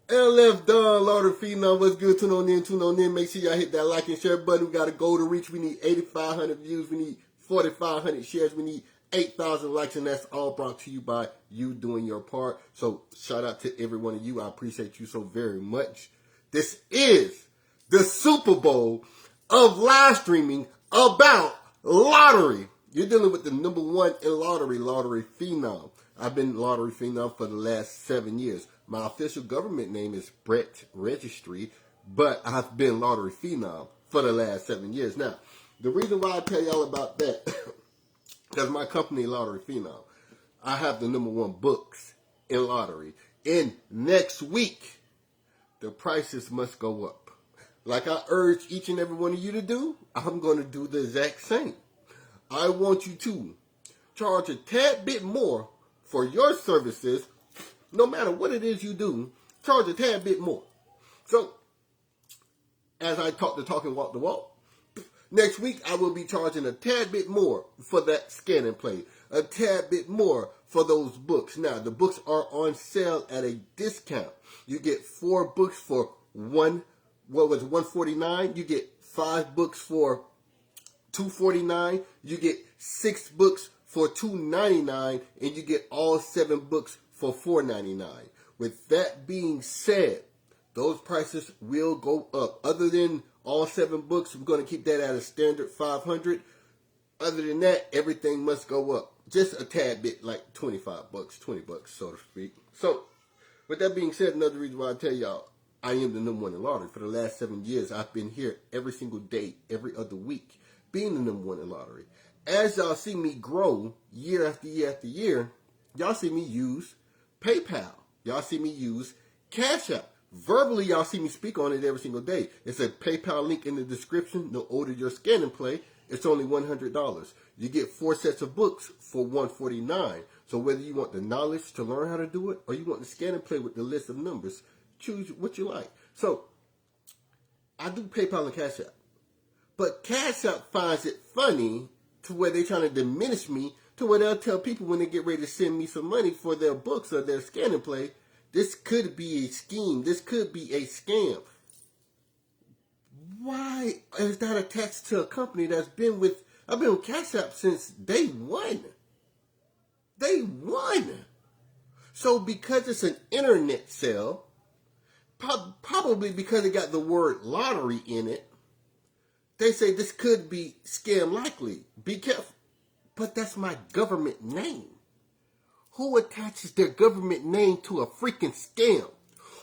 LF Don, Lord of Fenom, what's good? Tune on in. Make sure y'all hit that like and share button. We got a goal to reach. We need 8,500 views. We need 4,500 shares. We need 8,000 likes, and that's all brought to you by you doing your part. So shout out to every one of you. I appreciate you so very much. This is the Super Bowl of live streaming about lottery. You're dealing with the number one in lottery Fenom. I've been lottery Fenom for the last 7 years. My official government name is Brett Registry, but I've been lottery Phenom for the last 7 years. Now, the reason why I tell y'all about that, because my company, Lottery Phenom, I have the number one books in lottery. And next week, the prices must go up. Like I urge each and every one of you to do, I'm going to do the exact same. I want you to charge a tad bit more for your services. No matter what it is you do, charge a tad bit more. So, as I talk the talk and walk the walk, next week I will be charging a tad bit more for that scan and play. A tad bit more for those books. Now, the books are on sale at a discount. You get 4 books for $149. You get 5 books for $249. You get 6 books for $299, and you get all 7 books for $499. With that being said, those prices will go up. Other than all 7 books, we're going to keep that at a standard $500. Other than that, everything must go up just a tad bit, like $25, $20, so to speak. So, with that being said, another reason why I tell y'all I am the number one in lottery. For the last 7 years, I've been here every single day, every other week, being the number one in lottery. As y'all see me grow year after year after year, y'all see me use PayPal. Y'all see me use Cash App. Verbally, y'all see me speak on it every single day. It's a PayPal link in the description. No order your scan and play. It's only $100. You get 4 sets of books for $149. So whether you want the knowledge to learn how to do it or you want to scan and play with the list of numbers, choose what you like. So I do PayPal and Cash App. But Cash App finds it funny to where they're trying to diminish me to where they'll tell people when they get ready to send me some money for their books or their scan and play, this could be a scheme. This could be a scam. Why is that attached to a company that's I've been with Cash App since day one. Day one. So because it's an internet sale, probably because it got the word lottery in it, they say this could be scam likely. Be careful. But that's my government name. Who attaches their government name to a freaking scam?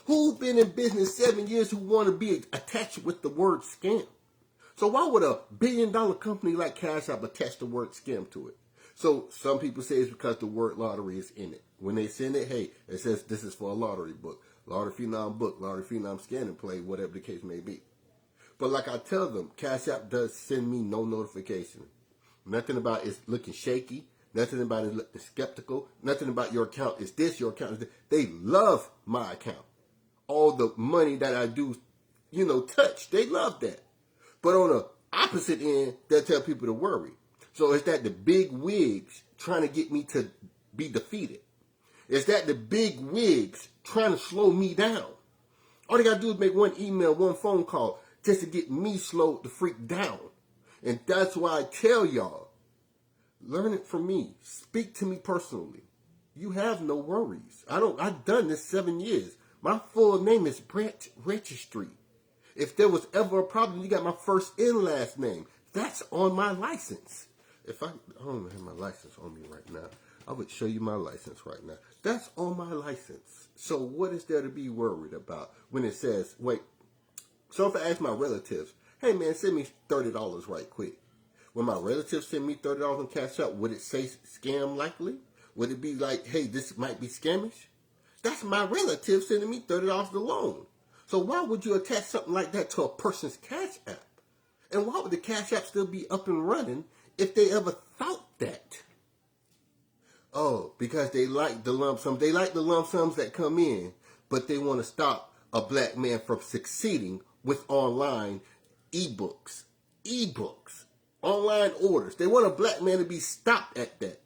Who's been in business 7 years who want to be attached with the word scam? So why would a billion-dollar company like Cash App attach the word scam to it? So some people say it's because the word lottery is in it. When they send it, hey, it says this is for a lottery book. Lottery Phenom book, Lottery Phenom scan and play, whatever the case may be. But like I tell them, Cash App does send me no notification. Nothing about it looking shaky. Nothing about it looking skeptical. Nothing about your account is this, your account is this. They love my account. All the money that I do, touch. They love that. But on the opposite end, they'll tell people to worry. So it's that the big wigs trying to get me to be defeated. It's that the big wigs trying to slow me down. All they got to do is make one email, one phone call, just to get me slowed the freak down. And that's why I tell y'all, learn it from me. Speak to me personally. You have no worries. I've done this 7 years. My full name is Brett Registry. If there was ever a problem, you got my first and last name. That's on my license. If I don't have my license on me right now, I would show you my license right now. That's on my license. So what is there to be worried about when it says, wait, so if I ask my relatives, hey man, send me $30 right quick. When my relatives send me $30 on Cash App, would it say scam likely? Would it be like, hey, this might be scamish? That's my relative sending me $30 alone. So why would you attach something like that to a person's Cash App? And why would the Cash App still be up and running if they ever thought that? Oh, because they like the lump sums. They like the lump sums that come in, but they want to stop a black man from succeeding with online ebooks. Ebooks. Online orders. They want a black man to be stopped at that.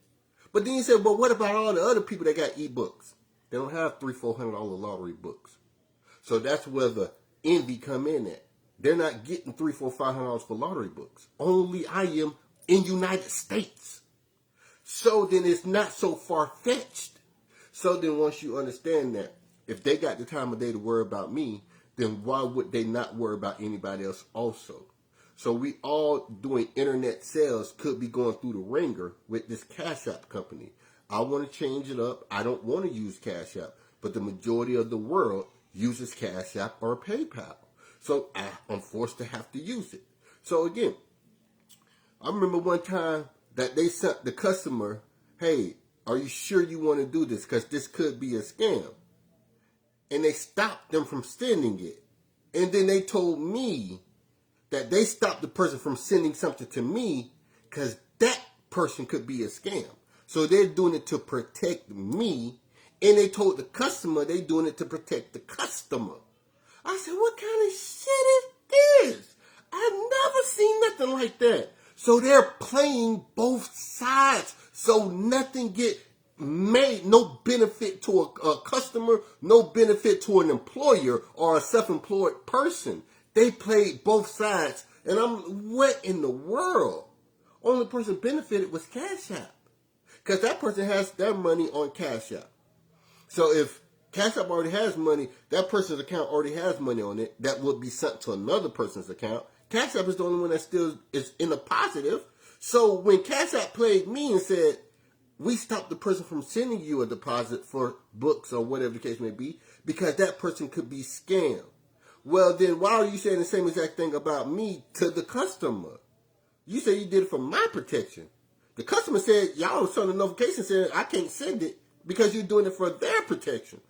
But then you say, well, what about all the other people that got ebooks? They don't have $300-$400 lottery books. So that's where the envy come in at. They're not getting $300, $400, $500 for lottery books. Only I am in United States. So then it's not so far-fetched. So then once you understand that, if they got the time of day to worry about me, then why would they not worry about anybody else also? So we all doing internet sales could be going through the ringer with this Cash App company. I want to change it up. I don't want to use Cash App, but the majority of the world uses Cash App or PayPal. So I'm forced to have to use it. So again, I remember one time that they sent the customer, hey, are you sure you want to do this? Because this could be a scam. And they stopped them from sending it. And then they told me that they stopped the person from sending something to me because that person could be a scam. So they're doing it to protect me. And they told the customer they're doing it to protect the customer. I said, what kind of shit is this? I've never seen nothing like that. So they're playing both sides. So nothing get made, no benefit to a customer, no benefit to an employer or a self-employed person. They played both sides. And I'm, what in the world? Only person benefited was Cash App. Because that person has their money on Cash App. So if Cash App already has money, that person's account already has money on it, that would be sent to another person's account. Cash App is the only one that still is in the positive. So when Cash App played me and said, we stopped the person from sending you a deposit for books or whatever the case may be, because that person could be scammed. Well, then why are you saying the same exact thing about me to the customer? You say you did it for my protection. The customer said, y'all sent a notification saying I can't send it because you're doing it for their protection.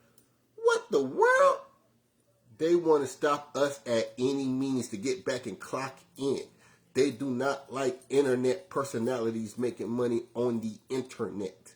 What the world? They want to stop us at any means to get back and clock in. They do not like internet personalities making money on the internet.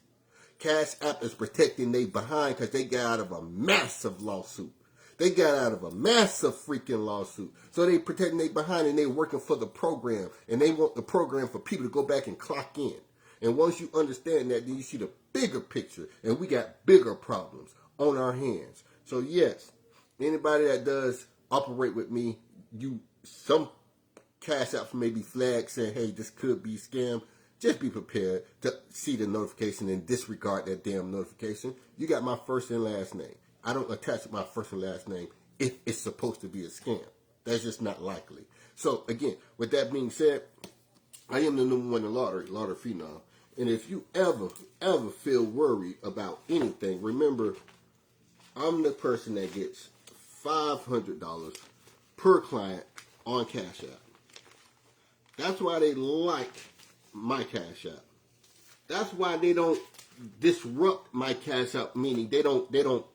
Cash App is protecting they behind because they got out of a massive lawsuit. They got out of a massive freaking lawsuit. So they protecting they behind and they working for the program. And they want the program for people to go back and clock in. And once you understand that, then you see the bigger picture. And we got bigger problems on our hands. So yes, anybody that does operate with me, some Cash Apps may be flagged saying, hey, this could be scam. Just be prepared to see the notification and disregard that damn notification. You got my first and last name. I don't attach my first and last name if it's supposed to be a scam. That's just not likely. So again, with that being said, I am the number one in lottery Fenom. And if you ever feel worried about anything, remember, I'm the person that gets $500 per client on Cash App. That's why they like my Cash App. That's why they don't disrupt my Cash App, meaning they don't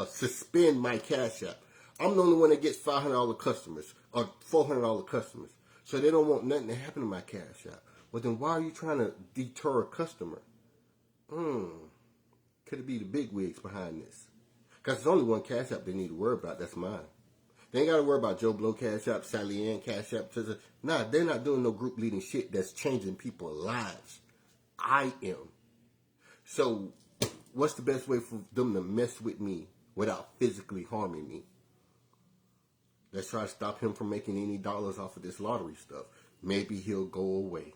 suspend my Cash App. I'm the only one that gets $500 customers or $400 customers. So they don't want nothing to happen to my Cash App. Well, then why are you trying to deter a customer? Could it be the big wigs behind this? Because there's only one Cash App they need to worry about. That's mine. They ain't got to worry about Joe Blow Cash App, Sally Ann Cash App. Nah, they're not doing no group leading shit that's changing people's lives. I am. So what's the best way for them to mess with me without physically harming me? Let's try to stop him from making any dollars off of this lottery stuff. Maybe he'll go away.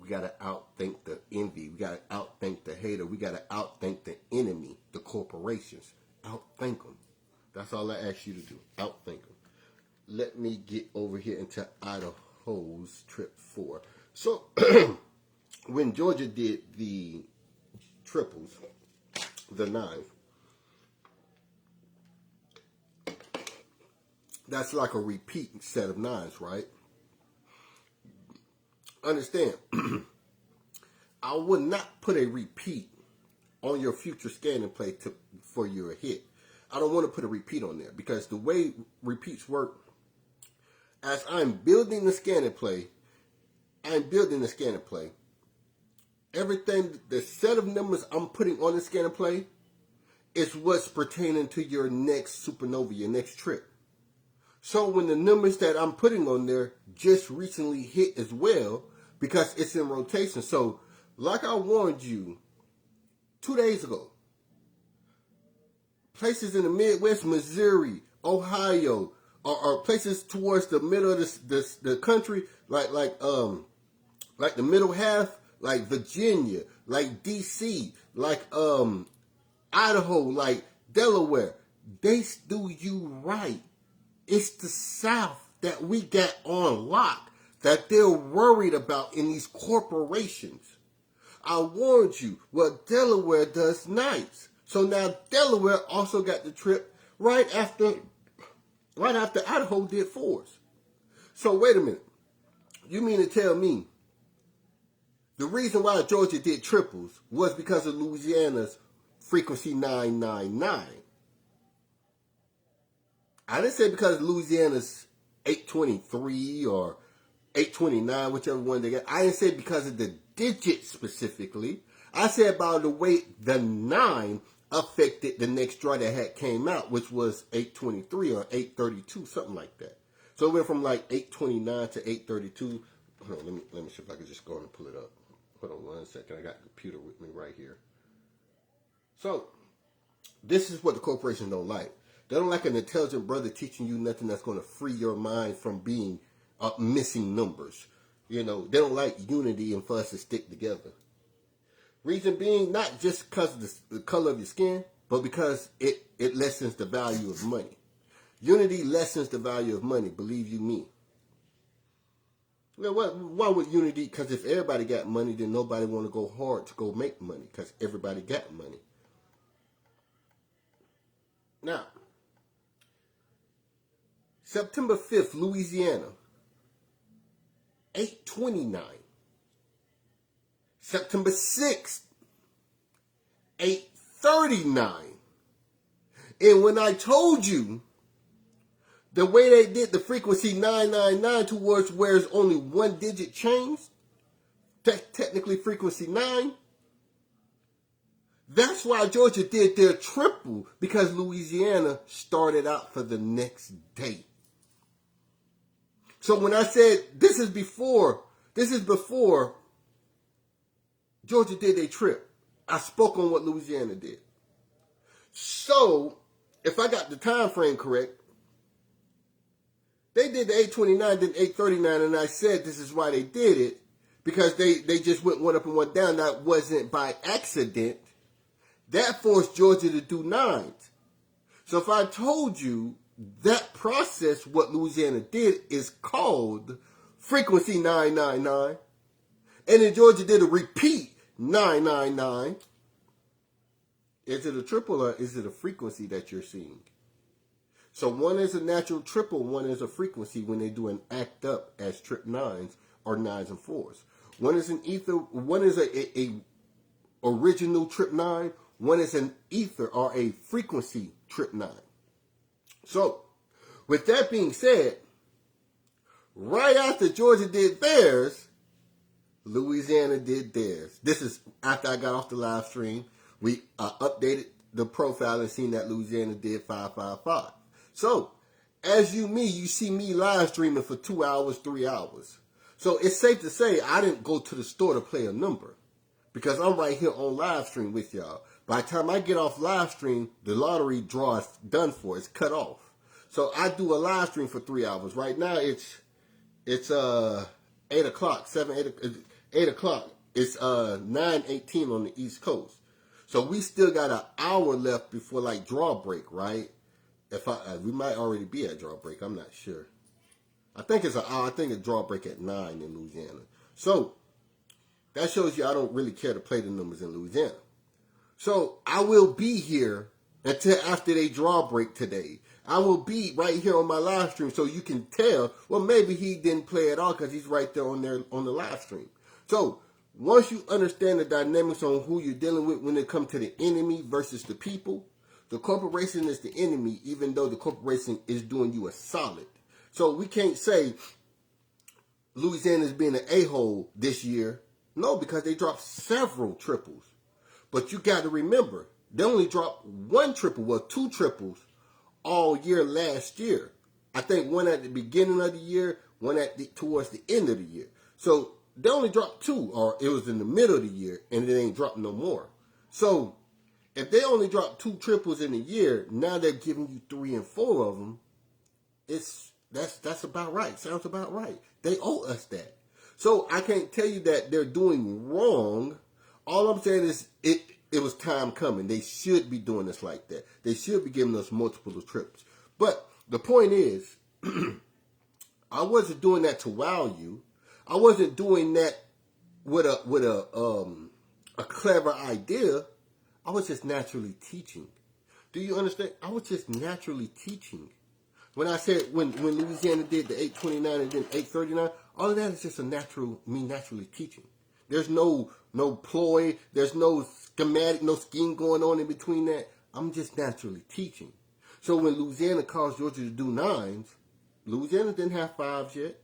We got to outthink the envy. We got to outthink the hater. We got to outthink the enemy, the corporations. Outthink them. That's all I ask you to do. Outthink them. Let me get over here into Idaho's trip 4. So, when Georgia did the triples, the 9s, that's like a repeat set of 9s, right? Understand, I would not put a repeat on your future scanning play for your hit. I don't want to put a repeat on there because the way repeats work, as I'm building the scanning play, everything, the set of numbers I'm putting on the scanning play is what's pertaining to your next supernova, your next trip. So when the numbers that I'm putting on there just recently hit as well, because it's in rotation. So like I warned you 2 days ago, Places in the Midwest, Missouri, Ohio, or places towards the middle of the country, like the middle half, like Virginia, like DC, like Idaho, like Delaware. They do you right. It's the South that we got on lock that they're worried about in these corporations. I warned you, well, Delaware does nights. So now Delaware also got the trip right after Idaho did fours. So wait a minute. You mean to tell me the reason why Georgia did triples was because of Louisiana's frequency 999? I didn't say because of Louisiana's 823 or 829, whichever one they got. I didn't say because of the digit specifically. I said about the way the 9 affected the next draw that had came out, which was 823 or 832, something like that. So it went from like 829 to 832. Hold on, let me see if I can just go and pull it up. Hold on 1 second. I got the computer with me right here. So this is what the corporation don't like. They don't like an intelligent brother teaching you nothing that's going to free your mind from being missing numbers. You know, they don't like unity and for us to stick together. Reason being, not just because of the color of your skin, but because it lessens the value of money. Unity lessens the value of money, believe you me. Well, why would unity? Because if everybody got money, then nobody want to go hard to go make money because everybody got money. Now, September 5th, Louisiana, 829. September 6th, 839. And when I told you the way they did the frequency 999 towards where it's only one digit changed, technically frequency 9, that's why Georgia did their triple, because Louisiana started out for the next day. So when I said this is before Georgia did their trip, I spoke on what Louisiana did. So if I got the time frame correct, they did the 829, then 839, and I said this is why they did it, because they just went one up and one down. That wasn't by accident. That forced Georgia to do nines. So if I told you that process, what Louisiana did, is called frequency 999, and then Georgia did a repeat 999, is it a triple or is it a frequency that you're seeing? So one is a natural triple, one is a frequency when they do an act up as trip nines or nines and fours. One is an ether, one is a original trip 9, one is an ether or a frequency trip 9. So, with that being said, right after Georgia did theirs, Louisiana did theirs. This is after I got off the live stream. We updated the profile and seen that Louisiana did 555. So, as you see me live streaming for 2 hours, 3 hours. So, it's safe to say I didn't go to the store to play a number, because I'm right here on live stream with y'all. By the time I get off live stream, the lottery draw is done for. It's cut off. So I do a live stream for 3 hours. Right now it's 8 o'clock, 8 o'clock. It's 9:18 on the East Coast. So we still got an hour left before like draw break, right? We might already be at draw break. I'm not sure. I think it's an hour. I think it's draw break at 9 in Louisiana. So that shows you I don't really care to play the numbers in Louisiana. So I will be here until after they draw break today. I will be right here on my live stream so you can tell, well, maybe he didn't play at all because he's right there on the live stream. So once you understand the dynamics on who you're dealing with when it comes to the enemy versus the people, the corporation is the enemy, even though the corporation is doing you a solid. So we can't say Louisiana is being an a-hole this year. No, because they dropped several triples. But you got to remember, they only dropped one triple, well, 2 triples all year last year. I think one at the beginning of the year, one towards the end of the year. So they only dropped 2, or it was in the middle of the year, and it ain't dropped no more. So If they only drop 2 triples in a year, now they're giving you 3 and 4 of them. That's about right. Sounds about right. They owe us that. So I can't tell you that they're doing wrong. All I'm saying is it was time coming. They should be doing this like that. They should be giving us multiple trips. But the point is, I wasn't doing that to wow you. I wasn't doing that with a clever idea. I was just naturally teaching. Do you understand? I was just naturally teaching. When I said when Louisiana did the 829 and then 839, all of that is just me naturally teaching. There's no ploy, there's no schematic, no scheme going on in between that. I'm just naturally teaching. So when Louisiana caused Georgia to do 9s, Louisiana didn't have 5s yet.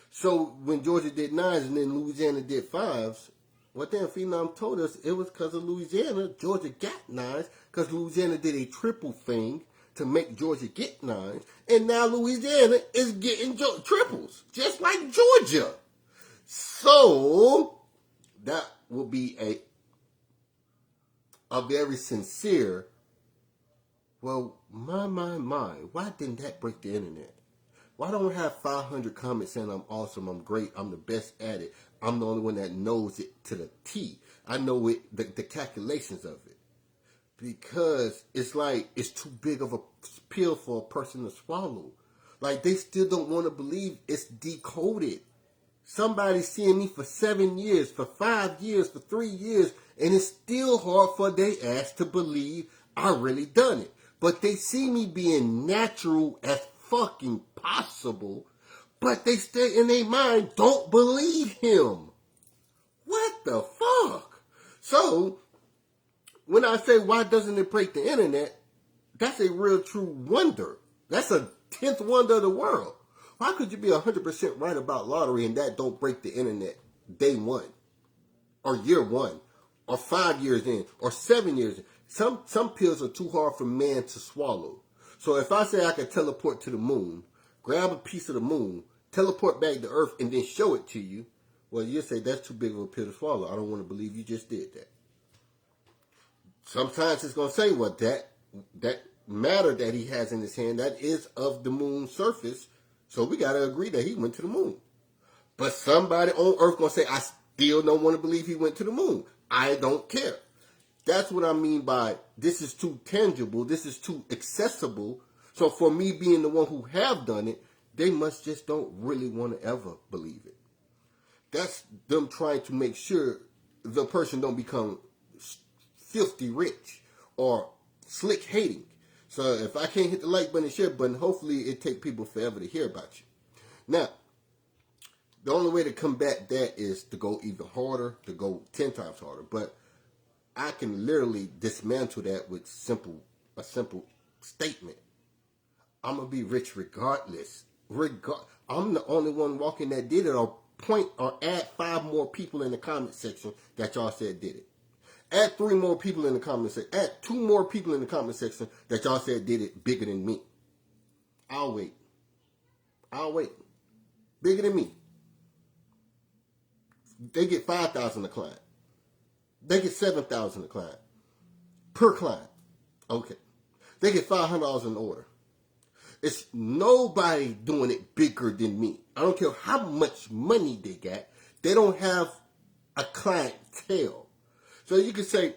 So when Georgia did 9s and then Louisiana did 5s, what then Fenom told us it was because of Louisiana. Georgia got 9s because Louisiana did a triple thing to make Georgia get 9s, and now Louisiana is getting triples, just like Georgia. So that will be a very sincere, well, my, why didn't that break the internet? Why don't I have 500 comments saying I'm awesome, I'm great, I'm the best at it, I'm the only one that knows it to the T. I know it, the calculations of it. Because it's like, it's too big of a pill for a person to swallow. Like, they still don't want to believe it's decoded. Somebody's seeing me for 7 years, for 5 years, for 3 years, and it's still hard for their ass to believe I really done it. But they see me being natural as fucking possible, but they stay in their mind, don't believe him. What the fuck? So, when I say, why doesn't it break the internet, that's a real true wonder. That's a 10th wonder of the world. Why could you be 100% right about lottery and that don't break the internet day one, or year one, or 5 years in, or 7 years in? Some pills are too hard for man to swallow. So if I say I could teleport to the moon, grab a piece of the moon, teleport back to Earth, and then show it to you, well, you'll say that's too big of a pill to swallow. I don't want to believe you just did that. Sometimes it's going to say, well, that matter that he has in his hand, that is of the moon's surface, so we got to agree that he went to the moon. But somebody on Earth going to say, I still don't want to believe he went to the moon. I don't care. That's what I mean by this is too tangible, this is too accessible. So for me being the one who have done it, they must just don't really want to ever believe it. That's them trying to make sure the person don't become filthy rich or slick hating. So if I can't hit the like button and share button, hopefully it take people forever to hear about you. Now, the only way to combat that is to go even harder, to go 10 times harder. But I can literally dismantle that with a simple statement. I'm going to be rich regardless. I'm the only one walking that did it, or add 5 more people in the comment section that y'all said did it. Add 3 more people in the comment section. Add 2 more people in the comment section that y'all said did it bigger than me. I'll wait. Bigger than me. They get 5,000 a client. They get 7,000 a client. Per client. Okay. They get $500 an order. It's nobody doing it bigger than me. I don't care how much money they got. They don't have a clientele. So you can say,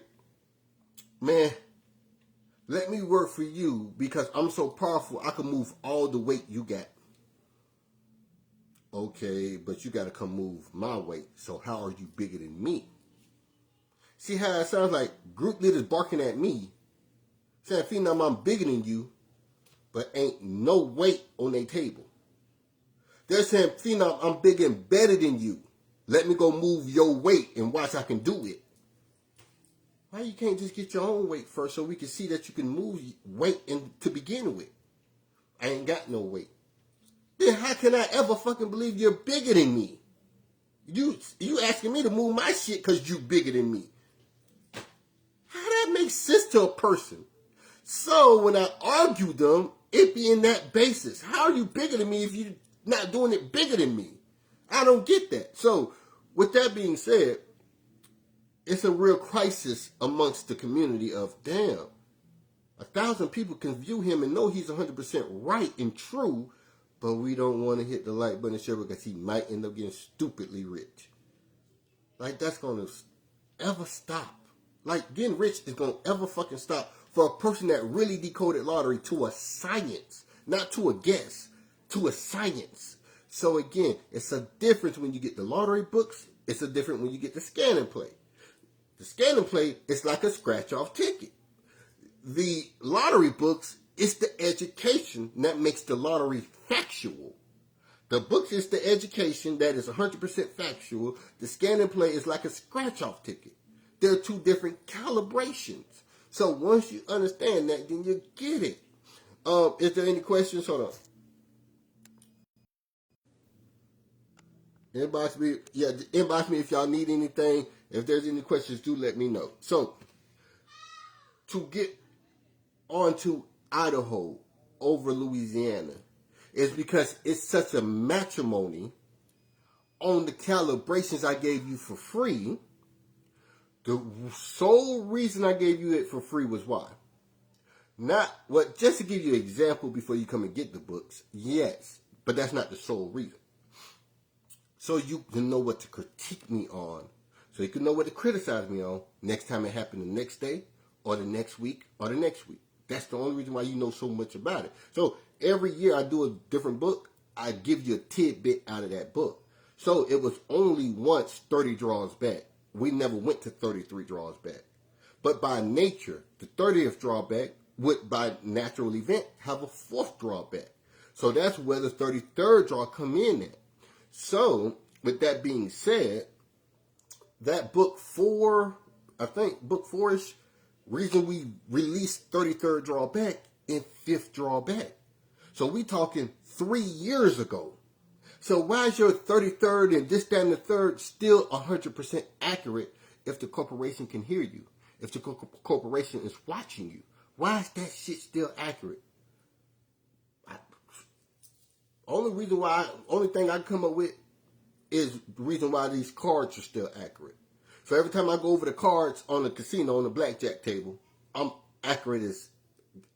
man, let me work for you because I'm so powerful I can move all the weight you got. Okay, but you got to come move my weight. So how are you bigger than me? See how it sounds like group leaders barking at me, saying, Fenom, I'm bigger than you, but ain't no weight on their table. They're saying, Fenom, I'm bigger and better than you. Let me go move your weight and watch I can do it. Why you can't just get your own weight first so we can see that you can move weight to begin with? I ain't got no weight. Then how can I ever fucking believe you're bigger than me? You asking me to move my shit because you bigger than me. How that makes sense to a person? So when I argue them, it be in that basis. How are you bigger than me if you're not doing it bigger than me? I don't get that. So with that being said, it's a real crisis amongst the community of, damn, 1,000 people can view him and know he's 100% right and true, but we don't want to hit the like button and share because he might end up getting stupidly rich. Like, that's going to ever stop. Like, getting rich is going to ever fucking stop for a person that really decoded lottery to a science, not to a guess, to a science. So again, it's a difference when you get the lottery books. It's a different when you get the scan and play. The scan and play is like a scratch-off ticket. The lottery books is the education that makes the lottery factual. The books is the education that is 100% factual. The scan and play is like a scratch-off ticket. They're two different calibrations. So once you understand that, then you get it. Is there any questions? Hold on. Inbox me. Yeah, inbox me if y'all need anything. If there's any questions, do let me know. So, to get onto Idaho over Louisiana is because it's such a matrimony on the calibrations I gave you for free. The sole reason I gave you it for free was why? Not what, just to give you an example before you come and get the books, yes, but that's not the sole reason. So you can know what to critique me on, so you can know what to criticize me on next time it happened the next day, or the next week, or the next week. That's the only reason why you know so much about it. So every year I do a different book, I give you a tidbit out of that book. So it was only once 30 draws back. We never went to 33 draws back. But by nature, the 30th drawback would, by natural event, have a 4th drawback. So that's where the 33rd draw come in at. So, with that being said, that book 4, I think book 4-ish, reason we released 33rd drawback and 5th drawback. So we talking 3 years ago. So why is your 33rd and this, that, and the third still 100% accurate if the corporation can hear you? If the corporation is watching you? Why is that shit still accurate? Only thing I come up with is the reason why these cards are still accurate. So every time I go over the cards on the casino, on the blackjack table, I'm accurate as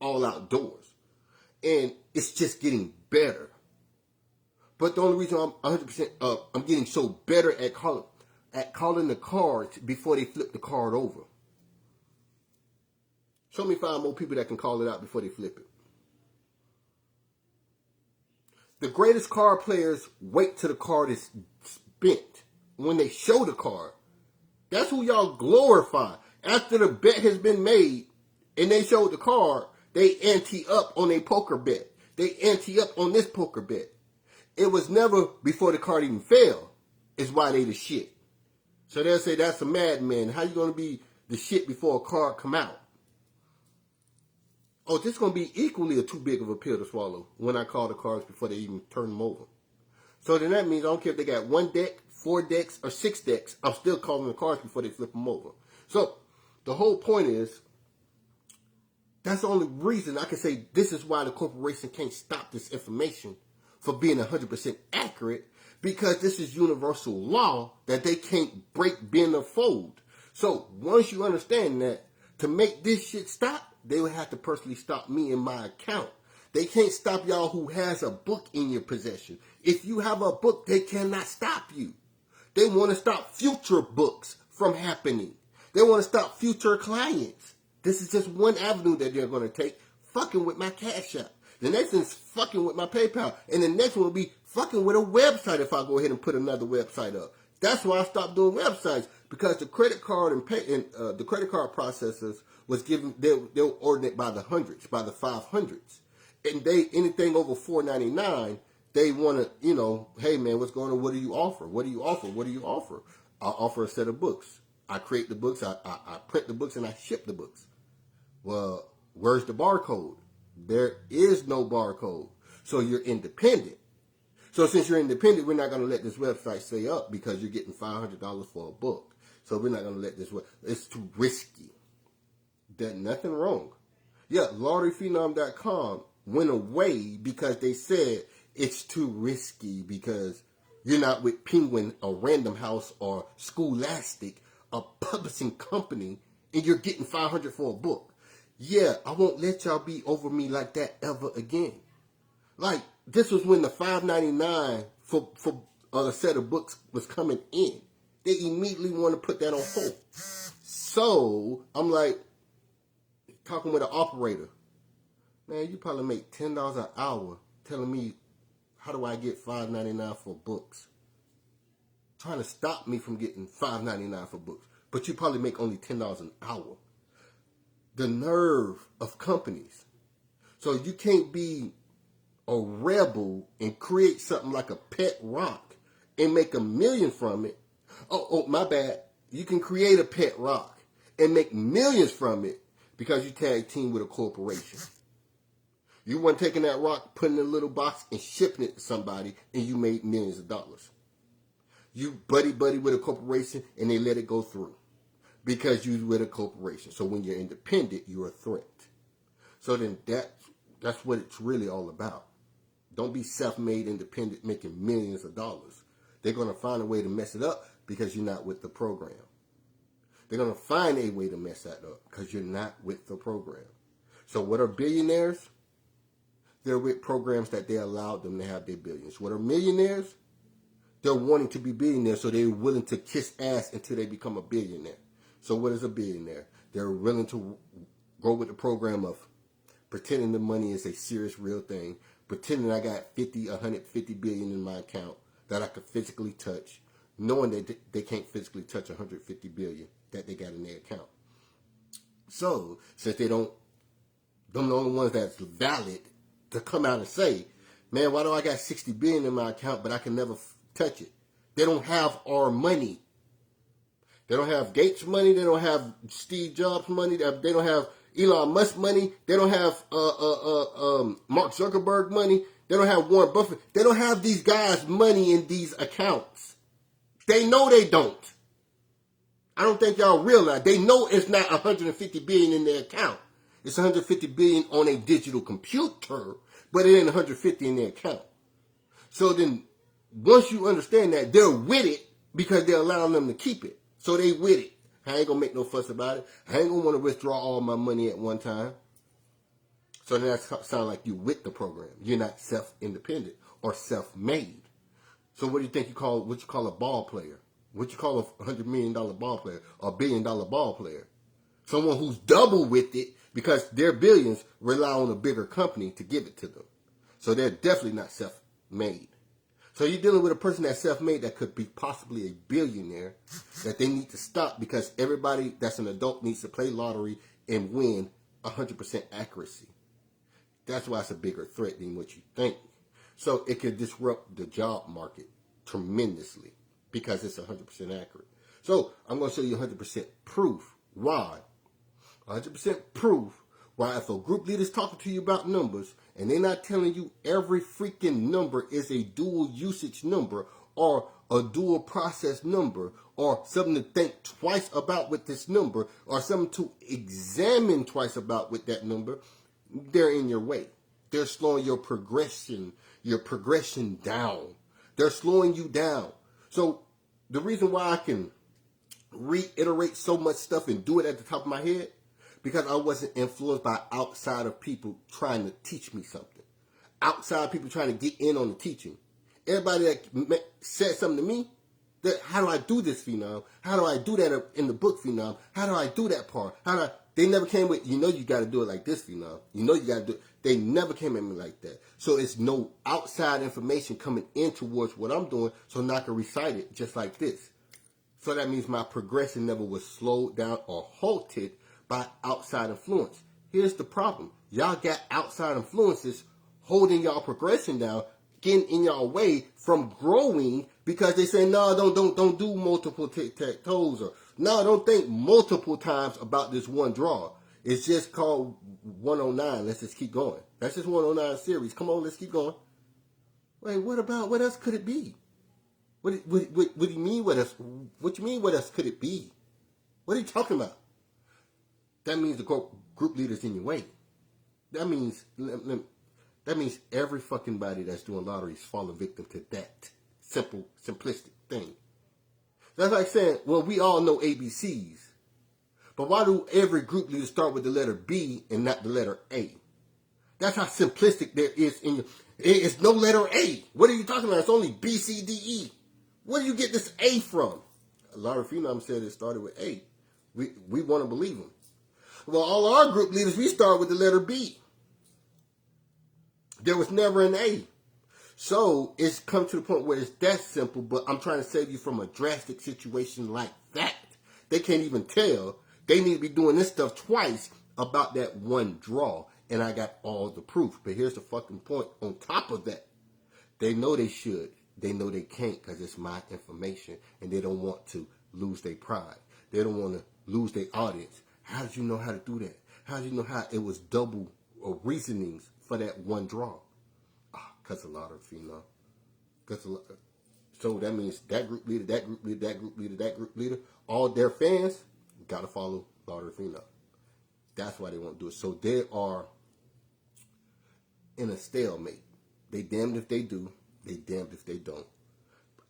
all outdoors. And it's just getting better. But the only reason I'm 100%, I'm getting so better at calling the cards before they flip the card over. Show me 5 more people that can call it out before they flip it. The greatest card players wait till the card is spent. When they show the card, that's who y'all glorify. After the bet has been made and they showed the card, they ante up on a poker bet. They ante up on this poker bet. It was never before the card even fell, is why they the shit. So they'll say that's a madman. How you going to be the shit before a card come out? Oh, this is going to be equally too big of a pill to swallow when I call the cards before they even turn them over. So then that means I don't care if they got 1 deck, 4 decks, or 6 decks. I'm still calling the cards before they flip them over. So the whole point is, that's the only reason I can say this is why the corporation can't stop this information for being 100% accurate, because this is universal law that they can't break, bend, or fold. So once you understand that, to make this shit stop, they would have to personally stop me in my account. They can't stop y'all who has a book in your possession. If you have a book, they cannot stop you. They want to stop future books from happening. They want to stop future clients. This is just one avenue that they're going to take, fucking with my Cash App. The next one's fucking with my PayPal. And the next one will be fucking with a website if I go ahead and put another website up. That's why I stopped doing websites, because the credit card the credit card processors was given, they were ordering it by the hundreds, by the 500s. And anything over $4.99, they want to, hey man, what's going on? What do you offer? What do you offer? What do you offer? I offer a set of books. I create the books, I print the books, and I ship the books. Well, where's the barcode? There is no barcode. So you're independent. So since you're independent, we're not going to let this website stay up because you're getting $500 for a book. So we're not going to let this work. It's too risky. There's nothing wrong. Yeah, lotteryphenom.com went away because they said it's too risky because you're not with Penguin or Random House or Scholastic a publishing company and you're getting $500 for a book. Yeah, I won't let y'all be over me like that ever again. Like, this was when the $5.99 for a set of books was coming in. They immediately want to put that on hold. So, I'm like, talking with an operator. Man, you probably make $10 an hour telling me, how do I get $5.99 for books? Trying to stop me from getting $5.99 for books. But you probably make only $10 an hour. The nerve of companies. So you can't be a rebel and create something like a pet rock and make $1 million from it. Oh, my bad. You can create a pet rock and make millions from it because you tag team with a corporation. You weren't taking that rock, putting it in a little box and shipping it to somebody and you made millions of dollars. You buddy with a corporation and they let it go through because you're with a corporation. So when you're independent, you're a threat. So then that's what it's really all about. Don't be self-made, independent, making millions of dollars. They're going to find a way to mess it up because you're not with the program. They're going to find a way to mess that up because you're not with the program. So what are billionaires? They're with programs that they allowed them to have their billions. What are millionaires? They're wanting to be billionaires, so they're willing to kiss ass until they become a billionaire. So what is a billionaire? They're willing to go with the program of pretending the money is a serious, real thing, pretending I got 150 billion in my account that I could physically touch, knowing that they can't physically touch 150 billion that they got in their account. So, since them the only ones that's valid to come out and say, man, why do I got 60 billion in my account, but I can never touch it? They don't have our money. They don't have Gates money. They don't have Steve Jobs money. They don't have Elon Musk money. They don't have Mark Zuckerberg money. They don't have Warren Buffett. They don't have these guys' money in these accounts. They know they don't. I don't think y'all realize. They know it's not 150 billion in their account. It's 150 billion on a digital computer, but it ain't 150 in their account. So then, once you understand that, they're with it because they're allowing them to keep it. So they with it. I ain't gonna make no fuss about it. I ain't gonna want to withdraw all my money at one time. So then that sounds like you with the program. You're not self-independent or self-made. So what do you think what you call a ball player? What you call a $100 million ball player or $1 billion ball player? Someone who's double with it because their billions rely on a bigger company to give it to them. So they're definitely not self-made. So you're dealing with a person that's self-made that could be possibly a billionaire that they need to stop because everybody that's an adult needs to play lottery and win 100% accuracy. That's why it's a bigger threat than what you think. So it could disrupt the job market tremendously because it's 100% accurate. So I'm going to show you 100% proof. Why? 100% proof why if a group leader is talking to you about numbers and they're not telling you every freaking number is a dual usage number or a dual process number or something to think twice about with this number or something to examine twice about with that number, they're in your way. They're slowing your progression down. They're slowing you down. So the reason why I can reiterate so much stuff and do it at the top of my head, because I wasn't influenced by outside of people trying to teach me something. Outside people trying to get in on the teaching. Everybody that said something to me, how do I do this, Fenom? How do I do that in the book, Fenom? How do I do that part? They never came with, you got to do it like this, Fenom. You got to do it. They never came at me like that. So it's no outside information coming in towards what I'm doing, so now I can recite it just like this. So that means my progression never was slowed down or halted by outside influence. Here's the problem. Y'all got outside influences holding y'all progression down, getting in y'all way from growing because they say, no, don't do multiple tic-tac-toes, or no, don't think multiple times about this one draw. It's just called 109. Let's just keep going. That's just 109 series. Come on, let's keep going. Wait, what else could it be? What do you mean what else? What you mean what else could it be? What are you talking about? That means the group leader's in your way. That means every fucking body that's doing lotteries falling victim to that simplistic thing. That's like saying, well, we all know ABCs. But why do every group leader start with the letter B and not the letter A? That's how simplistic there is in your... It's no letter A. What are you talking about? It's only B, C, D, E. Where do you get this A from? Laura Fenom said it started with A. We want to believe him. Well, all our group leaders, we start with the letter B. There was never an A. So it's come to the point where it's that simple, but I'm trying to save you from a drastic situation like that. They can't even tell. They need to be doing this stuff twice about that one draw. And I got all the proof. But here's the fucking point. On top of that, they know they should. They know they can't because it's my information. And they don't want to lose their pride. They don't want to lose their audience. How did you know how to do that? How did you know how it was double reasonings for that one draw? Because a lot of Fenom. So that means that group leader, that group leader, that group leader, that group leader, all their fans got to follow Lauder Fenom. That's why they won't do it. So they are in a stalemate. They damned if they do, they damned if they don't.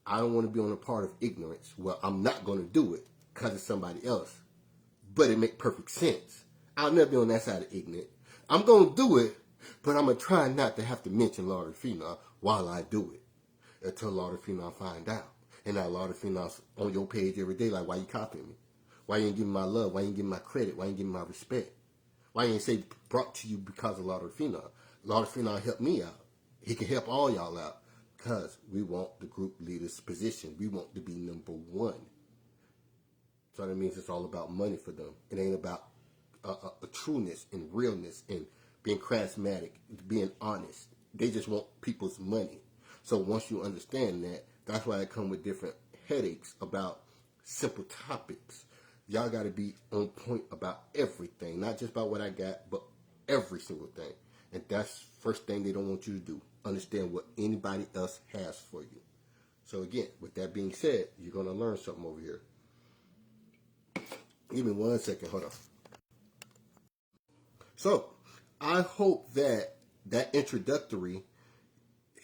I don't want to be on the part of ignorance. Well, I'm not going to do it because it's somebody else. But it makes perfect sense. I'll never be on that side of ignorant. I'm going to do it, but I'm going to try not to have to mention Lauder Fenom while I do it. Until Lauder Fenom find out. And now Lauder Fenom's on your page every day like, why you copying me? Why you ain't giving my love? Why you ain't giving my credit? Why you ain't giving my respect? Why you ain't say brought to you because of Lauder Fenom? Lauder Fenom helped me out. He can help all y'all out because we want the group leader's position. We want to be number one. So that means it's all about money for them. It ain't about a trueness and realness and being charismatic, being honest. They just want people's money. So once you understand that, that's why I come with different headaches about simple topics. Y'all got to be on point about everything, not just about what I got, but every single thing. And that's first thing they don't want you to do. Understand what anybody else has for you. So again, with that being said, you're going to learn something over here. Give me 1 second. Hold on. So I hope that introductory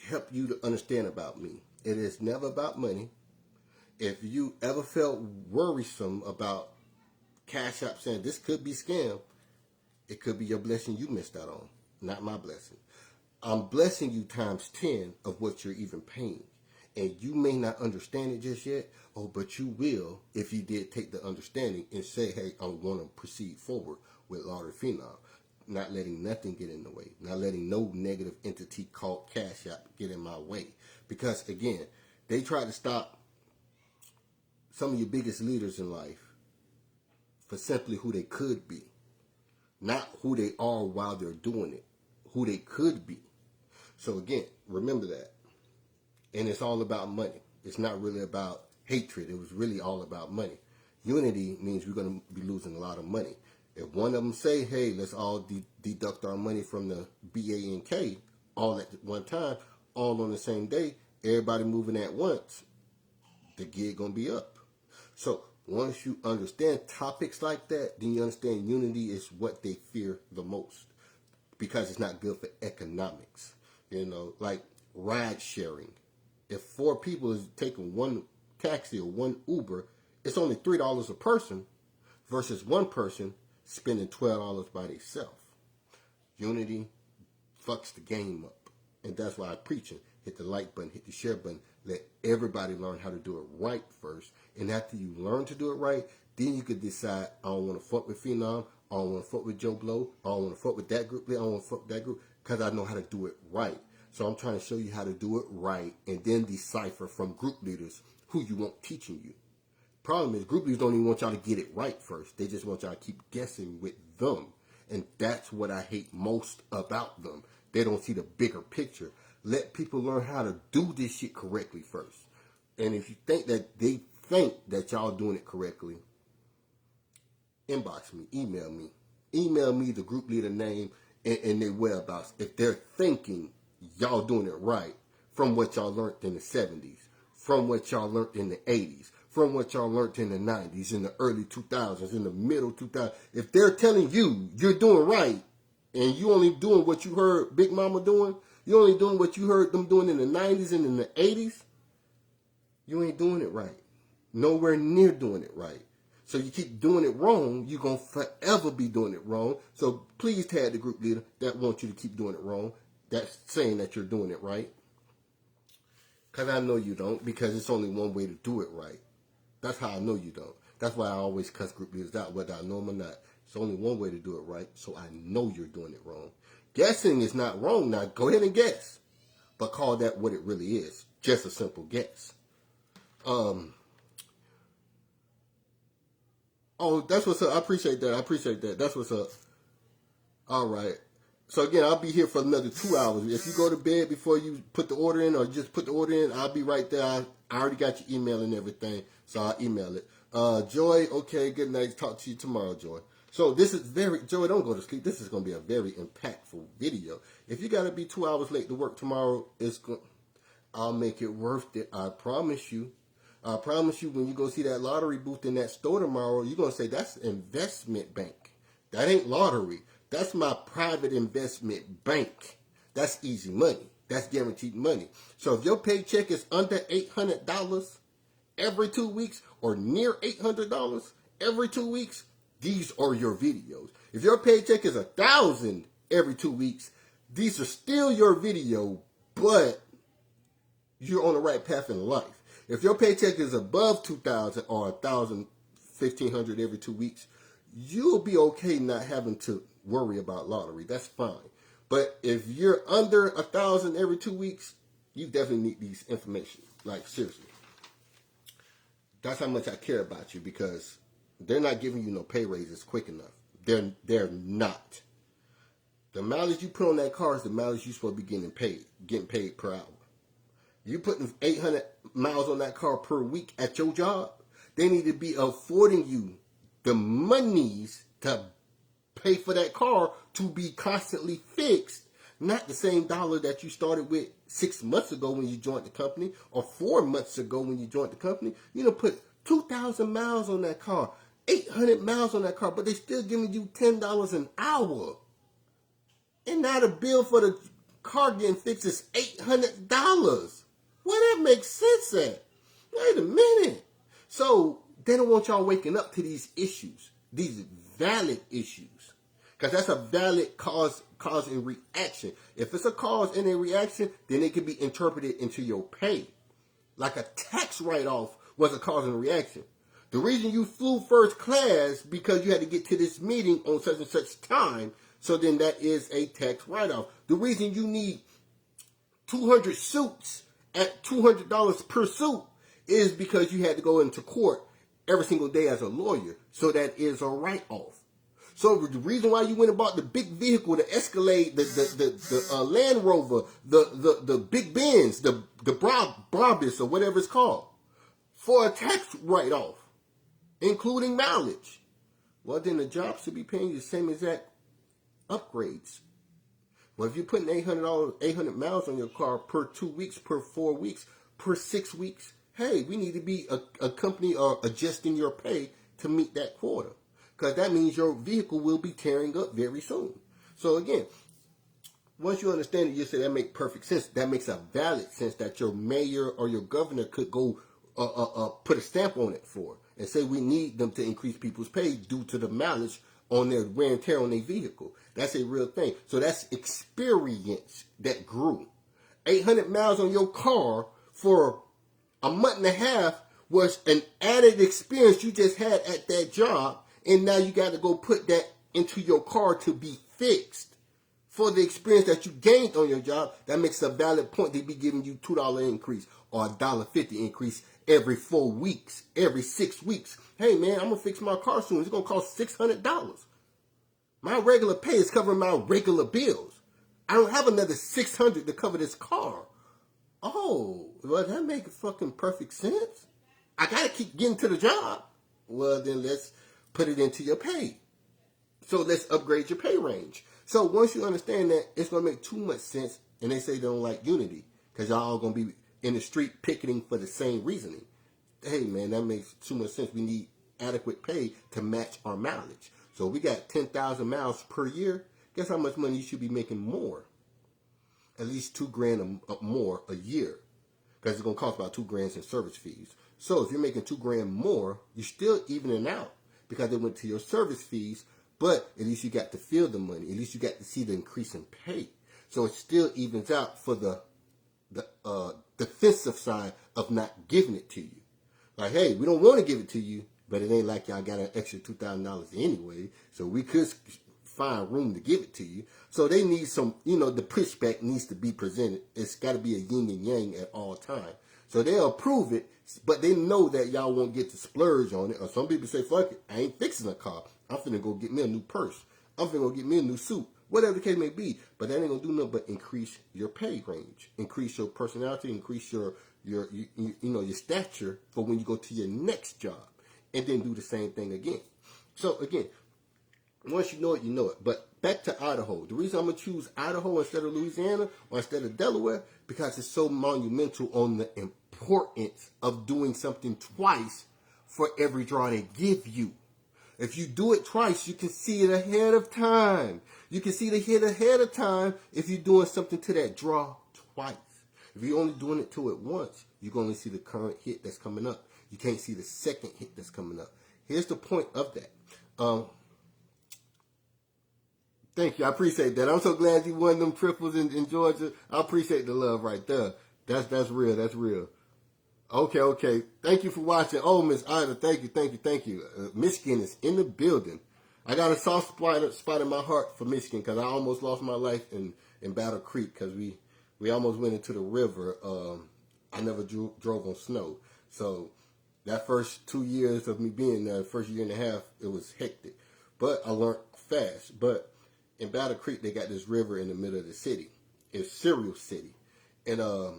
helped you to understand about me. It is never about money. If you ever felt worrisome about Cash App saying this could be scam, it could be your blessing you missed out on, not my blessing. I'm blessing you times 10 of what you're even paying. And you may not understand it just yet, but you will if you did take the understanding and say, hey, I want to proceed forward with Lauder Fenom. Not letting nothing get in the way. Not letting no negative entity called Cash App get in my way. Because, again, they try to stop some of your biggest leaders in life for simply who they could be. Not who they are while they're doing it. Who they could be. So, again, remember that. And it's all about money. It's not really about hatred. It was really all about money. Unity means we're going to be losing a lot of money. If one of them say, hey, let's all deduct our money from the BANK all at one time, all on the same day, everybody moving at once, the gig going to be up. So once you understand topics like that, then you understand unity is what they fear the most because it's not good for economics. You know, like ride sharing. If 4 people is taking one taxi or one Uber, it's only $3 a person versus one person spending $12 by themselves. Unity fucks the game up. And that's why I preach it. Hit the like button, hit the share button. Let everybody learn how to do it right first. And after you learn to do it right, then you could decide, I don't want to fuck with Fenom. I don't want to fuck with Joe Blow. I don't want to fuck with that group. I don't want to fuck with that group because I know how to do it right. So I'm trying to show you how to do it right and then decipher from group leaders who you want teaching you. Problem is, group leaders don't even want y'all to get it right first. They just want y'all to keep guessing with them. And that's what I hate most about them. They don't see the bigger picture. Let people learn how to do this shit correctly first. And if you think that they think that y'all doing it correctly, inbox me, email me. Email me the group leader name and their whereabouts. If they're thinking y'all doing it right from what y'all learned in the 70s, from what y'all learned in the 80s, from what y'all learned in the 90s, in the early 2000s, in the middle 2000s. If they're telling you you're doing right and you only doing what you heard Big Mama doing, you only doing what you heard them doing in the 90s and in the 80s, you ain't doing it right. nowhere near doing it right. So you keep doing it wrong, you're going to forever be doing it wrong. So please tag the group leader that wants you to keep doing it wrong. That's saying that you're doing it right. Because I know you don't, because it's only one way to do it right. That's how I know you don't. That's why I always cuss group leaders out, whether I know them or not. It's only one way to do it right, so I know you're doing it wrong. Guessing is not wrong. Now, go ahead and guess, but call that what it really is. Just a simple guess. Oh, that's what's up. I appreciate that. That's what's up. All right. So again, I'll be here for another 2 hours. If you go to bed before you put the order in, or just put the order in, I'll be right there. I already got your email and everything, so I'll email it. Joy, okay, good night. Talk to you tomorrow, Joy. So this is Joy, don't go to sleep. This is going to be a very impactful video. If you got to be 2 hours late to work tomorrow, I'll make it worth it. I promise you. I promise you, when you go see that lottery booth in that store tomorrow, you're going to say, that's investment bank. That ain't lottery. That's my private investment bank. That's easy money. That's guaranteed money. So if your paycheck is under $800 every 2 weeks, or near $800 every 2 weeks, these are your videos. If your paycheck is $1,000 every 2 weeks, these are still your video, but you're on the right path in life. If your paycheck is above $2,000 or $1,000, $1,500 every 2 weeks, you'll be okay not having to worry about lottery. That's fine. But if you're under $1,000 every 2 weeks, you definitely need these information. Like, seriously. That's how much I care about you, because they're not giving you no pay raises quick enough. They're not. The mileage you put on that car is the mileage you're supposed to be getting paid per hour. You putting 800 miles on that car per week at your job, they need to be affording you the monies to pay for that car to be constantly fixed, not the same dollar that you started with 6 months ago when you joined the company, or 4 months ago when you joined the company. You know, put 2,000 miles on that car, 800 miles on that car, but they still giving you $10 an hour. And now the bill for the car getting fixed is $800. Where that makes sense at? Wait a minute. So they don't want y'all waking up to these issues, these valid issues. Because that's a valid cause and reaction. If it's a cause and a reaction, then it can be interpreted into your pay. Like a tax write-off was a cause and a reaction. The reason you flew first class because you had to get to this meeting on such and such time, so then that is a tax write-off. The reason you need 200 suits at $200 per suit is because you had to go into court every single day as a lawyer. So that is a write-off. So the reason why you went and bought the big vehicle, the Escalade, the Land Rover, the Big Benz, the Brabus, or whatever it's called, for a tax write-off, including mileage. Well, then the job should be paying you the same exact upgrades. Well, if you're putting $800 miles on your car per 2 weeks, per 4 weeks, per 6 weeks, hey, we need to be a company adjusting your pay to meet that quota. Because that means your vehicle will be tearing up very soon. So again, once you understand it, you say that makes perfect sense. That makes a valid sense that your mayor or your governor could go put a stamp on it for, and say we need them to increase people's pay due to the mileage on their wear and tear on their vehicle. That's a real thing. So that's experience that grew. 800 miles on your car for a month and a half was an added experience you just had at that job, and now you got to go put that into your car to be fixed for the experience that you gained on your job. That makes a valid point. They be giving you $2 increase or $1.50 increase every 4 weeks, every 6 weeks. Hey man, I'm gonna fix my car soon. It's gonna cost $600. My regular pay is covering my regular bills. I don't have another $600 to cover this car. Oh, well, that makes fucking perfect sense. I gotta keep getting to the job. Well, then let's put it into your pay. So let's upgrade your pay range. So once you understand that, it's gonna make too much sense. And they say they don't like unity because y'all all gonna be in the street picketing for the same reasoning. Hey man, that makes too much sense. We need adequate pay to match our mileage. So we got 10,000 miles per year. Guess how much money you should be making more? At least $2,000 more a year, because it's gonna cost about $2,000 in service fees. So if you're making $2,000 more, you're still evening out because they went to your service fees, but at least you got to feel the money. At least you got to see the increase in pay. So it still evens out for the defensive side of not giving it to you. Like, hey, we don't want to give it to you, but it ain't like y'all got an extra $2,000 anyway, so we could find room to give it to you. So they need some, the pushback needs to be presented. It's got to be a yin and yang at all times. So they'll approve it, but they know that y'all won't get to splurge on it. Or some people say, fuck it, I ain't fixing a car. I'm finna go get me a new purse. I'm finna go get me a new suit. Whatever the case may be. But that ain't gonna do nothing but increase your pay range, increase your personality, increase your stature for when you go to your next job, and then do the same thing again. So again, once you know it, you know it. But back to Idaho. The reason I'm going to choose Idaho instead of Louisiana or instead of Delaware, because it's so monumental on the importance of doing something twice for every draw they give you. If you do it twice, you can see it ahead of time. You can see the hit ahead of time if you're doing something to that draw twice. If you're only doing it to it once, you can only see the current hit that's coming up. You can't see the second hit that's coming up. Here's the point of that. Thank you. I appreciate that. I'm so glad you won them triples in Georgia. I appreciate the love right there. That's real. That's real. Okay. Thank you for watching. Oh, Miss Ida, thank you. Michigan is in the building. I got a soft spot in my heart for Michigan because I almost lost my life in Battle Creek because we almost went into the river. I never drove on snow. So that first 2 years of me being there, the first year and a half, it was hectic. But I learned fast. But in Battle Creek, they got this river in the middle of the city. It's Cereal City. And a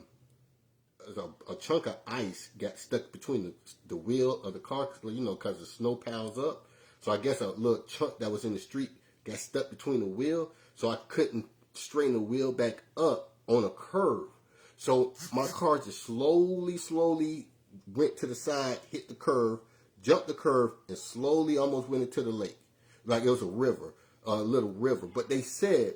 chunk of ice got stuck between the wheel of the car, because the snow piles up. So I guess a little chunk that was in the street got stuck between the wheel. So I couldn't straighten the wheel back up on a curve. So my car just slowly went to the side, hit the curve, jumped the curve, and slowly almost went into the lake. Like it was a river, a little river. But they said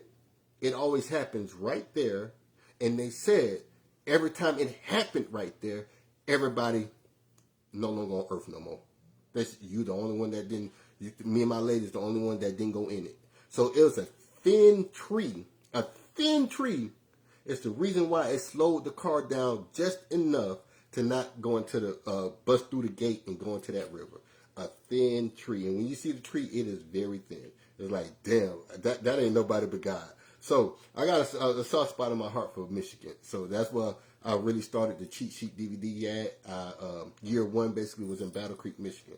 it always happens right there. And they said every time it happened right there, everybody no longer on Earth no more. That's you the only one that didn't. Me and my lady's the only one that didn't go in it. So it was a thin tree. A thin tree is the reason why it slowed the car down just enough to not go into the bust through the gate and go into that river. A thin tree, and when you see the tree, it is very thin. It's like, damn, that ain't nobody but God. So I got a soft spot in my heart for Michigan. So that's where I really started the cheat sheet DVD at. Year one basically was in Battle Creek, Michigan.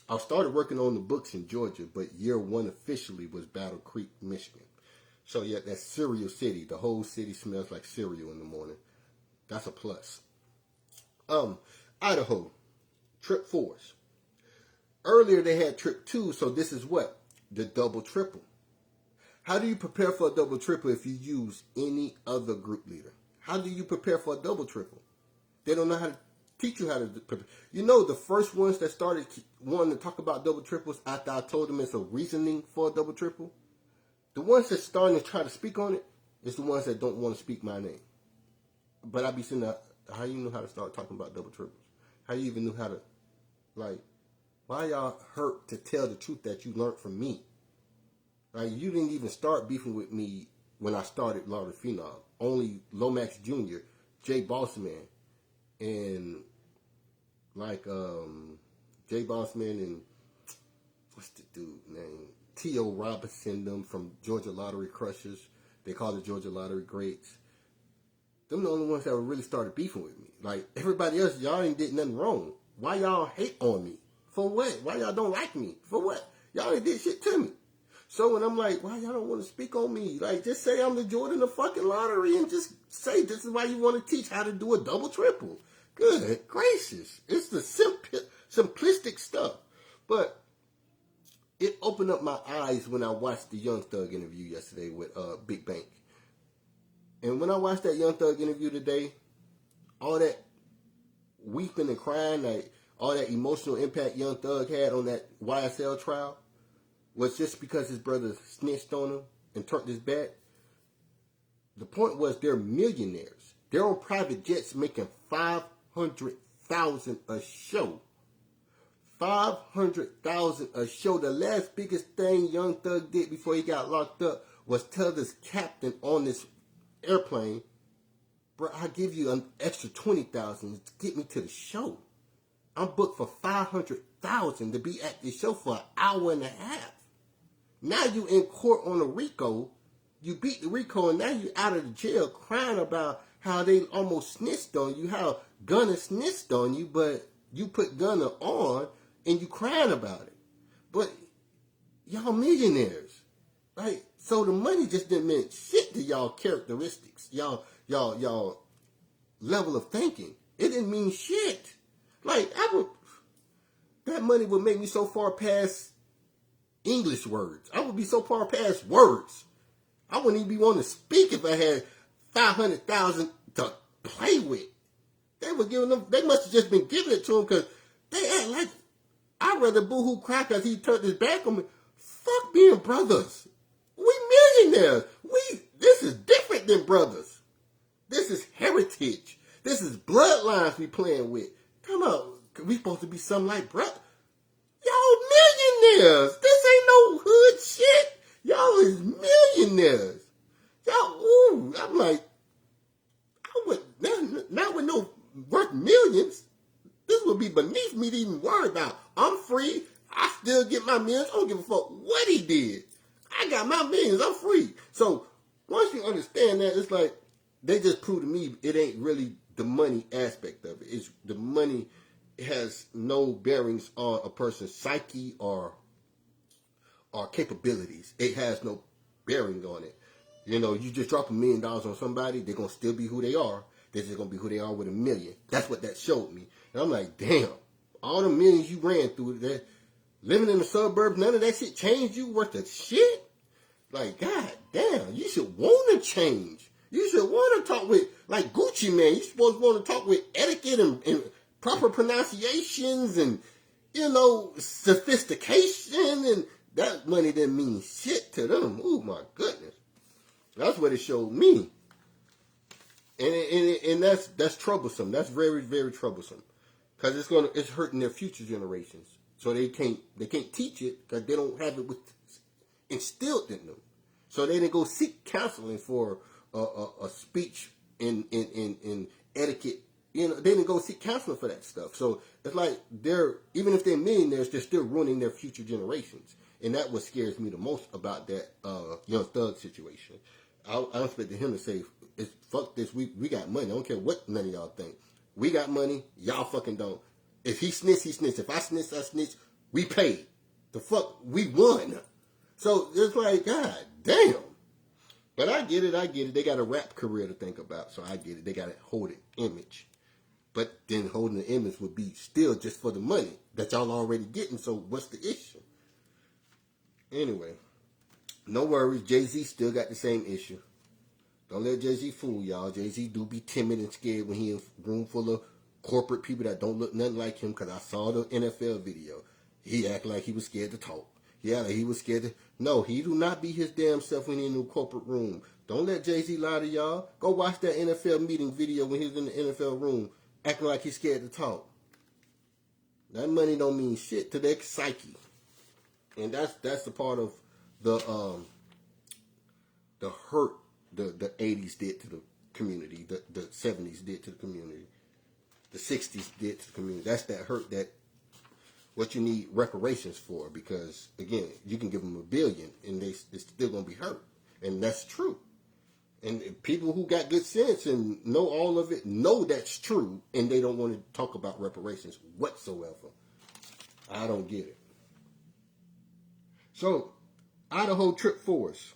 I started working on the books in Georgia, but year one officially was Battle Creek, Michigan. So yeah, that's Cereal City. The whole city smells like cereal in the morning. That's a plus. Idaho, trip 4s. Earlier they had trip 2, so this is what? The double triple. How do you prepare for a double triple if you use any other group leader? How do you prepare for a double triple? They don't know how to teach you how to prepare. The first ones that started wanting to talk about double triples after I told them it's a reasoning for a double triple, the ones that starting to try to speak on it is the ones that don't want to speak my name. But I be saying, how you know how to start talking about double triples? How you even knew how to, why y'all hurt to tell the truth that you learned from me? Like, you didn't even start beefing with me when I started Law of Fenom. Only Lomax Jr., Jay Bossman, and Jay Bossman and what's the dude name? T.O. Robinson, them from Georgia Lottery Crushers. They call it Georgia Lottery Greats. Them the only ones that really started beefing with me. Like, everybody else, y'all ain't did nothing wrong. Why y'all hate on me? For what? Why y'all don't like me? For what? Y'all ain't did shit to me. So when I'm like, why y'all don't want to speak on me? Like, just say I'm the Jordan of fucking lottery and just say this is why you want to teach how to do a double triple. Good gracious. It's the simplistic stuff. But it opened up my eyes when I watched the Young Thug interview yesterday with Big Bank. And when I watched that Young Thug interview today, all that weeping and crying, like all that emotional impact Young Thug had on that YSL trial, was just because his brother snitched on him and turned his back. The point was they're millionaires. They're on private jets making $500,000 500,000 a show. 500,000 a show. The last biggest thing Young Thug did before he got locked up was tell this captain on this airplane, bro, I'll give you an extra 20,000 to get me to the show. I'm booked for 500,000 to be at the show for an hour and a half. Now you in court on a RICO. You beat the RICO and now you out of the jail crying about how they almost snitched on you, how Gunna snitched on you, but you put Gunna on and you crying about it. But y'all millionaires. Right? So the money just didn't mean shit to y'all characteristics. Y'all level of thinking. It didn't mean shit. Like, that money would make me so far past English words. I would be so far past words. I wouldn't even be wanting to speak if I had 500,000 to play with. They were giving them. They must have just been giving it to him because they act like I'd rather boohoo cry because he turned his back on me. Fuck being brothers. We millionaires. This is different than brothers. This is heritage. This is bloodlines we playing with. Come on, we supposed to be something like brother. Y'all millionaires. This ain't no hood shit. Y'all is millionaires. Y'all, ooh, I'm like, I would not with no worth millions. This would be beneath me to even worry about. I'm free. I still get my millions. I don't give a fuck what he did. I got my millions. I'm free. So once you understand that, it's like they just proved to me it ain't really the money aspect of it. It's the money has no bearings on a person's psyche or capabilities. It has no bearing on it. You know, you just drop $1 million on somebody, they're going to still be who they are. They're just going to be who they are with $1 million. That's what that showed me. And I'm like, damn, all the millions you ran through, that living in the suburbs, none of that shit changed you worth of shit? Like, god damn, you should want to change. You should want to talk with, like Gucci Man, you supposed to want to talk with etiquette and proper pronunciations and, you know, sophistication, and that money didn't mean shit to them. Oh my goodness. That's what it showed me. And that's troublesome. That's very, very troublesome. Because it's hurting their future generations. So they can't teach it because they don't have it instilled in them. So they didn't go seek counseling for a speech in etiquette. You know, they didn't go seek counseling for that stuff. So it's like even if they're millionaires, they're still ruining their future generations. And that's what scares me the most about that Young Thug situation. I expected him to say, fuck this, we got money. I don't care what none of y'all think. We got money, y'all fucking don't. If he snitch, he snitch. If I snitch, we paid. The fuck, we won. So it's like, god damn. But I get it. They got a rap career to think about, so I get it. They got to hold an image. But then holding the image would be still just for the money that y'all already getting, so what's the issue? Anyway, no worries. Jay-Z still got the same issue. Don't let Jay-Z fool y'all. Jay-Z do be timid and scared when he in a room full of corporate people that don't look nothing like him, because I saw the NFL video. He act like he was scared to talk. Yeah, like he was scared to... No, he do not be his damn self when he in the corporate room. Don't let Jay-Z lie to y'all. Go watch that NFL meeting video when he was in the NFL room acting like he's scared to talk. That money don't mean shit to their psyche. And that's the part of the hurt the 80s did to the community, the 70s did to the community, the 60s did to the community. That's that hurt, that what you need reparations for, because again, you can give them $1 billion and they're still gonna be hurt, and that's true. And people who got good sense and know all of it know that's true, and they don't want to talk about reparations whatsoever. I don't get it. So, Idaho Trip 4s.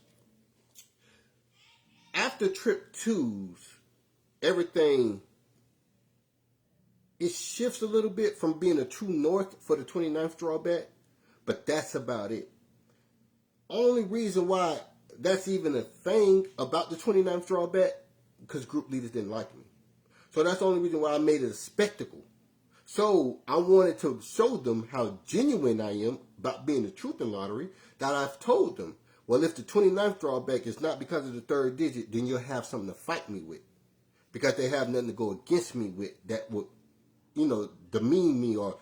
After Trip 2s, everything, it shifts a little bit from being a true north for the 29th drawback, but that's about it. Only reason why that's even a thing about the 29th drawback, because group leaders didn't like me. So that's the only reason why I made it a spectacle. So I wanted to show them how genuine I am about being the truth in lottery, that I've told them, well, if the 29th drawback is not because of the third digit, then you'll have something to fight me with. Because they have nothing to go against me with that would demean me or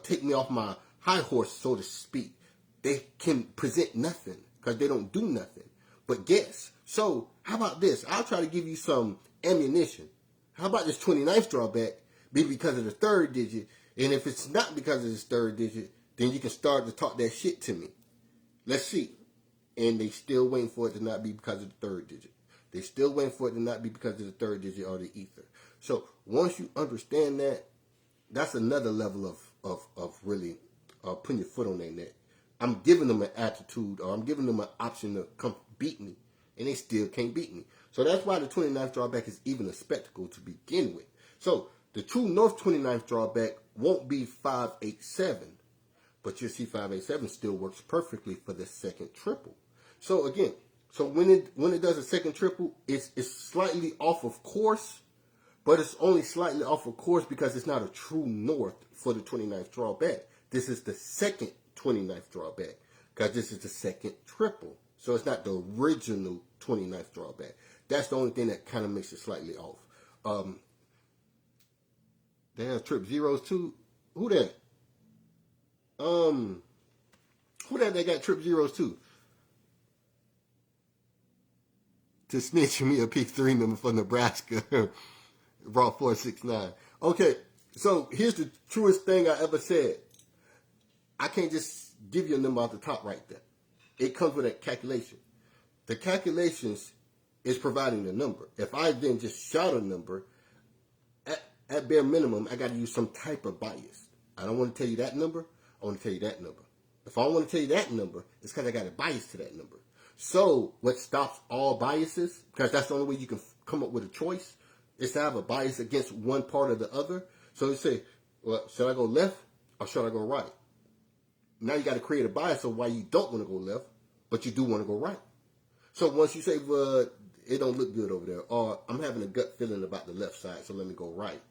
take me off my high horse, so to speak. They can present nothing because they don't do nothing but guess. So how about this? I'll try to give you some ammunition. How about this 29th drawback be because of the third digit? And if it's not because of this third digit, then you can start to talk that shit to me. Let's see. And they still waiting for it to not be because of the third digit. They still waiting for it to not be because of the third digit or the ether. So once you understand that, that's another level of really putting your foot on their neck. I'm giving them an attitude, or I'm giving them an option to come beat me, and they still can't beat me. So that's why the 29th drawback is even a spectacle to begin with. So the true north 29th drawback won't be 587, but you'll see 587 still works perfectly for the second triple. So again, when it does a second triple, it's slightly off of course, but it's only slightly off of course because it's not a true north for the 29th drawback. This is the second 29th drawback because this is the second triple. So it's not the original 29th drawback. That's the only thing that kind of makes it slightly off. Damn, trip zeros too. Who that? Who that got trip zeros too? To snitch me a P3 number for Nebraska. Raw 469. Okay, so here's the truest thing I ever said. I can't just give you a number off the top right there. It comes with a calculation. The calculations is providing the number. If I then just shout a number, at bare minimum, I got to use some type of bias. I don't want to tell you that number. I want to tell you that number. If I want to tell you that number, it's because I got a bias to that number. So what stops all biases, because that's the only way you can come up with a choice, is to have a bias against one part or the other. So you say, well, should I go left or should I go right? Now you got to create a bias of why you don't want to go left, but you do want to go right. So once you say, well, it don't look good over there, or I'm having a gut feeling about the left side, so let me go right.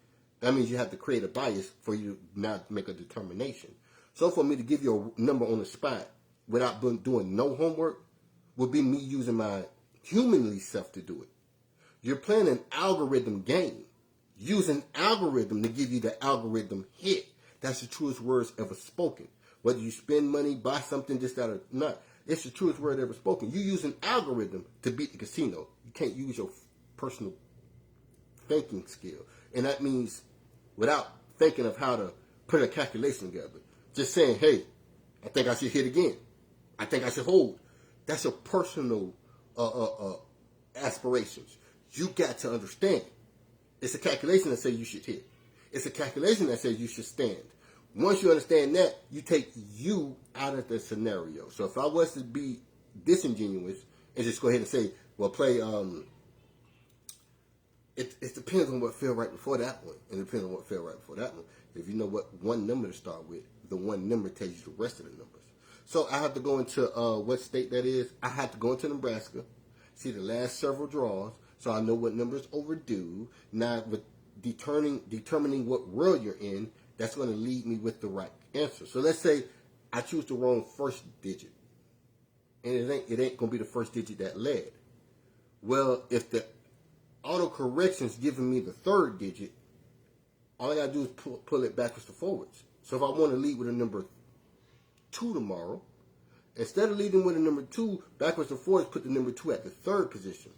That means you have to create a bias for you now to make a determination. So for me to give you a number on the spot without doing no homework would be me using my humanly self to do it. You're playing an algorithm game. Use an algorithm to give you the algorithm hit. That's the truest words ever spoken. Whether you spend money, buy something, this, that, or not, it's the truest word ever spoken. You use an algorithm to beat the casino. You can't use your personal thinking skill. And that means without thinking of how to put a calculation together. Just saying, hey, I think I should hit again. I think I should hold. That's your personal aspirations. You got to understand. It's a calculation that says you should hit. It's a calculation that says you should stand. Once you understand that, you take you out of the scenario. So if I was to be disingenuous and just go ahead and say, well, play, it depends on what fell right before that one. And it depends on what fell right before that one. If you know what one number to start with, the one number tells you the rest of the numbers. So I have to go into what state that is. I have to go into Nebraska, see the last several draws, so I know what number is overdue. Now, with determining what row you're in, that's going to lead me with the right answer. So let's say I choose the wrong first digit, and it ain't going to be the first digit that led. Well, if the autocorrection's giving me the third digit, all I got to do is pull it backwards to forwards. So if I want to lead with a number 2 tomorrow, instead of leading with a number 2 backwards to forwards, put the number 2 at the third position.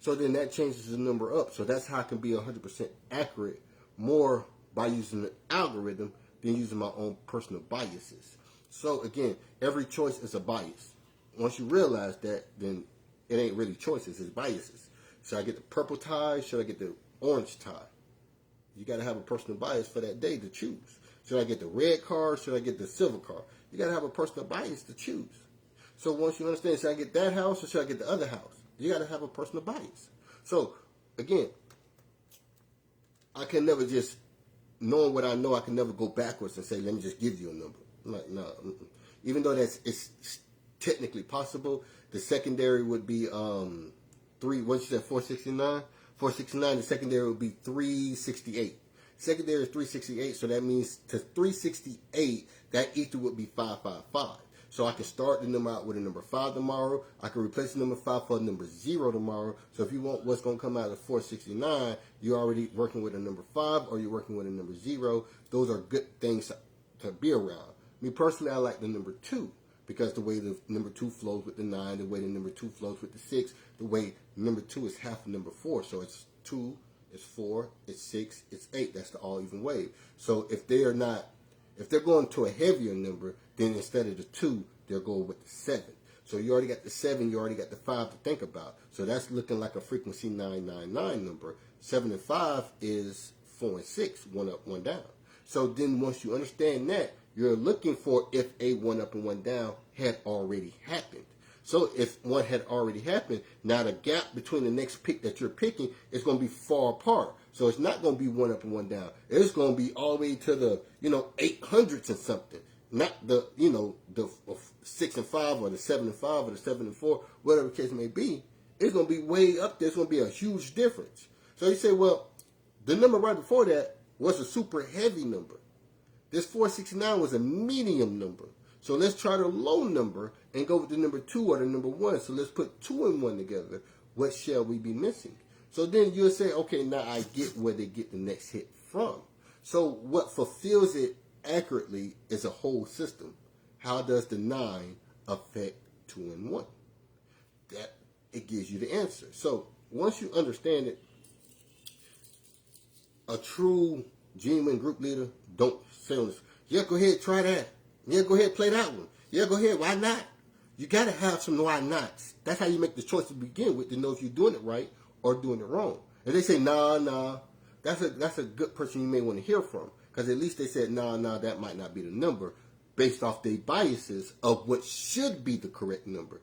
So then that changes the number up. So that's how I can be 100% accurate more by using the algorithm than using my own personal biases. So again, every choice is a bias. Once you realize that, then it ain't really choices, it's biases. Should I get the purple tie? Should I get the orange tie? You got to have a personal bias for that day to choose. Should I get the red card? Should I get the silver card? You got to have a personal bias to choose. So once you understand, should I get that house or should I get the other house? You got to have a personal bias. So again, I can never just, knowing what I know, I can never go backwards and say, let me just give you a number. I'm like, no. Even though it's technically possible, the secondary would be once you said 469, 469, the secondary would be 368. Secondary is 368, so that means to 368, that ether would be 555. So I can start the number out with a number 5 tomorrow. I can replace the number 5 for a number 0 tomorrow. So if you want what's going to come out of 469, you're already working with a number 5 or you're working with a number 0. Those are good things to be around. Me personally, I like the number 2 because the way the number 2 flows with the 9, the way the number 2 flows with the 6, the way number 2 is half of number 4. So it's 2, it's 4, it's 6, it's 8. That's the all even wave. So if they're going to a heavier number, then instead of the 2, they'll go with the 7. So you already got the 7, you already got the 5 to think about. So that's looking like a frequency 999 number. 7 and 5 is 4 and 6, 1 up, 1 down. So then once you understand that, you're looking for if a 1 up and 1 down had already happened. So if one had already happened, now the gap between the next pick that you're picking is going to be far apart. So it's not going to be 1 up and 1 down. It's going to be all the way to the, 800s and something. Not the, the 6 and 5 or the 7 and 5 or the 7 and 4, whatever the case may be. It's going to be way up there. It's going to be a huge difference. So you say, well, the number right before that was a super heavy number. This 469 was a medium number. So let's try the low number and go with the number 2 or the number 1. So let's put 2 and 1 together. What shall we be missing? So then you'll say, okay, now I get where they get the next hit from. So what fulfills it accurately is a whole system. How does the 9 affect 2 and 1? That it gives you the answer. So once you understand it, a true genuine group leader don't say on this, yeah, go ahead, try that. Yeah, go ahead, play that one. Yeah, go ahead, why not? You got to have some why nots. That's how you make the choice to begin with to know if you're doing it right or doing it wrong. If they say, nah, that's a good person you may want to hear from. Because at least they said, nah, that might not be the number based off their biases of what should be the correct number.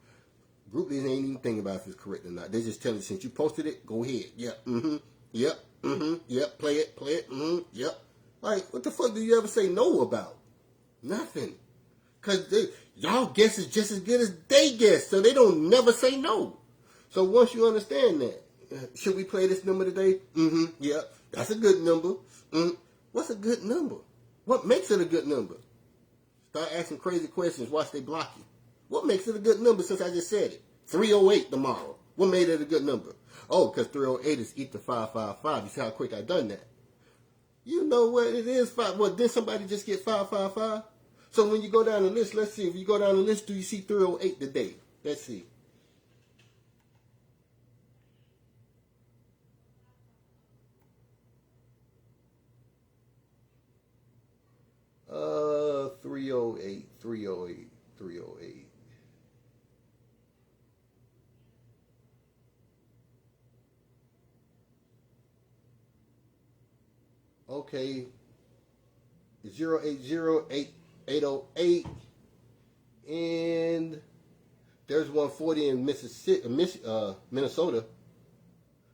Group leaders ain't even thinking about if it's correct or not. They just tell you, since you posted it, go ahead. Yep, yep, play it, yep. Like, what the fuck do you ever say no about? Nothing. Because y'all guess is just as good as they guess, so they don't never say no. So once you understand that, should we play this number today? Yep, that's a good number. What's a good number? What makes it a good number? Start asking crazy questions, watch they block you. What makes it a good number since I just said it? 308 tomorrow. What made it a good number? Oh, because 308 is equal to 555. You see how quick I done that? You know what it is? What, did somebody just get 555? So when you go down the list, let's see. If you go down the list, do you see 308 today? Let's see. Uh, 308, 308, 308. Okay. 0808808, and there's 140 in Mississippi, Minnesota.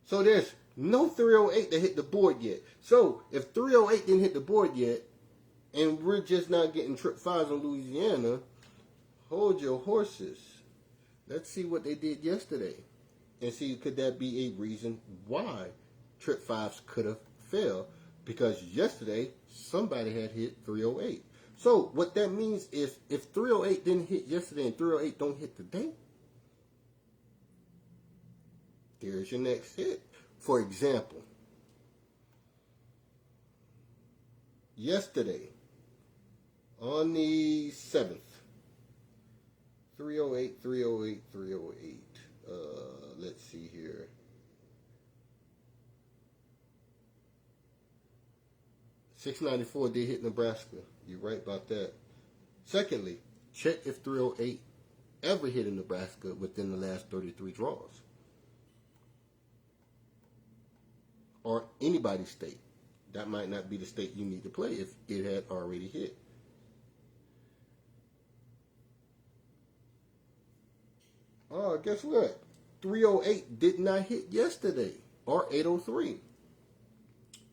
So there's no 308 that hit the board yet. So if 308 didn't hit the board yet, and we're just not getting trip 5s in Louisiana, hold your horses. Let's see what they did yesterday, and see could that be a reason why trip 5s could have failed. Because yesterday, somebody had hit 308. So what that means is if 308 didn't hit yesterday and 308 don't hit today, there's your next hit. For example, yesterday, on the 7th, 308, 308, 308. Let's see here. .694 did hit Nebraska. You're right about that. Secondly, check if 308 ever hit in Nebraska within the last 33 draws. Or anybody's state. That might not be the state you need to play if it had already hit. Oh, guess what? 308 did not hit yesterday. Or 803.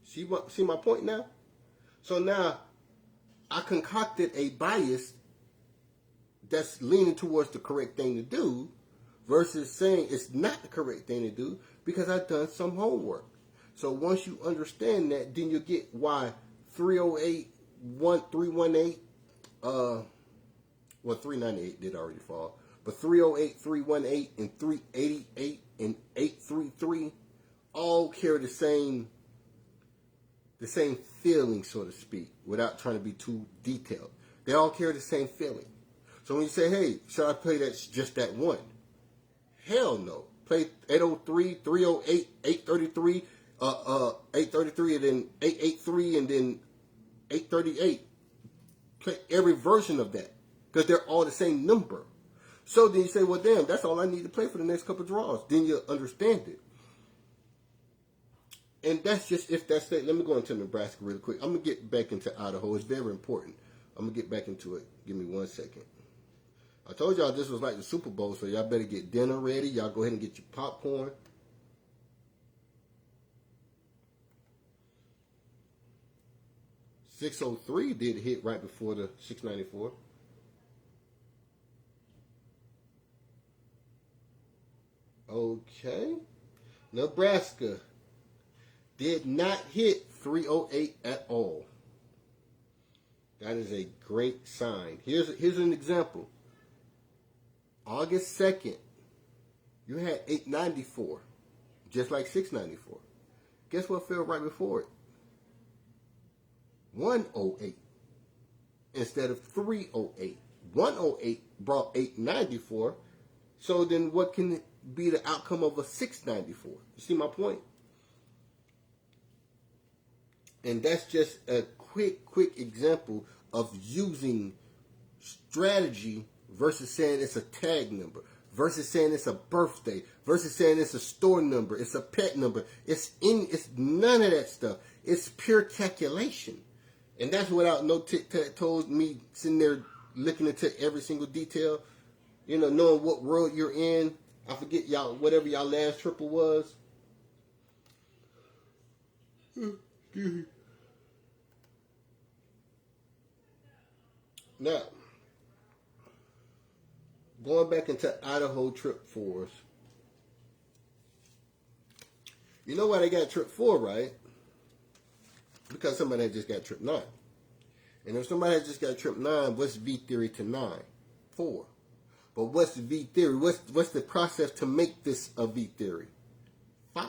See my point now? So now, I concocted a bias that's leaning towards the correct thing to do versus saying it's not the correct thing to do because I've done some homework. So once you understand that, then you get why 308, 318, Well, 398 did already fall. But 308, 318, and 388 and 833 all carry the same feeling, so to speak, without trying to be too detailed. They all carry the same feeling. So when you say, hey, should I play just that one? Hell no. Play 803, 308, 833, 833, and then 883, and then 838. Play every version of that because they're all the same number. So then you say, well, damn, that's all I need to play for the next couple of draws. Then you'll understand it. And that's just if that's it. Let me go into Nebraska real quick. I'm going to get back into Idaho. It's very important. I'm going to get back into it. Give me 1 second. I told y'all this was like the Super Bowl, so y'all better get dinner ready. Y'all go ahead and get your popcorn. .603 did hit right before the 694. Okay. Nebraska did not hit 308 at all. That is a great sign. Here's an example. August 2nd, you had 894, just like 694. Guess what fell right before it? 108 instead of 308. 108 brought 894. So then what can be the outcome of a 694? You see my point? And that's just a quick example of using strategy versus saying it's a tag number, versus saying it's a birthday, versus saying it's a store number, it's a pet number. It's none of that stuff. It's pure calculation. And that's without no tic-tac-toes, me sitting there looking into every single detail, knowing what world you're in. I forget y'all, whatever y'all last triple was. Now, going back into Idaho trip 4s. You know why they got trip 4, right? Because somebody had just got trip 9. And if somebody had just got trip 9, what's V theory to 9? 4. But what's the V theory? What's the process to make this a V theory? 5.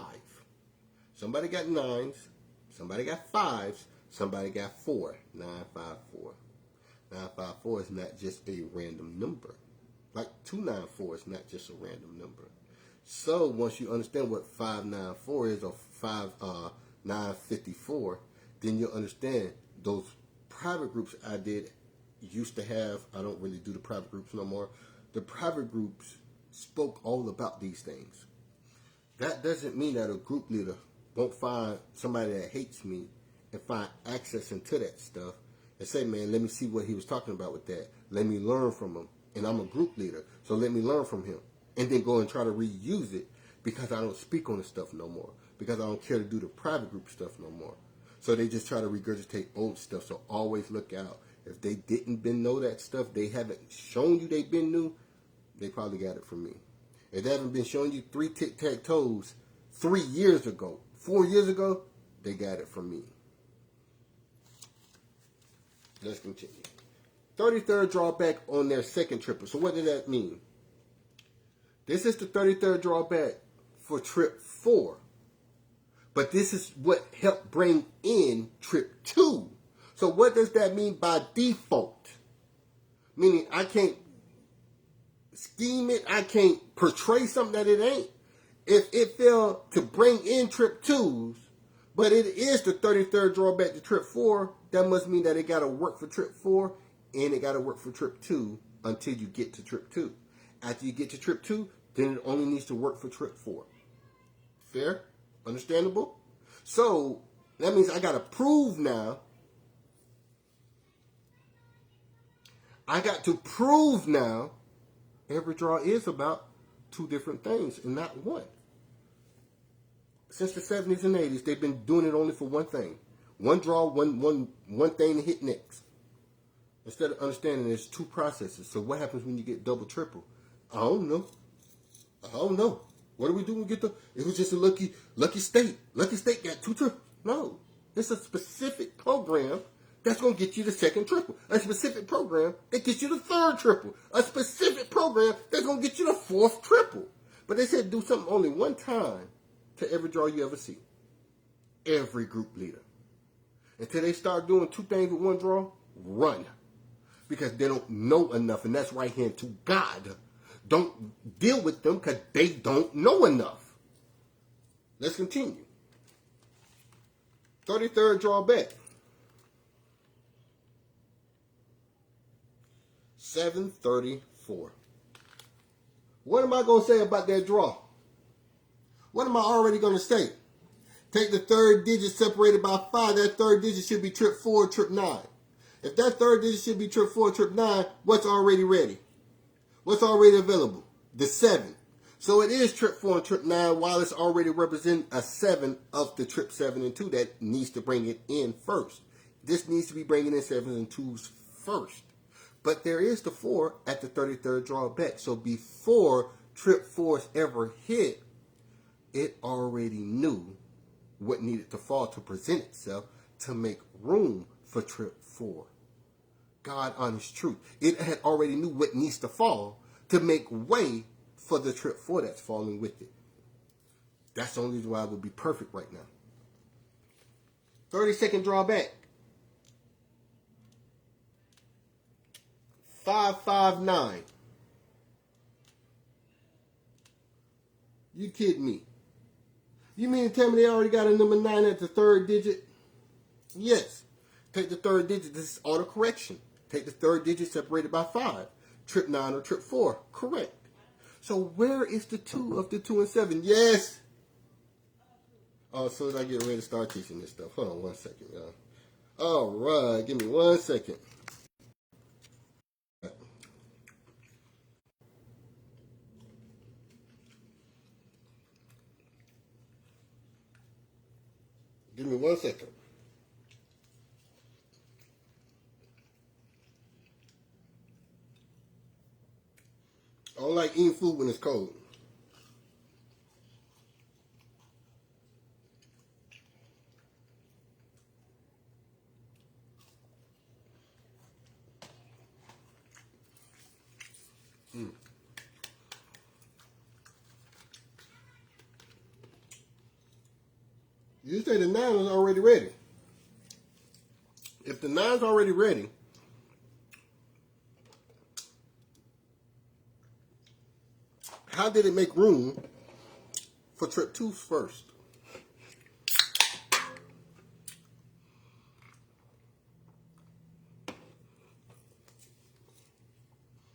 Somebody got 9s. Somebody got 5s. Somebody got 4. 954. 954 is not just a random number. Like 294 is not just a random number. So once you understand what 594 is or 954, then you'll understand those private groups I used to have. I don't really do the private groups no more. The private groups spoke all about these things. That doesn't mean that a group leader won't find somebody that hates me and find access into that stuff and say, man, let me see what he was talking about with that. Let me learn from him. And I'm a group leader, so let me learn from him. And then go and try to reuse it because I don't speak on the stuff no more. Because I don't care to do the private group stuff no more. So they just try to regurgitate old stuff. So always look out. If they didn't been know that stuff, they haven't shown you they've been new, they probably got it from me. If they haven't been showing you 3 tic-tac-toes 3 years ago, 4 years ago, they got it from me. Let's continue. 33rd drawback on their second triple. So what does that mean? This is the 33rd drawback for trip 4. But this is what helped bring in trip 2. So what does that mean by default? Meaning I can't scheme it. I can't portray something that it ain't. If it failed to bring in trip 2s, but it is the 33rd drawback to trip 4, that must mean that it got to work for trip 4 and it got to work for trip 2 until you get to trip 2. After you get to trip 2, then it only needs to work for trip 4. Fair? Understandable? So, that means I got to prove now. I got to prove now every draw is about 2 different things and not one. Since the 70s and 80s, they've been doing it only for one thing. One draw, one thing to hit next. Instead of understanding there's 2 processes. So what happens when you get double, triple? I don't know. What do we do when we get it was just a lucky state. Lucky state got 2 triples. No. It's a specific program that's going to get you the second triple. A specific program that gets you the third triple. A specific program that's going to get you the fourth triple. But they said do something only one time to every draw you ever see. Every group leader. Until they start doing two things with one draw, run. Because they don't know enough, and that's right hand to God. Don't deal with them because they don't know enough. Let's continue. 33rd draw back. 734. What am I going to say about that draw? What am I already going to say? Take the third digit separated by 5. That third digit should be trip 4, trip 9. If that third digit should be trip 4, trip 9, what's already ready? What's already available? The 7. So it is trip 4 and trip 9 while it's already representing a 7 of the trip 7 and 2 that needs to bring it in first. This needs to be bringing in 7s and 2s first. But there is the 4 at the 33rd draw back. So before trip 4's ever hit, it already knew what needed to fall to present itself to make room for trip 4. God, honest truth. It had already knew what needs to fall to make way for the trip 4 that's falling with it. That's the only reason why it would be perfect right now. 32nd draw back. 559. You kidding me? You mean to tell me they already got a number 9 at the third digit? Yes. Take the third digit. This is auto correction. Take the third digit separated by 5. Trip 9 or trip 4. Correct. So where is the 2 of the 2 and 7? Yes. Oh, as soon as I get ready to start teaching this stuff. Hold on one second, y'all. All right. Give me 1 second. Give me 1 second. I don't like eating food when it's cold. You say the 9 is already ready. If the 9 is already ready, how did it make room for trip 2 first?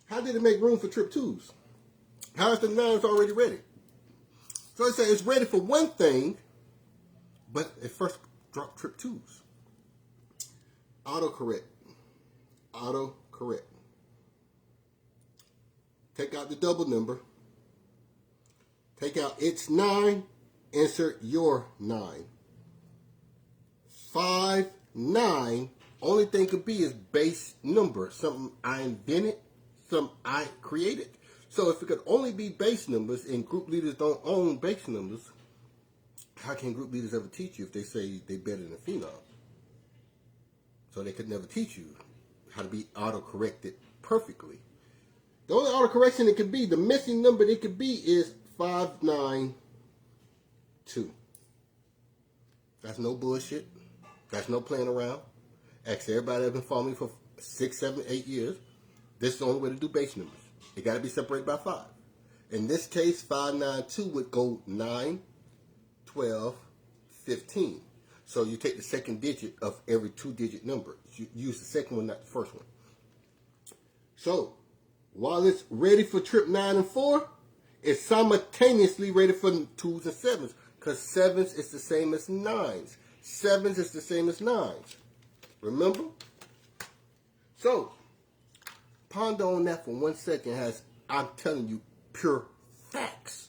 How did it make room for trip 2s? How is the 9s already ready? So it says it's ready for one thing, but it first dropped trip 2s. Autocorrect. Autocorrect. Take out the double number. Take out its 9. Insert your 9. 5, 9. Only thing could be is base number. Something I invented. Something I created. So if it could only be base numbers and group leaders don't own base numbers, how can group leaders ever teach you if they say they're better than Fenom? So they could never teach you how to be auto-corrected perfectly. The only auto-correction it could be, the missing number it could be is 592. That's no bullshit. That's no playing around. Ask everybody that's been following me for 6, 7, 8 years. This is the only way to do base numbers. It got to be separated by 5. In this case, 592 would go 9, 12, 15. So you take the second digit of every 2-digit number. You use the second one, not the first one. So while it's ready for trip 9 and 4, it's simultaneously ready for 2s and 7s. Because 7s is the same as 9s. 7s is the same as 9s. Remember? So ponder on that for 1 second as I'm telling you pure facts.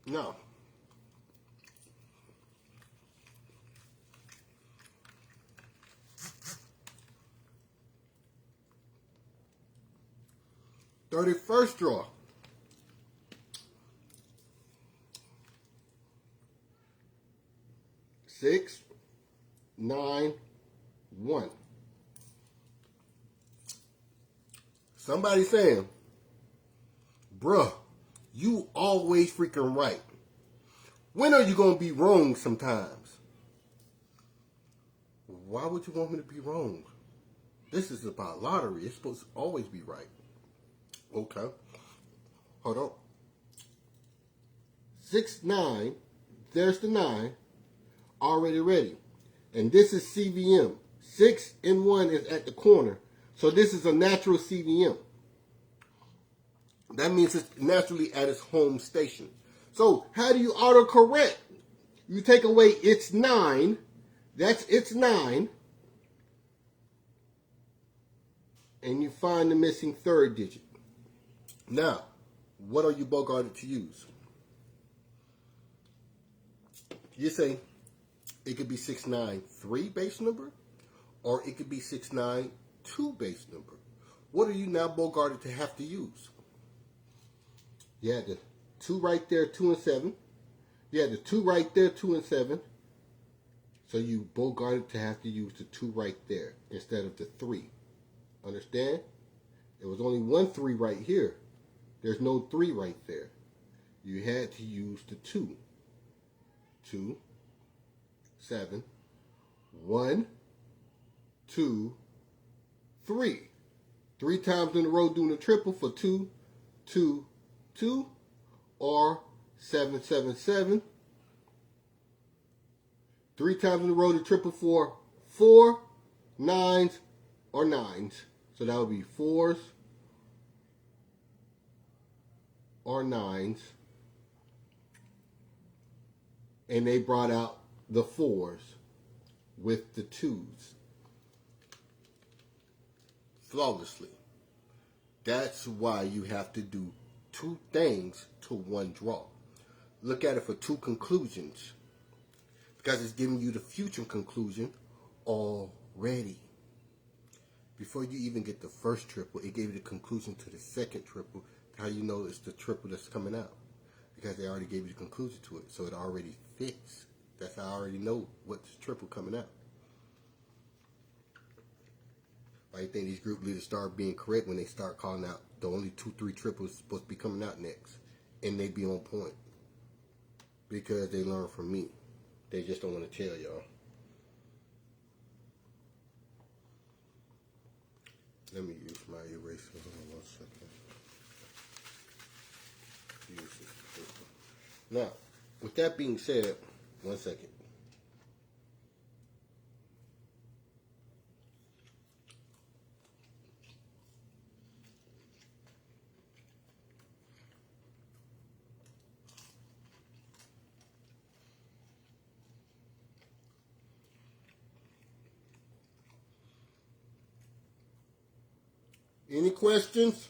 No. $31st draw. 6, 9, 1. Somebody saying, bruh, you always freaking right. When are you going to be wrong sometimes? Why would you want me to be wrong? This is about lottery. It's supposed to always be right. Okay. Hold on. 6, 9. There's the 9. Already ready. And this is CVM. 6 and 1 is at the corner. So this is a natural CVM. That means it's naturally at its home station. So how do you autocorrect? You take away its 9. That's its 9. And you find the missing third digit. Now, what are you bogarted to use? You say it could be 693 base number, or it could be 692 base number. What are you now bogarted to have to use? You had the 2 right there, 2 and 7. You had the 2 right there, 2 and 7. So you bogarted to have to use the 2 right there instead of the 3. Understand? There was only 1 3 right here. There's no 3 right there. You had to use the 2. 2, 7, 1, 2, 3. 3 times in a row doing a triple for 2, 2, 2, or 7, 7, 7. 3 times in a row to triple for 4, 9s, or 9s. So that would be 4s or 9s. And they brought out the 4s with the 2s. Flawlessly. That's why you have to do 2 things to 1 draw. Look at it for 2 conclusions. Because it's giving you the future conclusion already. Before you even get the first triple, it gave you the conclusion to the second triple. How you know it's the triple that's coming out? Because they already gave you the conclusion to it. So it already fits. That's how I already know what's triple coming out. Why you think these group leaders start being correct when they start calling out the only 2, 3 triples supposed to be coming out next? And they be on point. Because they learn from me. They just don't want to tell y'all. Let me use my eraser. Hold on 1 second. Use this paper. Now, with that being said, 1 second. Any questions?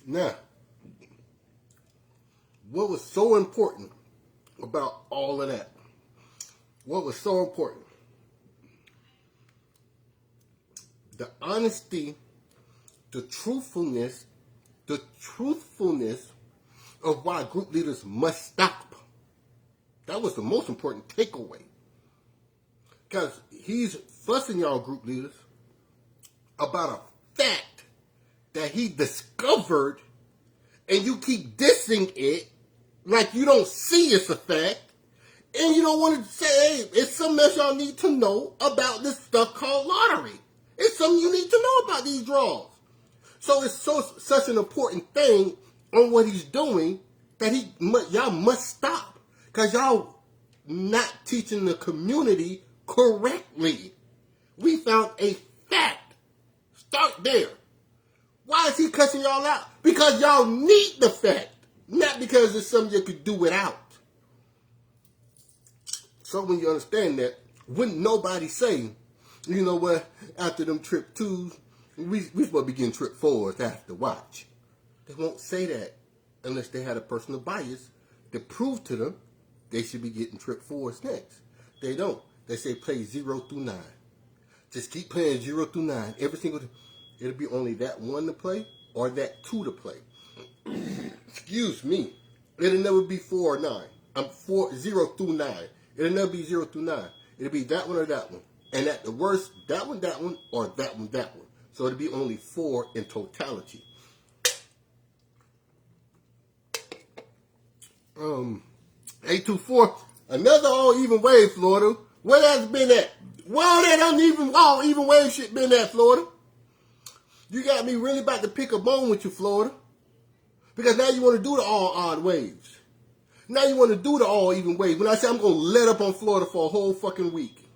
Now, what was so important about all of that? What was so important? The honesty, the truthfulness of why group leaders must stop. That was the most important takeaway. Because he's fussing y'all group leaders about a fact that he discovered, and you keep dissing it like you don't see it's a fact, and you don't want to say, hey, it's something else y'all need to know about this stuff called lottery. It's something you need to know about these draws. So it's such an important thing on what he's doing that y'all must stop, because y'all not teaching the community correctly. We found a fact. Start there. Why is he cussing y'all out? Because y'all need the fact, not because it's something you could do without. So when you understand that, wouldn't nobody say, you know what, after them trip 2s, we supposed to be getting trip 4s after watch. They won't say that unless they had a personal bias to prove to them they should be getting trip 4s next. They don't. They say play 0 through 9. Just keep playing 0 through 9 every single day. It'll be only that 1 to play or that 2 to play. Excuse me. It'll never be 4 or 9. 0 through 9. It'll never be 0 through 9. It'll be that one or that one. And at the worst, that one, or that one, that one. So it'll be only 4 in totality. 824, another all even wave, Florida. Where that's been at? Where all that uneven, all even wave shit been at, Florida? You got me really about to pick a bone with you, Florida. Because now you want to do the all odd waves. Now you want to do the all even wave. When I say I'm going to let up on Florida for a whole fucking week.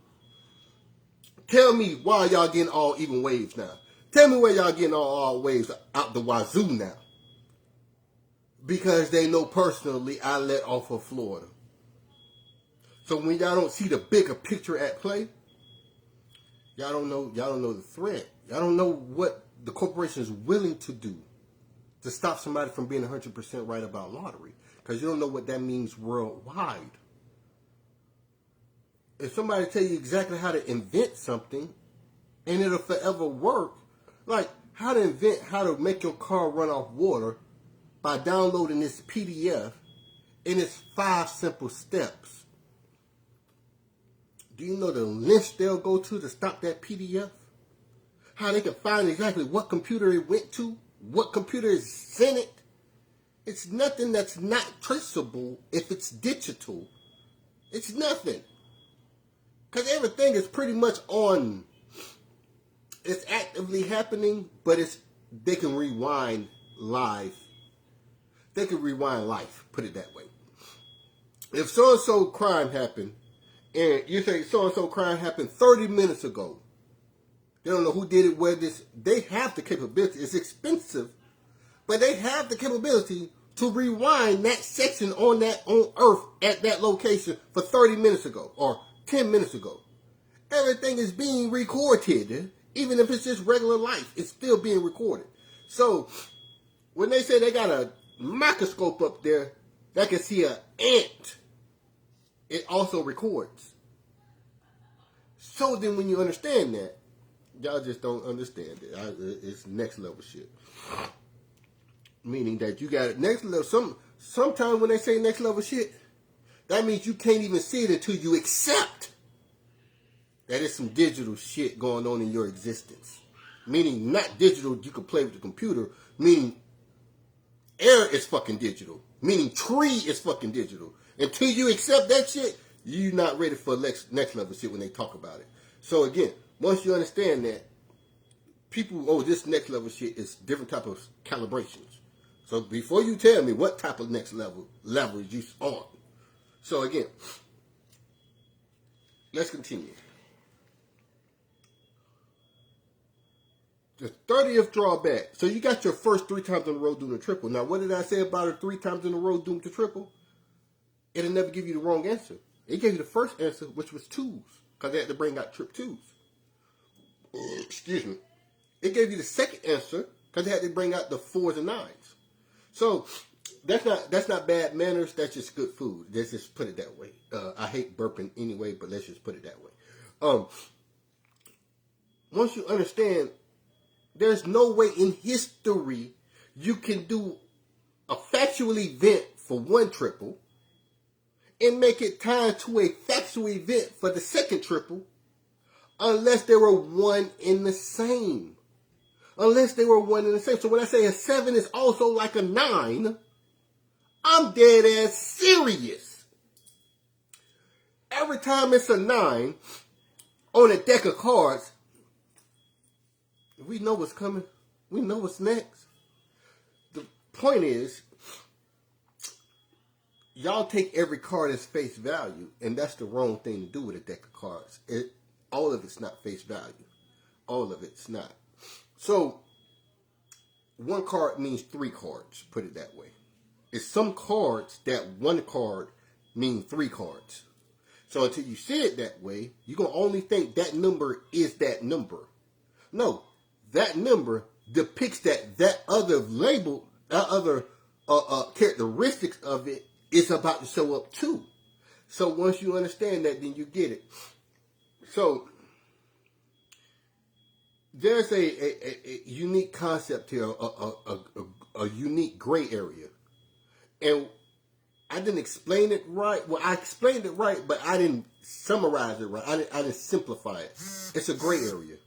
Tell me why y'all getting all even waves now. Tell me where y'all getting all odd waves out the wazoo now. Because they know personally I let off of Florida. So when y'all don't see the bigger picture at play, y'all don't know the threat. Y'all don't know what the corporation is willing to do to stop somebody from being 100% right about lottery. Because you don't know what that means worldwide. If somebody tell you exactly how to invent something and it'll forever work, like how to invent how to make your car run off water by downloading this PDF in its 5 simple steps. Do you know the lengths they'll go to stop that PDF? How they can find exactly what computer it went to, what computer is sent it. It's nothing that's not traceable if it's digital. It's nothing. Because everything is pretty much on. It's actively happening, but they can rewind live. They can rewind life, put it that way. If so-and-so crime happened, and you say so-and-so crime happened 30 minutes ago, they don't know who did it, where this, they have the capability. It's expensive, but they have the capability to rewind that section on Earth at that location for 30 minutes ago or 10 minutes ago. Everything is being recorded. Even if it's just regular life, it's still being recorded. So when they say they got a microscope up there that can see an ant, it also records. So then when you understand that, y'all just don't understand it. It's next level shit. Meaning that you got next level. Sometimes when they say next level shit, that means you can't even see it until you accept that it's some digital shit going on in your existence. Meaning not digital, you can play with the computer. Meaning air is fucking digital. Meaning tree is fucking digital. Until you accept that shit, you're not ready for next level shit when they talk about it. So again, once you understand that, people, this next level shit is different type of calibrations. So before you tell me what type of next level you on. So again, let's continue. The 30th drawback. So you got your first 3 times in a row doing a triple. Now, what did I say about it 3 times in a row doing the triple? It'll never give you the wrong answer. It gave you the first answer, which was 2s, because they had to bring out trip 2s. Excuse me. It gave you the second answer, because they had to bring out the 4s and 9s. So that's not bad manners. That's just good food. Let's just put it that way. I hate burping anyway, but let's just put it that way. Once you understand, there's no way in history you can do a factual event for one triple and make it tied to a factual event for the second triple unless they were one in the same. Unless they were one in the same. So when I say a 7 is also like a 9, I'm dead ass serious. Every time it's a 9 on a deck of cards, we know what's coming. We know what's next. The point is, y'all take every card as face value, and that's the wrong thing to do with a deck of cards. All of it's not face value. All of it's not. So, one card means 3 cards, put it that way. It's some cards that one card means 3 cards. So until you see it that way, you're going to only think that number is that number. No, that number depicts that other label, that other characteristics of it is about to show up too. So once you understand that, then you get it. So there's a unique concept here, a unique gray area. And I didn't explain it right. Well, I explained it right, but I didn't summarize it right. I didn't simplify it. It's a gray area.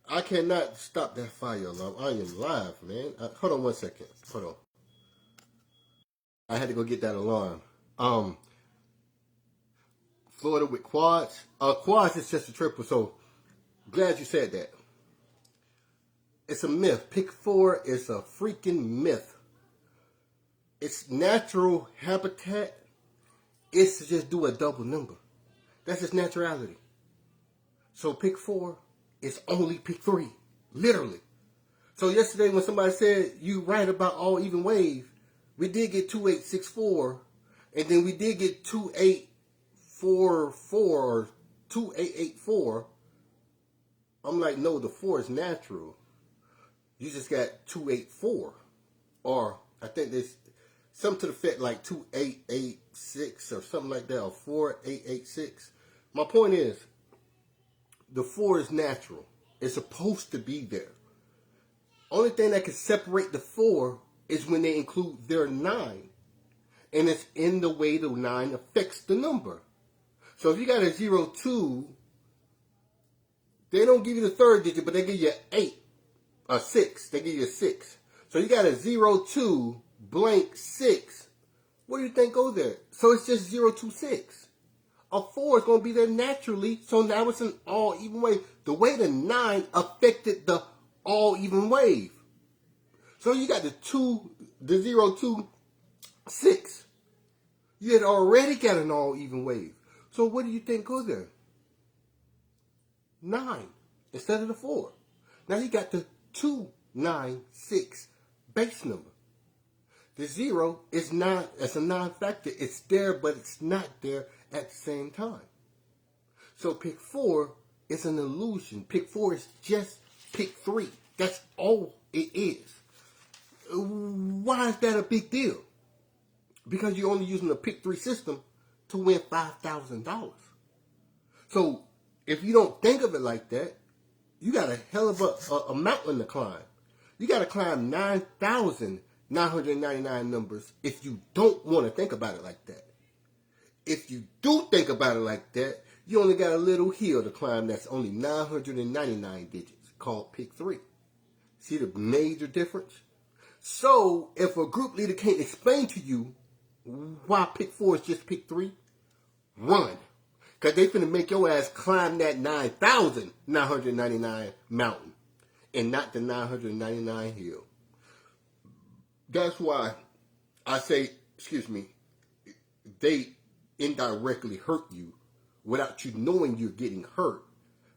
I cannot stop that fire alarm. I am live, man. Hold on one second. Hold on. I had to go get that alarm. Florida with quads. Quads is just a triple, so glad you said that. It's a myth. Pick 4 is a freaking myth. Its natural habitat is to just do a double number. That's its naturality. So pick 4 is only pick 3. Literally. So yesterday when somebody said you right about all even wave, we did get 2864, and then we did get 2844 or 2884. I'm like, no, the 4 is natural. You just got 284. Or I think there's something to the effect like 2886 or something like that, or 4886. My point is, the 4 is natural. It's supposed to be there. Only thing that can separate the 4 is when they include their 9. And it's in the way the 9 affects the number. So if you got a 02, they don't give you the third digit, but they give you 8 or 6. They give you a 6. So you got a 02 blank 6. What do you think goes there? So it's just 026. A 4 is going to be there naturally, so now it's an all even wave. The way the 9 affected the all even wave. So you got the 026. You had already got an all even wave. So what do you think goes there? 9 instead of the 4. Now you got the 296 base number. The 0 is not, as a non-factor. It's there, but it's not there at the same time. So pick 4 is an illusion. Pick 4 is just pick 3. That's all it is. Why is that a big deal? Because you're only using a pick 3 system to win $5,000. So if you don't think of it like that, you got a hell of a mountain to climb. You got to climb 9,999 numbers if you don't want to think about it like that. If you do think about it like that, you only got a little hill to climb that's only 999 digits, called pick 3. See the major difference? So if a group leader can't explain to you why pick 4 is just pick 3, run. Because they finna make your ass climb that 9,999 mountain and not the 999 hill. That's why I say, they indirectly hurt you without you knowing you're getting hurt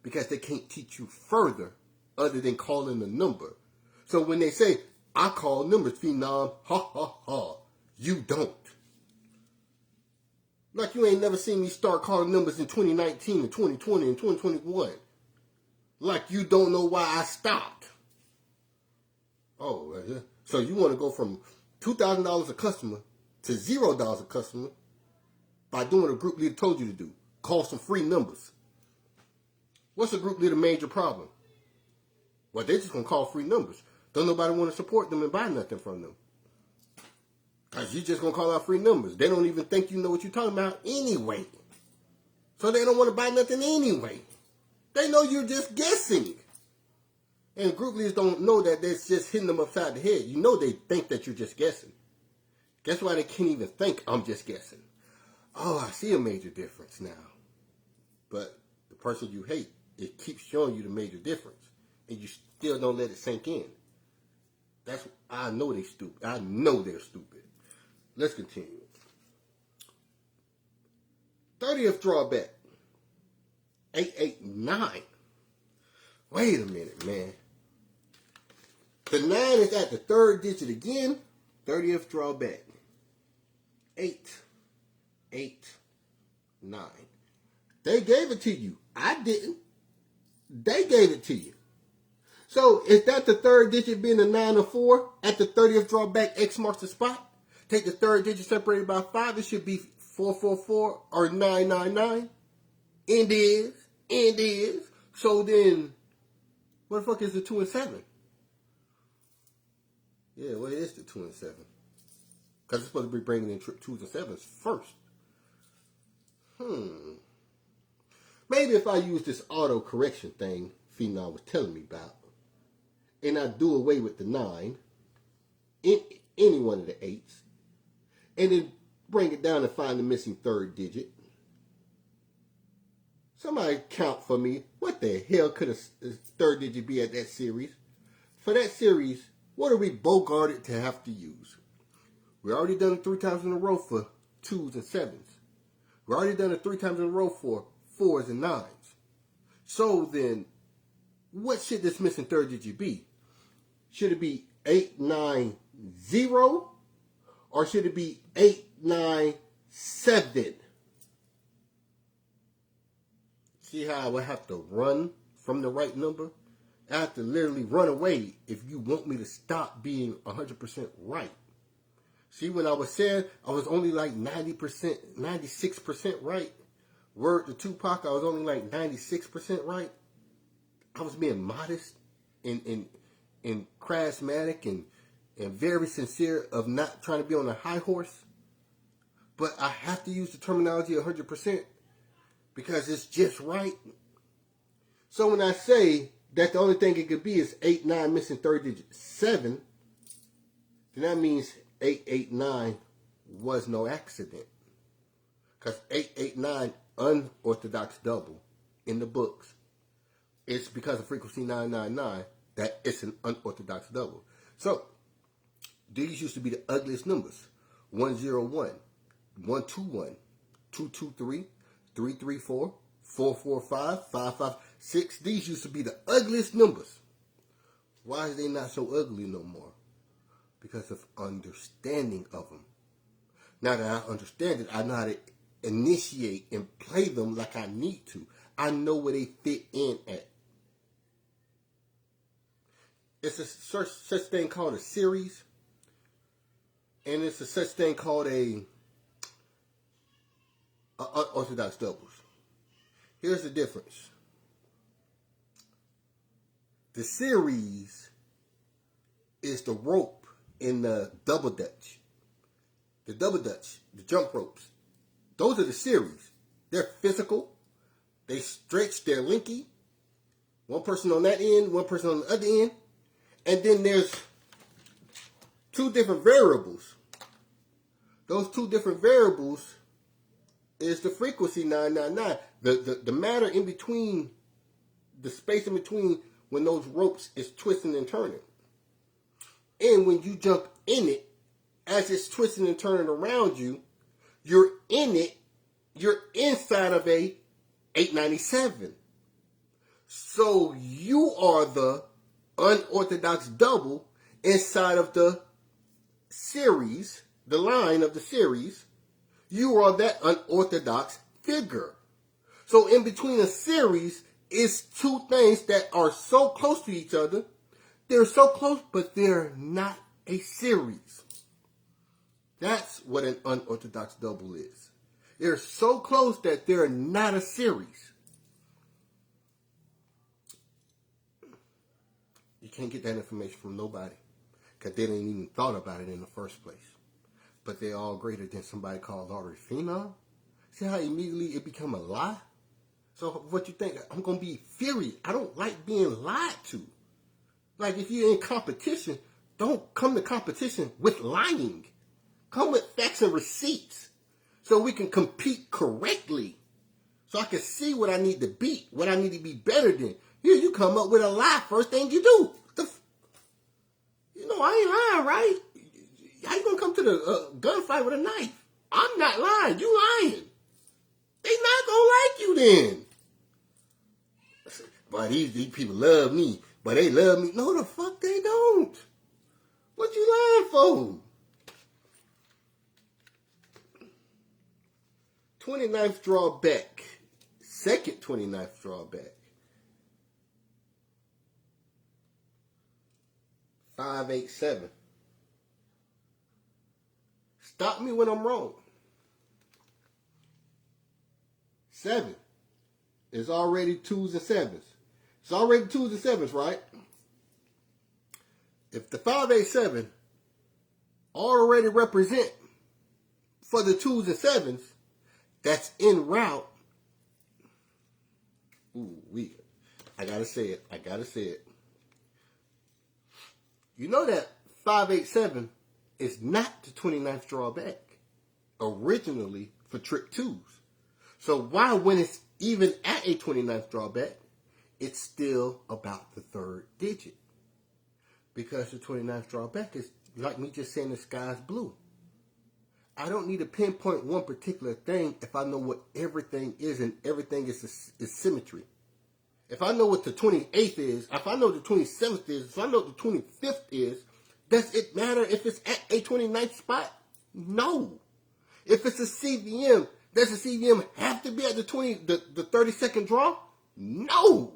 because they can't teach you further other than calling a number. So when they say, I call numbers, Fenom, ha ha ha, you don't. Like you ain't never seen me start calling numbers in 2019 and 2020 and 2021. Like you don't know why I stopped. Oh, so you want to go from $2,000 a customer to $0 a customer by doing what a group leader told you to do. Call some free numbers. What's a group leader major problem? Well, they're just going to call free numbers. Don't nobody want to support them and buy nothing from them. Because you're just going to call out free numbers. They don't even think you know what you're talking about anyway. So they don't want to buy nothing anyway. They know you're just guessing. And group leaders don't know that that's just hitting them upside the head. You know they think that you're just guessing. Guess why they can't even think I'm just guessing? Oh, I see a major difference now. But the person you hate, it keeps showing you the major difference. And you still don't let it sink in. I know they're stupid. I know they're stupid. Let's continue. 30th drawback. 889. Wait a minute, man. The 9 is at the third digit again. 30th drawback. 889. They gave it to you. I didn't. They gave it to you. So is that the third digit being a 9 or 4? At the 30th drawback, X marks the spot. Take the third digit separated by 5. It should be 444 or 999. End is. So then, what the fuck is the 2 and 7? Yeah, well, it is the 2 and 7. Because it's supposed to be bringing in 2s and 7s first. Maybe if I use this auto correction thing Fenom was telling me about, and I do away with the 9 in any one of the 8s, and then bring it down and find the missing third digit. Somebody count for me. What the hell could a third digit be at that series? For that series, what are we bogarted to have to use? We already done it 3 times in a row for 2s and 7s. We already done it 3 times in a row for 4s and 9s. So then, what should this missing third digit be? Should it be 890? Or should it be 897? See how I would have to run from the right number? I have to literally run away if you want me to stop being 100% right. See, when I was saying I was only like 90%, 96% right. Word to Tupac, I was only like 96% right. I was being modest and charismatic and very sincere of not trying to be on a high horse. But I have to use the terminology 100% because it's just right. So when I say that the only thing it could be is 89 missing third digit 7, then that means 889 was no accident. Because 889 unorthodox double in the books, it's because of frequency 999 that it's an unorthodox double. So these used to be the ugliest numbers. 101, 121, 223, 334, 445, 556. These used to be the ugliest numbers. Why is they not so ugly no more? Because of understanding of them. Now that I understand it, I know how to initiate and play them like I need to. I know where they fit in at. It's a such thing called a series, and it's a such thing called a unorthodox doubles. Here's the difference. The series is the rope in the double dutch. The double dutch, the jump ropes. Those are the series. They're physical. They stretch, they're linky. One person on that end, one person on the other end. And then there's 2 different variables. Those 2 different variables is the frequency 999. The matter in between, the space in between when those ropes is twisting and turning. And when you jump in it, as it's twisting and turning around you, you're in it, you're inside of a 897. So you are the unorthodox double inside of the series, the line of the series. You are that unorthodox figure. So in between a series is 2 things that are so close to each other. They're so close, but they're not a series. That's what an unorthodox double is. They're so close that they're not a series. You can't get that information from nobody because they didn't even thought about it in the first place. But they're all greater than somebody called Fenom. See how immediately it become a lie? So what you think? I'm going to be furious. I don't like being lied to. Like if you're in competition, don't come to competition with lying. Come with facts and receipts so we can compete correctly. So I can see what I need to beat, what I need to be better than. Here you come up with a lie first thing you do. I ain't lying, right? How you going to come to the gunfight with a knife? I'm not lying. You lying. They not going to like you then. But these people love me. But they love me. No, the fuck they don't. What you lying for? 29th drawback. Second 29th drawback. 587. Stop me when I'm wrong. 7 is already 2s and 7s. It's already 2s and 7s, right? If the 587 already represent for the 2s and 7s, that's en route. I gotta say it. You know that 587 is not the 29th drawback originally for trick 2s. So why, when it's even at a 29th drawback, it's still about the third digit? Because the 29th drawback is like me just saying the sky's blue. I don't need to pinpoint one particular thing if I know what everything is, and everything is symmetry. If I know what the 28th is, if I know the 27th is, if I know what the 25th is, does it matter if it's at a 29th spot? No. If it's a CVM, does the CVM have to be at the 32nd draw? No.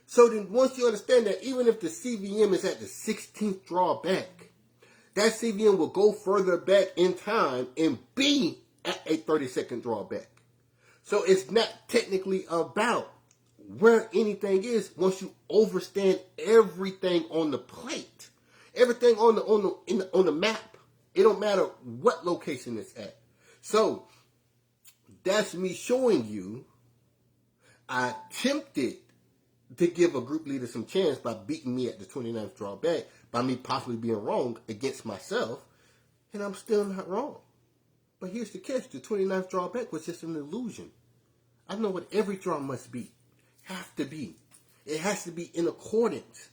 So then once you understand that even if the CVM is at the 16th draw back, that CVM will go further back in time and be at a 32nd draw back. So it's not technically about where anything is once you understand everything on the plate. Everything on the map. It don't matter what location it's at. So that's me showing you I attempted to give a group leader some chance by beating me at the 29th drawback, by me possibly being wrong against myself, and I'm still not wrong. But here's the catch. The 29th drawback was just an illusion. I know what every draw must be. Have to be. It has to be in accordance.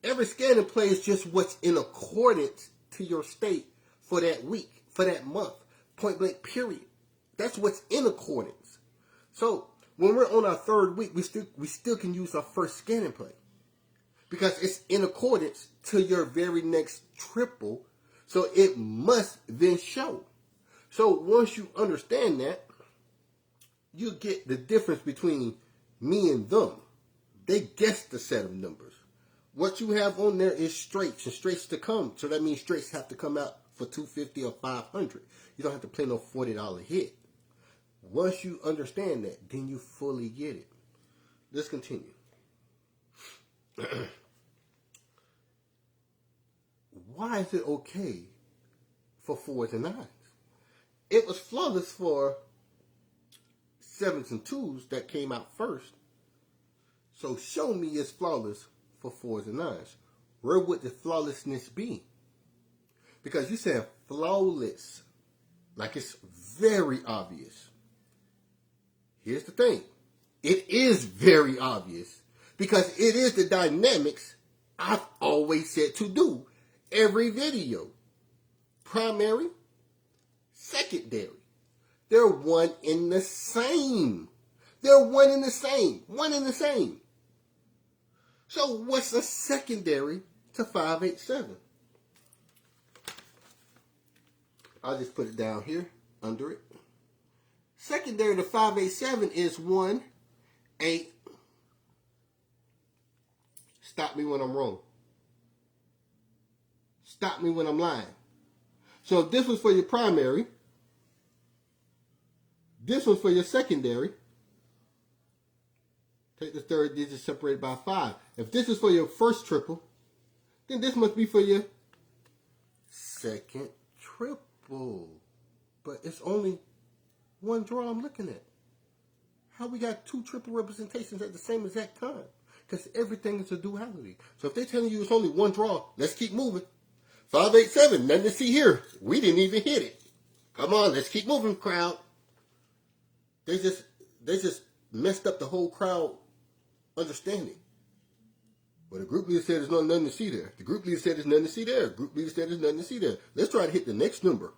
Every scanning play is just what's in accordance to your state for that week, for that month, point blank period. That's what's in accordance. So when we're on our third week, we still can use our first scanning play because it's in accordance to your very next triple. So it must then show. So once you understand that, you get the difference between me and them. They guessed the set of numbers. What you have on there is straights and straights to come. So that means straights have to come out for $250 or $500. You don't have to play no $40 hit. Once you understand that, then you fully get it. Let's continue. Why is it okay for 4s and 9s? It was flawless for 7s and 2s that came out first. So show me it's flawless for 4s and 9s. Where would the flawlessness be? Because you said flawless, like it's very obvious. Here's the thing. It is very obvious because it is the dynamics I've always said to do every video. Primary, secondary. They're one in the same. They're one in the same. One in the same. So what's a secondary to 587? I'll just put it down here under it. Secondary to 587 is 1, 8. Stop me when I'm wrong. Stop me when I'm lying. So this was for your primary. This one's for your secondary. Take the third digit separated by 5. If this is for your first triple, then this must be for your second triple. But it's only one draw I'm looking at. How we got two triple representations at the same exact time? Because everything is a duality. So if they're telling you it's only one draw, let's keep moving. 587, nothing to see here. We didn't even hit it. Come on, let's keep moving, crowd. They just messed up the whole crowd understanding. Well, the group leader said there's nothing to see there. The group leader said there's nothing to see there. The group leader said there's nothing to see there. Let's try to hit the next number.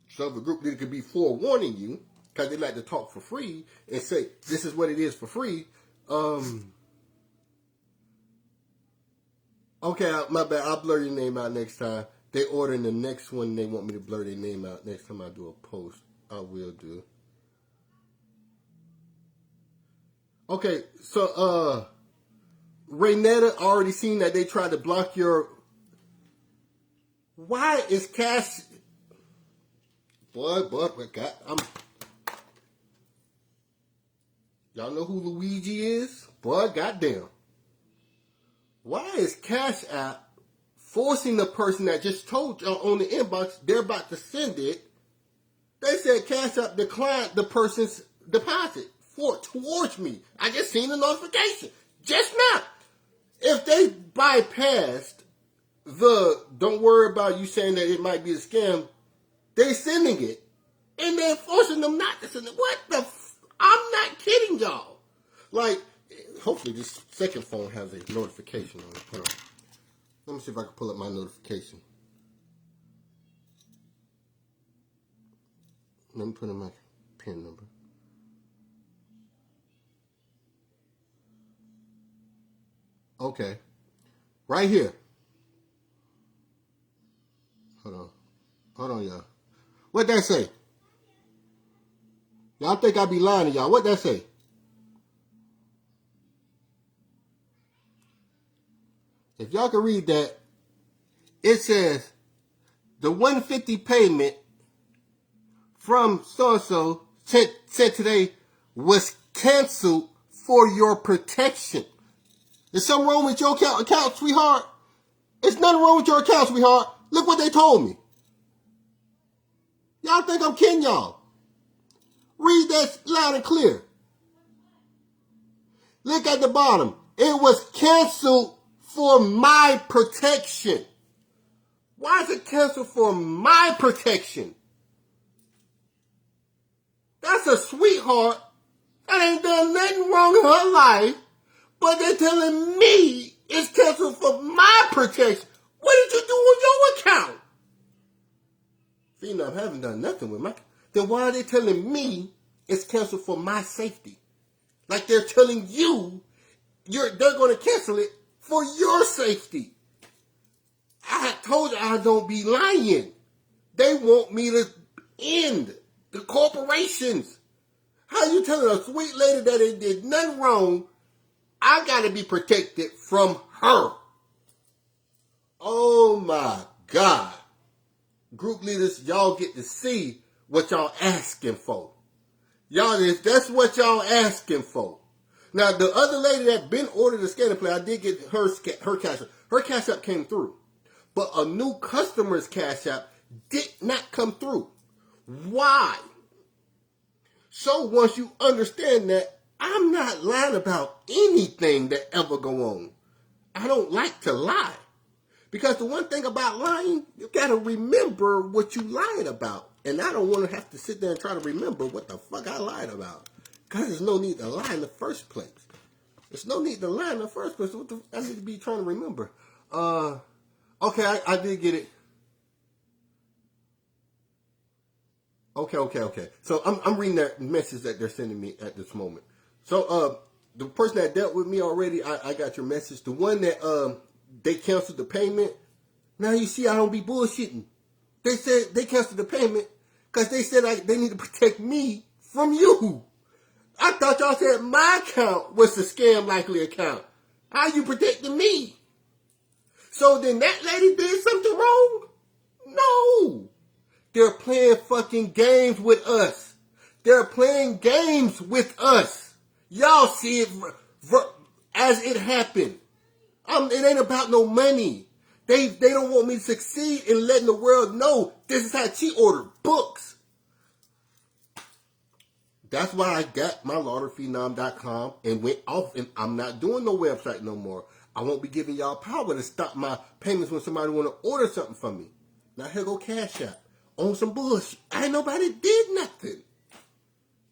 So the group leader could be forewarning you, because they like to talk for free and say, this is what it is for free. Okay, my bad. I'll blur your name out next time. They ordering the next one. They want me to blur their name out next time I do a post. I will do. Okay, so Raynetta already seen that they tried to block your. Why is Cash? Boy, y'all know who Luigi is? Boy, goddamn. Why is Cash App forcing the person that just told y'all on the inbox they're about to send it? They said Cash App declined the person's deposit towards me. I just seen the notification just now. If they bypassed the don't worry about you saying that it might be a scam, they sending it and they're forcing them not to send it. What the? I'm not kidding y'all. Like, hopefully this second phone has a notification on it. Hold on. Let me see if I can pull up my notification. Let me put in my PIN number. Okay. Right here. Hold on, y'all. What'd that say? Y'all think I be lying to y'all. What'd that say? If y'all can read that, it says the 150 payment from so-and-so sent today was canceled for your protection. Is something wrong with your account, sweetheart? There's nothing wrong with your account, sweetheart. Look what they told me. Y'all think I'm kidding y'all? Read that loud and clear. Look at the bottom. It was canceled for my protection. Why is it canceled for my protection? That's a sweetheart that ain't done nothing wrong in her life, but they're telling me it's canceled for my protection. What did you do on your account? Fenom, haven't done nothing with my. Then why are they telling me it's canceled for my safety? Like they're telling you they're going to cancel it for your safety. I told you I don't be lying. They want me to end the corporations. How you telling a sweet lady that it did nothing wrong? I got to be protected from her. Oh my God. Group leaders, y'all get to see what y'all asking for. Y'all, that's what y'all asking for. Now, the other lady that been ordered a scanner play, I did get her cash app. Her cash app came through. But a new customer's cash app did not come through. Why? So once you understand that, I'm not lying about anything that ever go on. I don't like to lie. Because the one thing about lying, you got to remember what you lied about. And I don't want to have to sit there and try to remember what the fuck I lied about. Because there's no need to lie in the first place. There's no need to lie in the first place. I need to be trying to remember. Okay, I did get it. Okay. So I'm reading that message that they're sending me at this moment. So the person that dealt with me already, I got your message. The one that they canceled the payment. Now you see I don't be bullshitting. They said they canceled the payment because they said they need to protect me from you. I thought y'all said my account was the scam likely account. How you protecting me? So then that lady did something wrong? No. They're playing fucking games with us. They're playing games with us. Y'all see it as it happened. It ain't about no money. They don't want me to succeed in letting the world know this is how she ordered books. That's why I got my lotterphenom.com and went off, and I'm not doing no website no more. I won't be giving y'all power to stop my payments when somebody want to order something from me. Now here go Cash App on some bullshit. Ain't nobody did nothing.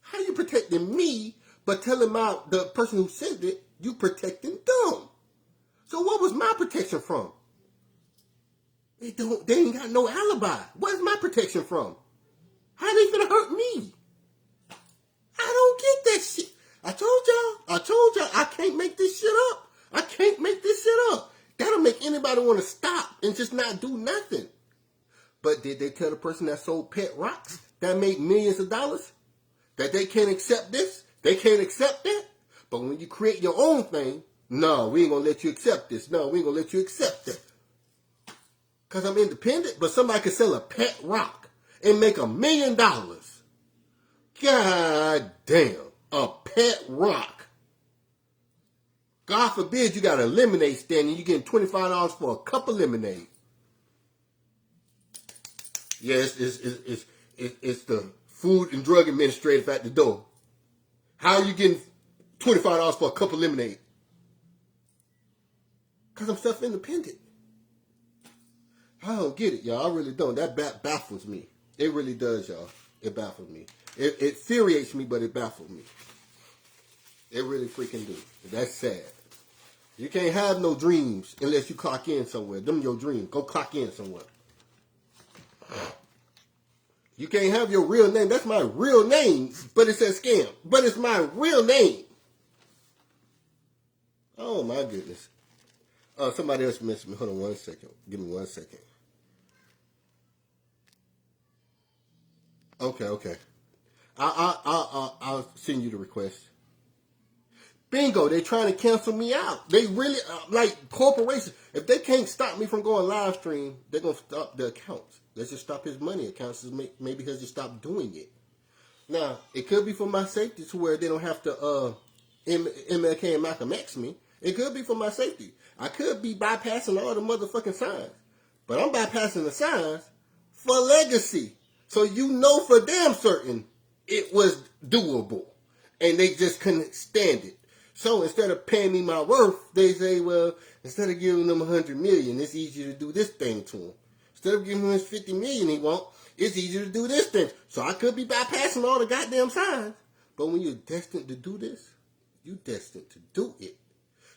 How you protecting me, but telling the person who sent it, you protecting them? So what was my protection from? They ain't got no alibi. Where's my protection from? How they gonna hurt me? I don't get that shit. I told y'all, I can't make this shit up. I can't make this shit up. That'll make anybody want to stop and just not do nothing. But did they tell the person that sold pet rocks that made millions of dollars that they can't accept this? They can't accept that? But when you create your own thing, no, we ain't gonna let you accept this. No, we ain't gonna let you accept that. Because I'm independent, but somebody could sell a pet rock and make $1 million. God damn, a pet rock. God forbid you got a lemonade stand and you're getting $25 for a cup of lemonade. Yeah, it's the Food and Drug Administrative at the door. How are you getting $25 for a cup of lemonade? Because I'm self-independent. I don't get it, y'all. I really don't. That baffles me. It really does, y'all. It baffles me. It infuriates me, but it baffles me. It really freaking do. That's sad. You can't have no dreams unless you clock in somewhere. Them your dreams. Go clock in somewhere. You can't have your real name. That's my real name, but it says scam. But it's my real name. Oh, my goodness. Somebody else mentioned me. Hold on 1 second. Give me 1 second. Okay. I'll send you the request. Bingo, they trying to cancel me out. They really, like corporations, if they can't stop me from going live stream, they're going to stop the accounts. Let's just stop his money accounts. Maybe he'll just stop doing it. Now, it could be for my safety to where they don't have to MLK and Malcolm X me. It could be for my safety. I could be bypassing all the motherfucking signs. But I'm bypassing the signs for legacy. So you know for damn certain it was doable. And they just couldn't stand it. So instead of paying me my worth, they say, well, instead of giving them $100 million, it's easier to do this thing to him. Instead of giving him his $50 million he want, it's easier to do this thing. So I could be bypassing all the goddamn signs. But when you're destined to do this, you're destined to do it.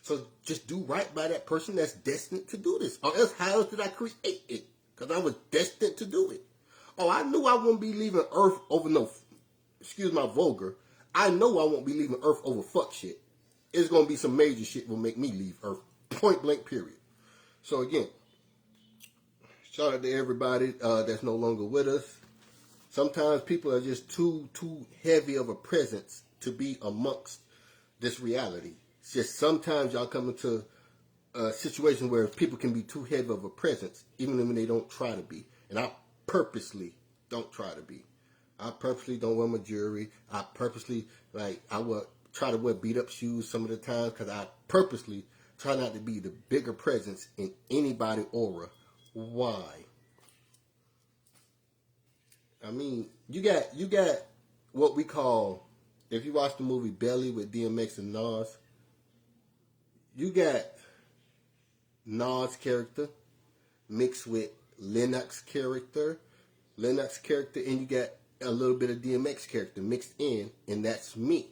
So just do right by that person that's destined to do this. Or else how else did I create it? Because I was destined to do it. Oh, I knew I wouldn't be leaving Earth over no, excuse my vulgar, I know I won't be leaving Earth over fuck shit. It's going to be some major shit will make me leave Earth. Point blank period. So again, shout out to everybody that's no longer with us. Sometimes people are just too heavy of a presence to be amongst this reality. It's just sometimes y'all come into a situation where people can be too heavy of a presence, even when they don't try to be. And I purposely don't try to be. I purposely don't wear my jewelry. I purposely, I will try to wear beat up shoes some of the times because I purposely try not to be the bigger presence in anybody's aura. Why? I mean, you got what we call, if you watch the movie Belly with DMX and Nas, you got Nas character mixed with Lennox character, and you got a little bit of DMX character mixed in, and that's me.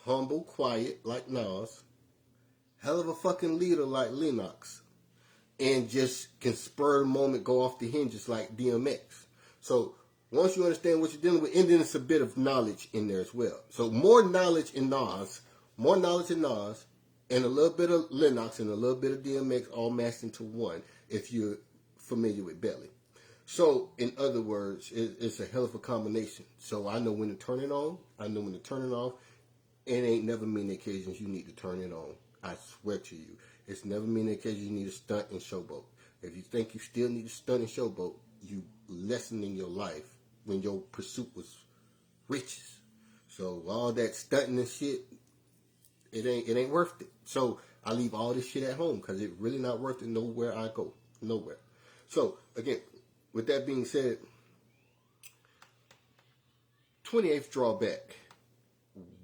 Humble, quiet like Nas, hell of a fucking leader like Lennox, and just can spur the moment, go off the hinges like DMX. So once you understand what you're dealing with, and then it's a bit of knowledge in there as well. So more knowledge in Nas, and a little bit of Lennox and a little bit of DMX all mashed into one, if you're familiar with Belly. So, in other words, it's a hell of a combination. So I know when to turn it on, I know when to turn it off. It ain't never many occasions you need to turn it on. I swear to you. It's never many occasions you need to stunt and showboat. If you think you still need to stunt and showboat, you lessening your life when your pursuit was riches. So all that stunting and shit, it ain't worth it. So I leave all this shit at home because it's really not worth it nowhere I go. Nowhere. So again, with that being said, 28th drawback,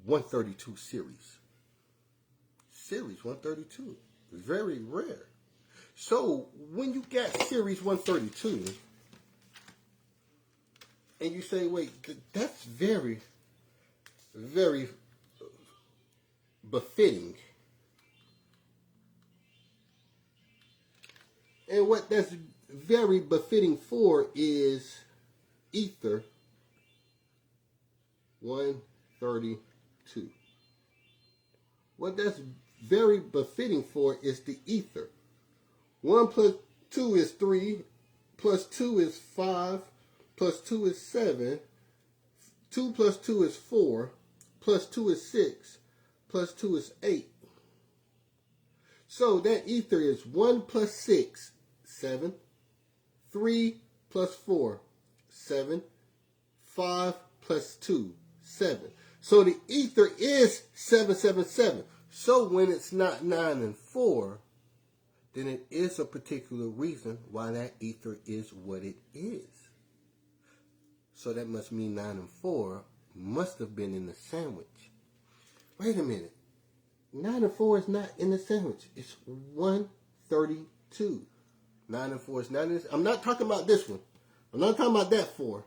132 series. Series 132. Very rare. So when you got series 132 and you say, wait, that's very, very befitting. And what that's very befitting for is Ether 132. What that's very befitting for is the Ether. 1 plus 2 is 3, plus 2 is 5, plus 2 is 7, 2 plus 2 is 4, plus 2 is 6, plus 2 is 8. So that Ether is 1 plus 6, 7, 3 plus 4, 7, 5 plus 2, 7. So the Ether is 777. So when it's not 9 and 4, then it is a particular reason why that Ether is what it is. So that must mean 9 and 4 must have been in the sandwich. Wait a minute. 9 and 4 is not in the sandwich. It's 132. 9 and 4 is not in this. I'm not talking about this one. I'm not talking about that 4.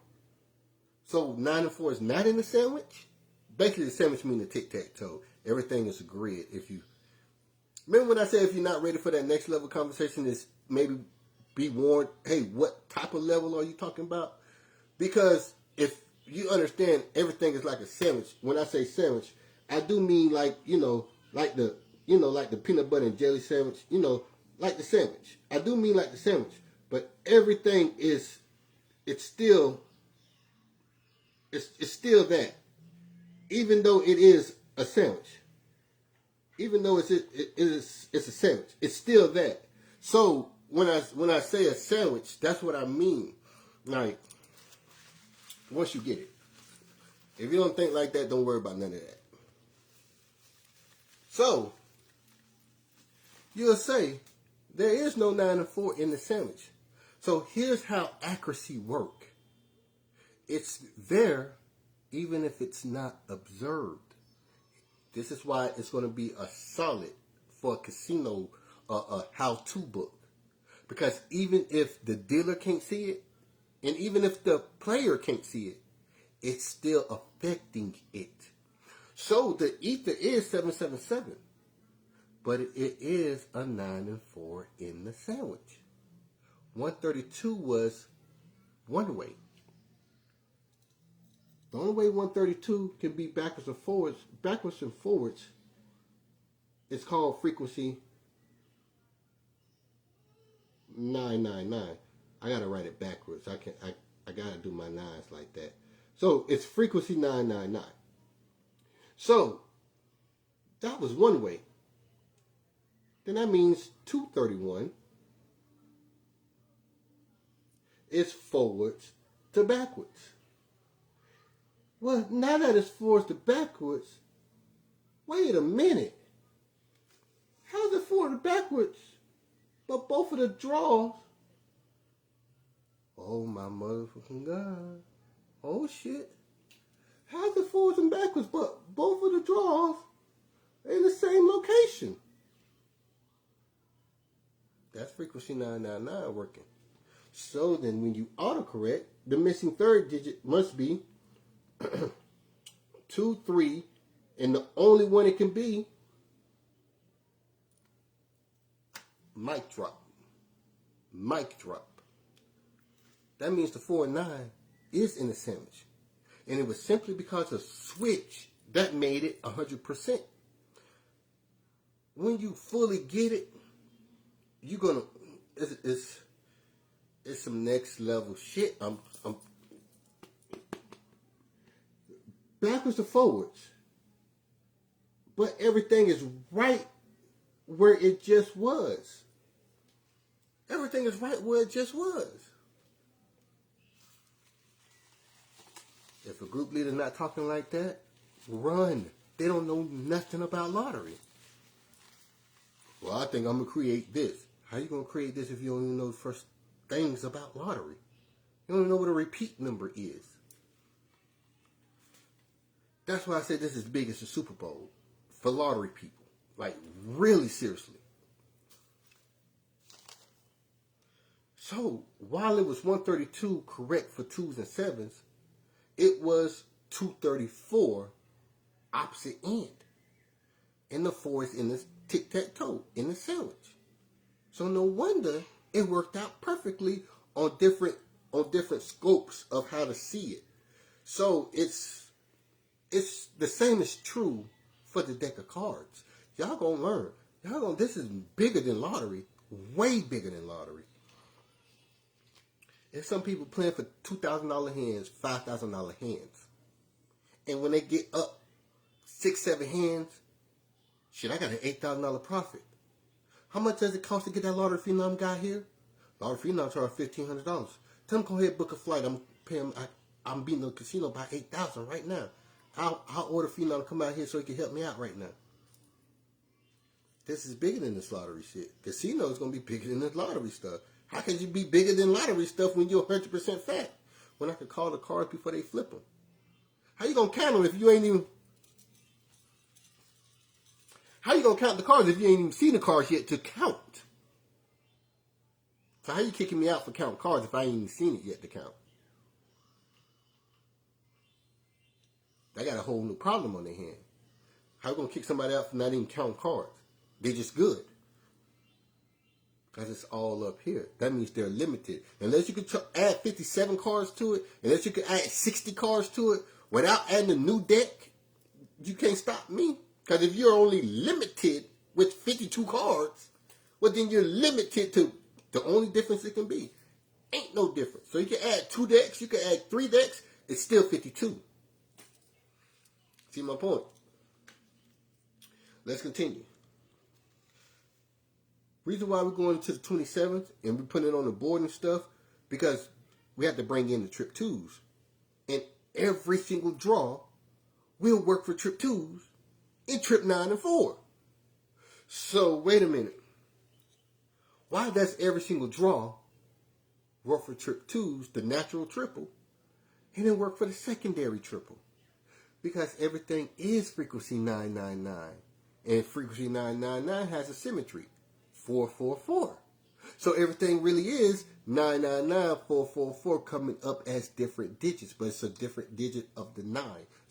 So 9 and 4 is not in the sandwich? Basically, the sandwich means the tic-tac-toe. Everything is a grid. If you remember when I said if you're not ready for that next level conversation, is maybe be warned, hey, what type of level are you talking about? Because if you understand everything is like a sandwich, when I say sandwich, I do mean like the peanut butter and jelly sandwich, like the sandwich. I do mean like the sandwich, but everything is it's still that, even though it is a sandwich. Even though it's a sandwich, it's still that. So when I say a sandwich, that's what I mean. Like, once you get it. If you don't think like that, don't worry about none of that. So you'll say there is no 9 and 4 in the sandwich. So here's how accuracy works. It's there even if it's not observed. This is why it's going to be a solid for a casino a how-to book. Because even if the dealer can't see it, and even if the player can't see it, it's still affecting it. So the Ether is 777, but it is a 9 and 4 in the sandwich. 132 was one way. The only way 132 can be backwards and forwards, it's called frequency 999. I gotta write it backwards. I gotta do my nines like that. So it's frequency 999. So that was one way. Then that means 231 is forwards to backwards. Well, now that it's forwards to backwards, wait a minute. How's it forward to backwards? But both of the draws. Oh my motherfucking God. Oh shit. How's it forwards and backwards? But both of the draws are in the same location. That's frequency 999 working. So then when you autocorrect, the missing third digit must be 2, 3, and the only one it can be, mic drop. Mic drop. That means the 4 and 9 is in the sandwich. And it was simply because of switch that made it 100%. When you fully get it, you're gonna, it's some next level shit. I'm backwards to forwards, but everything is right where it just was. Everything is right where it just was. If a group leader's not talking like that, run. They don't know nothing about lottery. Well, I think I'm going to create this. How you going to create this if you don't even know the first things about lottery? You don't even know what a repeat number is. That's why I said this is big as the Super Bowl for lottery people. Like, really seriously. So, while it was 132 correct for 2s and 7s, it was 234 opposite end. And the 4 is in the tic-tac-toe, in the sandwich. So no wonder it worked out perfectly on different scopes of how to see it. So it's the same is true for the deck of cards. Y'all gonna learn. This is bigger than lottery, way bigger than lottery. There's some people playing for $2,000 hands, $5,000 hands. And when they get up 6, 7 hands, shit, I got an $8,000 profit. How much does it cost to get that Lottery Fenom guy here? Lottery Fenom charge $1,500. Tell him go ahead and book a flight. I'm beating the casino by $8,000 right now. I'll order Fenom to come out here so he can help me out right now. This is bigger than this lottery shit. Casino is gonna be bigger than this lottery stuff. How can you be bigger than lottery stuff when you're 100% fat? When I could call the cards before they flip them. How you gonna count them if you ain't even? How you gonna count the cards if you ain't even seen the cards yet to count? So how you kicking me out for counting cards if I ain't even seen it yet to count? They got a whole new problem on their hand. How you gonna kick somebody out for not even counting cards? They're just good. Because it's all up here. That means they're limited. Unless you could add 57 cards to it, unless you could add 60 cards to it, without adding a new deck, you can't stop me. Because if you're only limited with 52 cards, well then you're limited to the only difference it can be. Ain't no difference. So you can add 2 decks, you can add 3 decks, it's still 52. See my point? Let's continue. Reason why we're going to the 27th and we're putting it on the board and stuff, because we have to bring in the trip 2s. And every single draw will work for trip 2s in trip 9 and 4. So wait a minute. Why does every single draw work for trip 2s, the natural triple, and then work for the secondary triple? Because everything is frequency 999. And frequency 999 has a symmetry. 444. So everything really is 999, 444 coming up as different digits, but it's a different digit of the 9.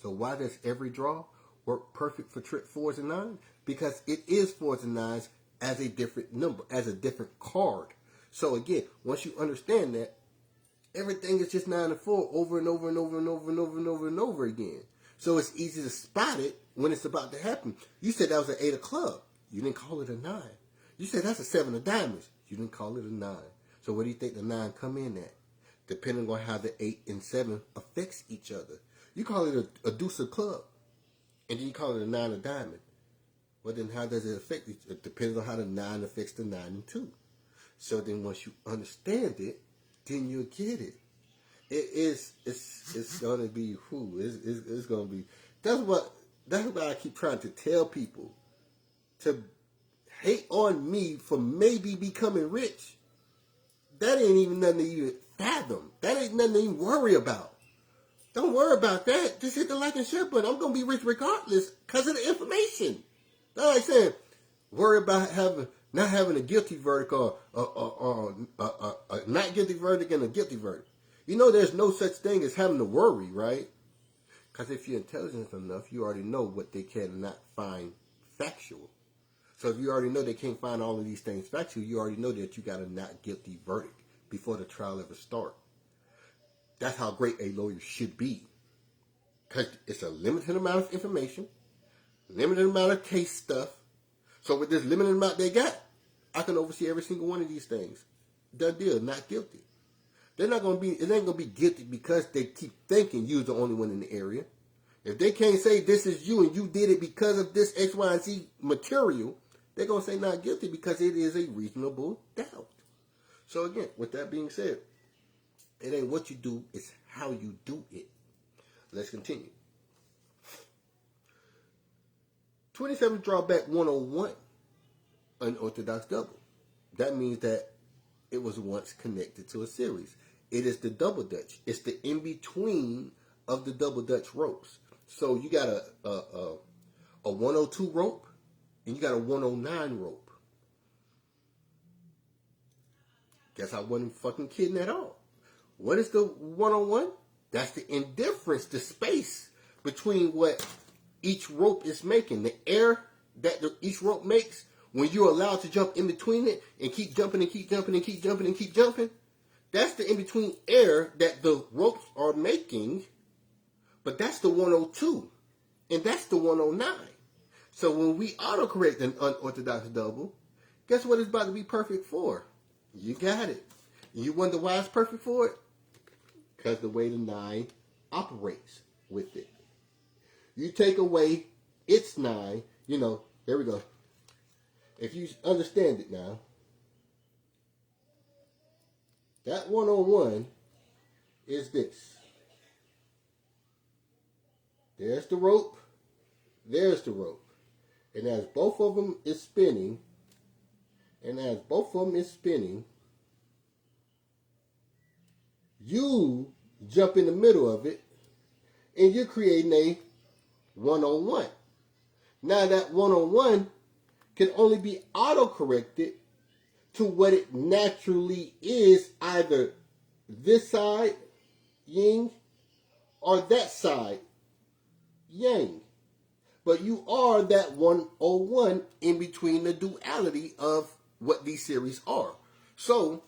So why does every draw work perfect for trip 4s and 9s? Because it is 4s and 9s as a different number, as a different card. So again, once you understand that, everything is just 9 and 4 over and over and over and over and over and over and over again. So it's easy to spot it when it's about to happen. You said that was an 8 of club. You didn't call it a 9. You said that's a 7 of diamonds. You didn't call it a 9. So what do you think the 9 come in at? Depending on how the 8 and 7 affects each other. You call it a deuce of club. And then you call it a 9 of diamond. Well, then how does it affect each other? It depends on how the 9 affects the 9 and 2. So then once you understand it, then you'll get it. It's gonna be it's gonna be. That's what I keep trying to tell people. To hate on me for maybe becoming rich, that ain't even nothing to even fathom. That ain't nothing to even worry about. Don't worry about that. Just hit the like and share button. I'm going to be rich regardless because of the information. That's like saying, worry about not having a guilty verdict or a not guilty verdict and a guilty verdict. You know there's no such thing as having to worry, right? Because if you're intelligent enough, you already know what they cannot find factual. So if you already know they can't find all of these things factual, you already know that you got a not guilty verdict before the trial ever starts. That's how great a lawyer should be. Because it's a limited amount of information, limited amount of case stuff. So with this limited amount they got, I can oversee every single one of these things. Done deal, not guilty. It ain't going to be guilty because they keep thinking you're the only one in the area. If they can't say this is you and you did it because of this X, Y, and Z material, they're going to say not guilty because it is a reasonable doubt. So again, with that being said, it ain't what you do, it's how you do it. Let's continue. 27 drawback 101, unorthodox double. That means that it was once connected to a series. It is the double dutch. It's the in-between of the double dutch ropes. So you got a 102 rope and you got a 109 rope. Guess I wasn't fucking kidding at all. What is the 101? That's the indifference, the space between what each rope is making. The air that each rope makes when you're allowed to jump in between it and keep jumping and keep jumping and keep jumping and keep jumping. That's the in-between air that the ropes are making. But that's the 102. And that's the 109. So when we autocorrect an unorthodox double, guess what it's about to be perfect for? You got it. You wonder why it's perfect for it? Because the way the 9 operates with it. You take away its 9, there we go. If you understand it now, that 101 is this. There's the rope. There's the rope. And as both of them is spinning, you jump in the middle of it, and you're creating a 101. Now that 101 can only be auto-corrected to what it naturally is, either this side, yin, or that side, yang. But you are that 101 in between the duality of what these series are. So,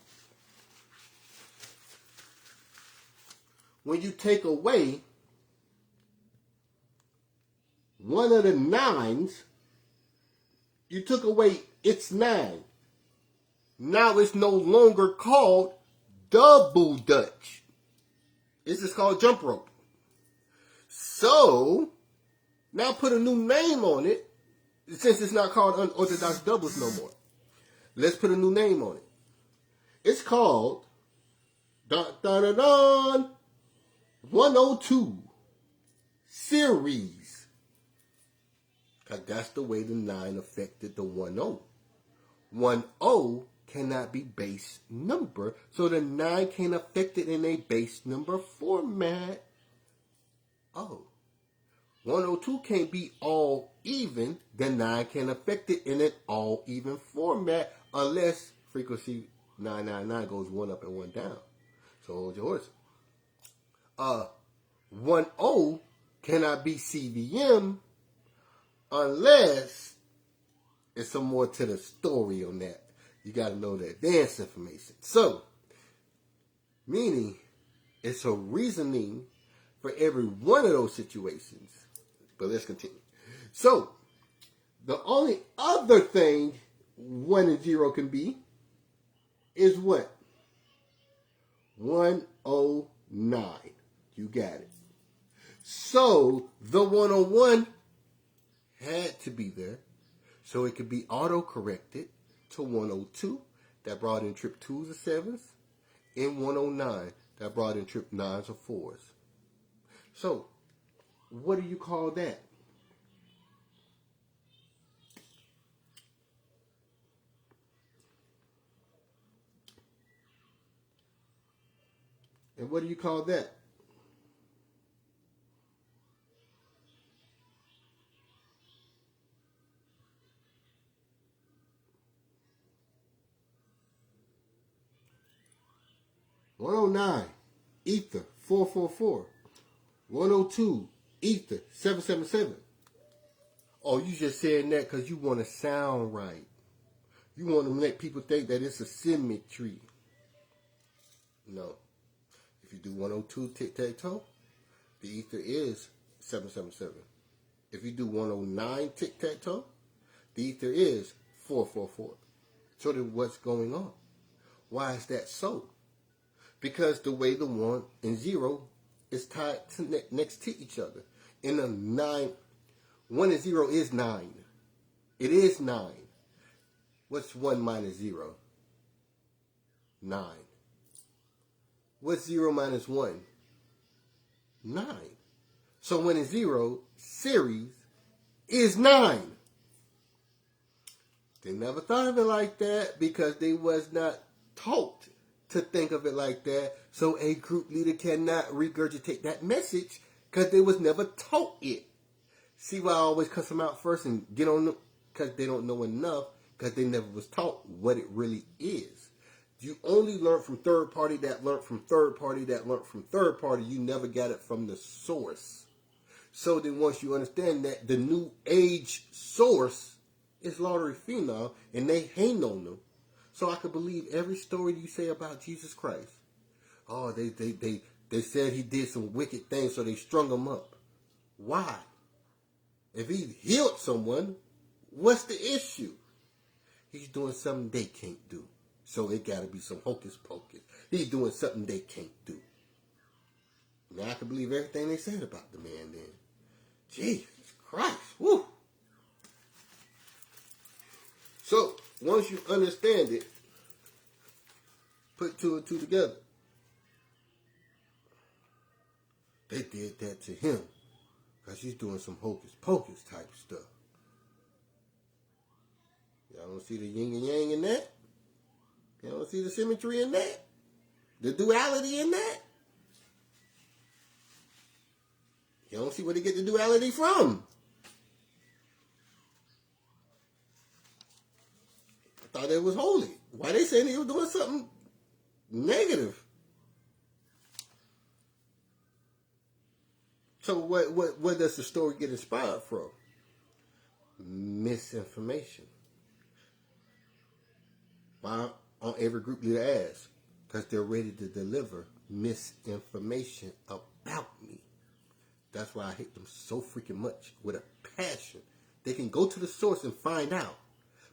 when you take away one of the 9s, you took away its 9. Now it's no longer called double dutch. It's just called jump rope. So, now put a new name on it, since it's not called unorthodox doubles no more. Let's put a new name on it. It's called 102 series. Because that's the way the 9 affected the 10. 10 cannot be base number, so the 9 can't affect it in a base number format. 102 can't be all even, the 9 can affect it in an all even format unless frequency 999 goes 1 up and 1 down. So hold your horse. 10 cannot be CVM unless there's some more to the story on that. You got to know the advanced information. So, meaning it's a reasoning for every one of those situations. But let's continue. So, the only other thing 1 and 0 can be is what? 109. You got it. So, the 101 had to be there. So it could be auto-corrected to 102. That brought in trip 2s or 7s. And 109. That brought in trip 9s or 4s. So, what do you call that? And what do you call that? "109, ether, 444. 102, ether, 777. Oh, you just saying that because you want to sound right. You want to make people think that it's a symmetry. No. If you do 102 tic-tac-toe, the ether is 777. If you do 109 tic-tac-toe, the ether is 444. So then what's going on? Why is that so? Because the way the 1 and 0 is tied to next to each other. In a 9, 1 and 0 is 9. It is 9. What's 1 minus 0? 9. What's 0 minus 1? 9. So when it's 0, series is 9. They never thought of it like that because they was not taught to think of it like that. So a group leader cannot regurgitate that message because they was never taught it. See why I always cuss them out first and get on them? Because they don't know enough, because they never was taught what it really is. You only learn from third party that learned from third party that learned from third party. You never got it from the source. So then once you understand that the new age source is Lottery Fenom, and they hang on them, so I could believe every story you say about Jesus Christ. Oh, they said he did some wicked things, so they strung him up. Why? If he healed someone, what's the issue? He's doing something they can't do. So it got to be some hocus pocus. He's doing something they can't do. Now I can believe everything they said about the man then. Jesus Christ. Woo. So once you understand it, put 2 and 2 together. They did that to him because he's doing some hocus pocus type stuff. Y'all don't see the yin and yang in that? Y'all don't see the symmetry in that? The duality in that? You don't see where they get the duality from. I thought it was holy. Why they saying he was doing something negative? So what does the story get inspired from? Misinformation. Why on every group leader asks? Because they're ready to deliver misinformation about me. That's why I hate them so freaking much with a passion. They can go to the source and find out,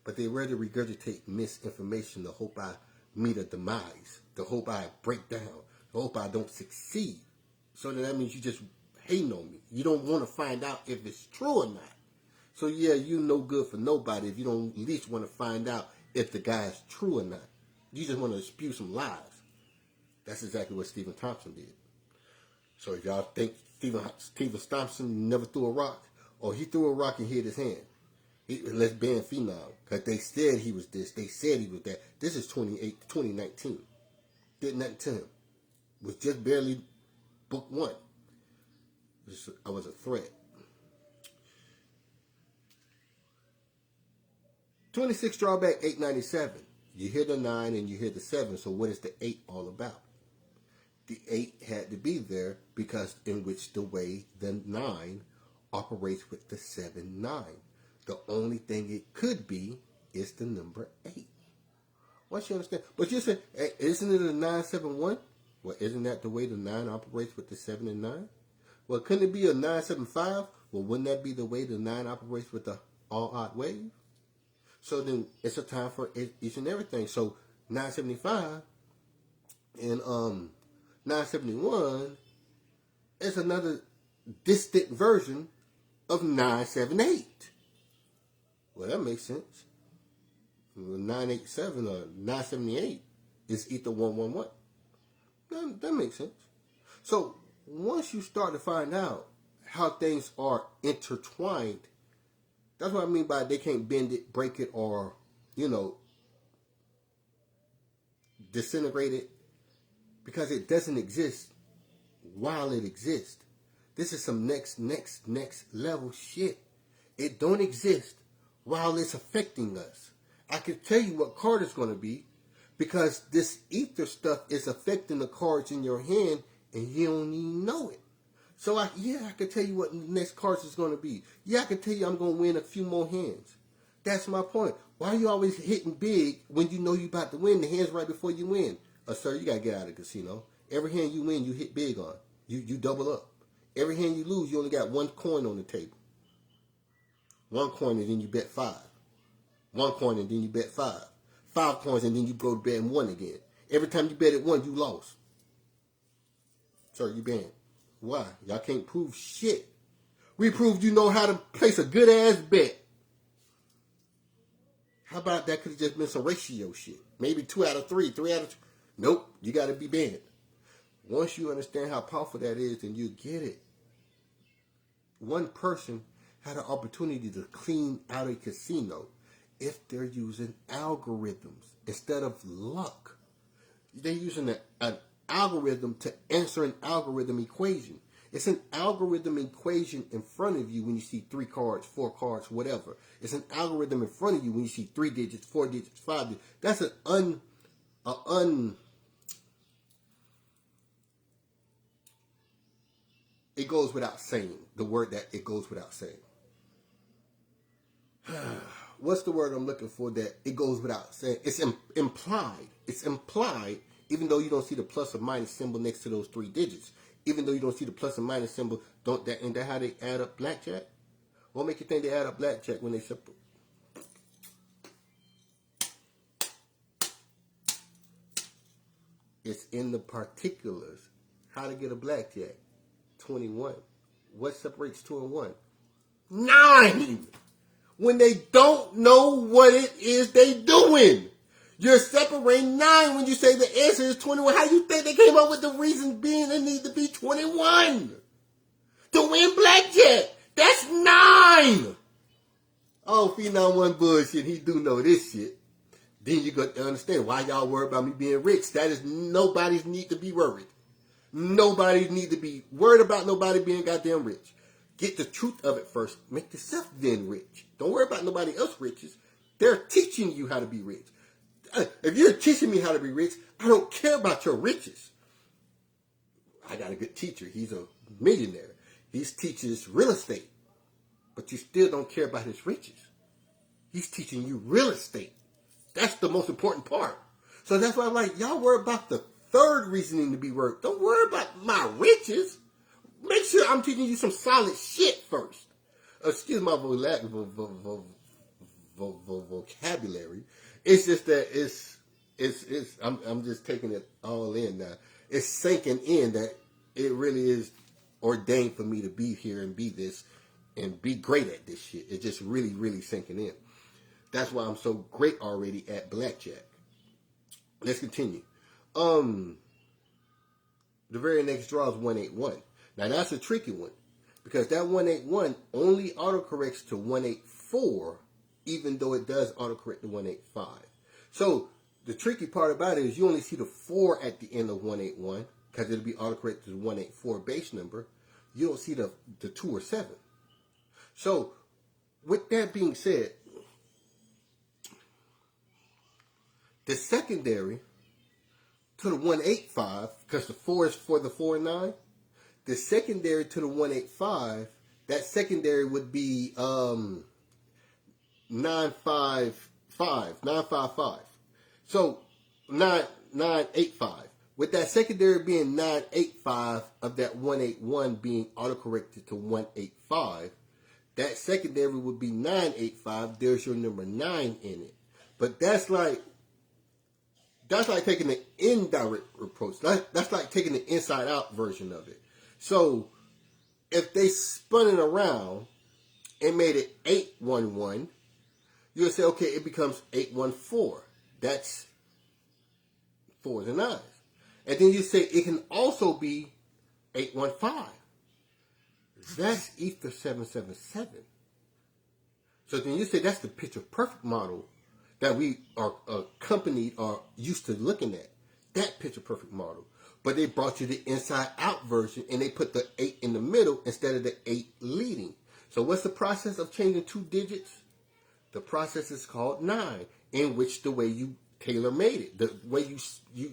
but they rather regurgitate misinformation to hope I meet a demise, to hope I break down, to hope I don't succeed. So then that means you just hating on me. You don't want to find out if it's true or not. So yeah, you no good for nobody if you don't at least want to find out if the guy is true or not. You just want to spew some lies. That's exactly what Stephen Thompson did. So if y'all think Stephen Thompson never threw a rock, or he threw a rock and hit his hand, let's ban Fenom. Because they said he was this, they said he was that. This is 2019. Did nothing to him. Was just barely book 1. I was a threat. 26 drawback, 897. You hear the 9 and you hear the 7, so what is the 8 all about? The 8 had to be there because in which the way the 9 operates with the 7-9. The only thing it could be is the number 8. Once you understand. But you said, hey, isn't it a 971? Well, isn't that the way the 9 operates with the 7 and 9? Well, couldn't it be a 975? Well, wouldn't that be the way the 9 operates with the all-odd wave? So then it's a time for each and everything. So 975 and 971 is another distant version of 978. Well, that makes sense. 987 or 978 is ether 111. That makes sense. So once you start to find out how things are intertwined, that's what I mean by they can't bend it, break it, or, disintegrate it, because it doesn't exist while it exists. This is some next level shit. It don't exist while it's affecting us. I can tell you what card it's going to be because this ether stuff is affecting the cards in your hand and you don't even know it. So I can tell you what the next cards is going to be. Yeah, I can tell you I'm going to win a few more hands. That's my point. Why are you always hitting big when you know you're about to win the hands right before you win? Sir, you got to get out of the casino. Every hand you win, you hit big on. You double up. Every hand you lose, you only got 1 coin on the table. 1 coin and then you bet 5. 1 coin and then you bet 5. 5 coins and then you go to bet 1 again. Every time you bet at 1, you lost. Sir, you banned. Why? Y'all can't prove shit. We proved you know how to place a good ass bet. How about that could have just been some ratio shit? Maybe 2 out of 3, 3 out of 2. Nope, you got to be banned. Once you understand how powerful that is, then you get it. One person had an opportunity to clean out a casino if they're using algorithms instead of luck. They're using an algorithm to answer an algorithm equation. It's an algorithm equation in front of you when you see 3 cards, 4 cards, whatever. It's an algorithm in front of you when you see 3 digits, 4 digits, 5 digits. That's it goes without saying. The word that it goes without saying. What's the word I'm looking for that it goes without saying? It's implied. It's implied, even though you don't see the plus or minus symbol next to those 3 digits. Even though you don't see the plus or minus symbol, isn't that how they add up blackjack? What make you think they add up blackjack when they separate? It's in the particulars. How to get a blackjack? 21. What separates 2 and 1? 9! When they don't know what it is they doing. You're separating 9 when you say the answer is 21. How you think they came up with the reason being it need to be 21? To win blackjack. That's 9! Oh, Fenom one bullshit. He do know this shit. Then you got to understand why y'all worry about me being rich. That is nobody's need to be worried. Nobody need to be worried about nobody being goddamn rich. Get the truth of it first. Make yourself then rich. Don't worry about nobody else's riches. They're teaching you how to be rich. If you're teaching me how to be rich, I don't care about your riches. I got a good teacher. He's a millionaire. He teaches real estate. But you still don't care about his riches. He's teaching you real estate. That's the most important part. So that's why I'm like, y'all worry about the third reasoning to be worried. Don't worry about my riches. Make sure I'm teaching you some solid shit first. Excuse my vocabulary. It's just that I'm just taking it all in now. It's sinking in that it really is ordained for me to be here and be this and be great at this shit. It's just really, really sinking in. That's why I'm so great already at blackjack. Let's continue. The very next draw is 181. Now that's a tricky one because that 181 only autocorrects to 184, even though it does autocorrect to 185. So the tricky part about it is you only see the 4 at the end of 181 because it'll be autocorrected to the 184 base number. You don't see the 2 or 7. So with that being said, the secondary to the 185, because the 4 is for the 4 and 9, the secondary to the 185, that secondary would be 955. So 985. With that secondary being 985 of that 181 being autocorrected to 185, that secondary would be 985. There's your number 9 in it. But that's like taking the indirect approach. That's like taking the inside out version of it. So if they spun it around and made it 811, you'll say, okay, it becomes 814. That's 4s and 9s. And then you say it can also be 815. That's Ether 777. So then you say that's the picture perfect model that we are accompanied or used to looking at. That picture perfect model. But they brought you the inside out version and they put the 8 in the middle instead of the 8 leading. So what's the process of changing 2 digits? The process is called 9, in which the way you tailor made it, the way you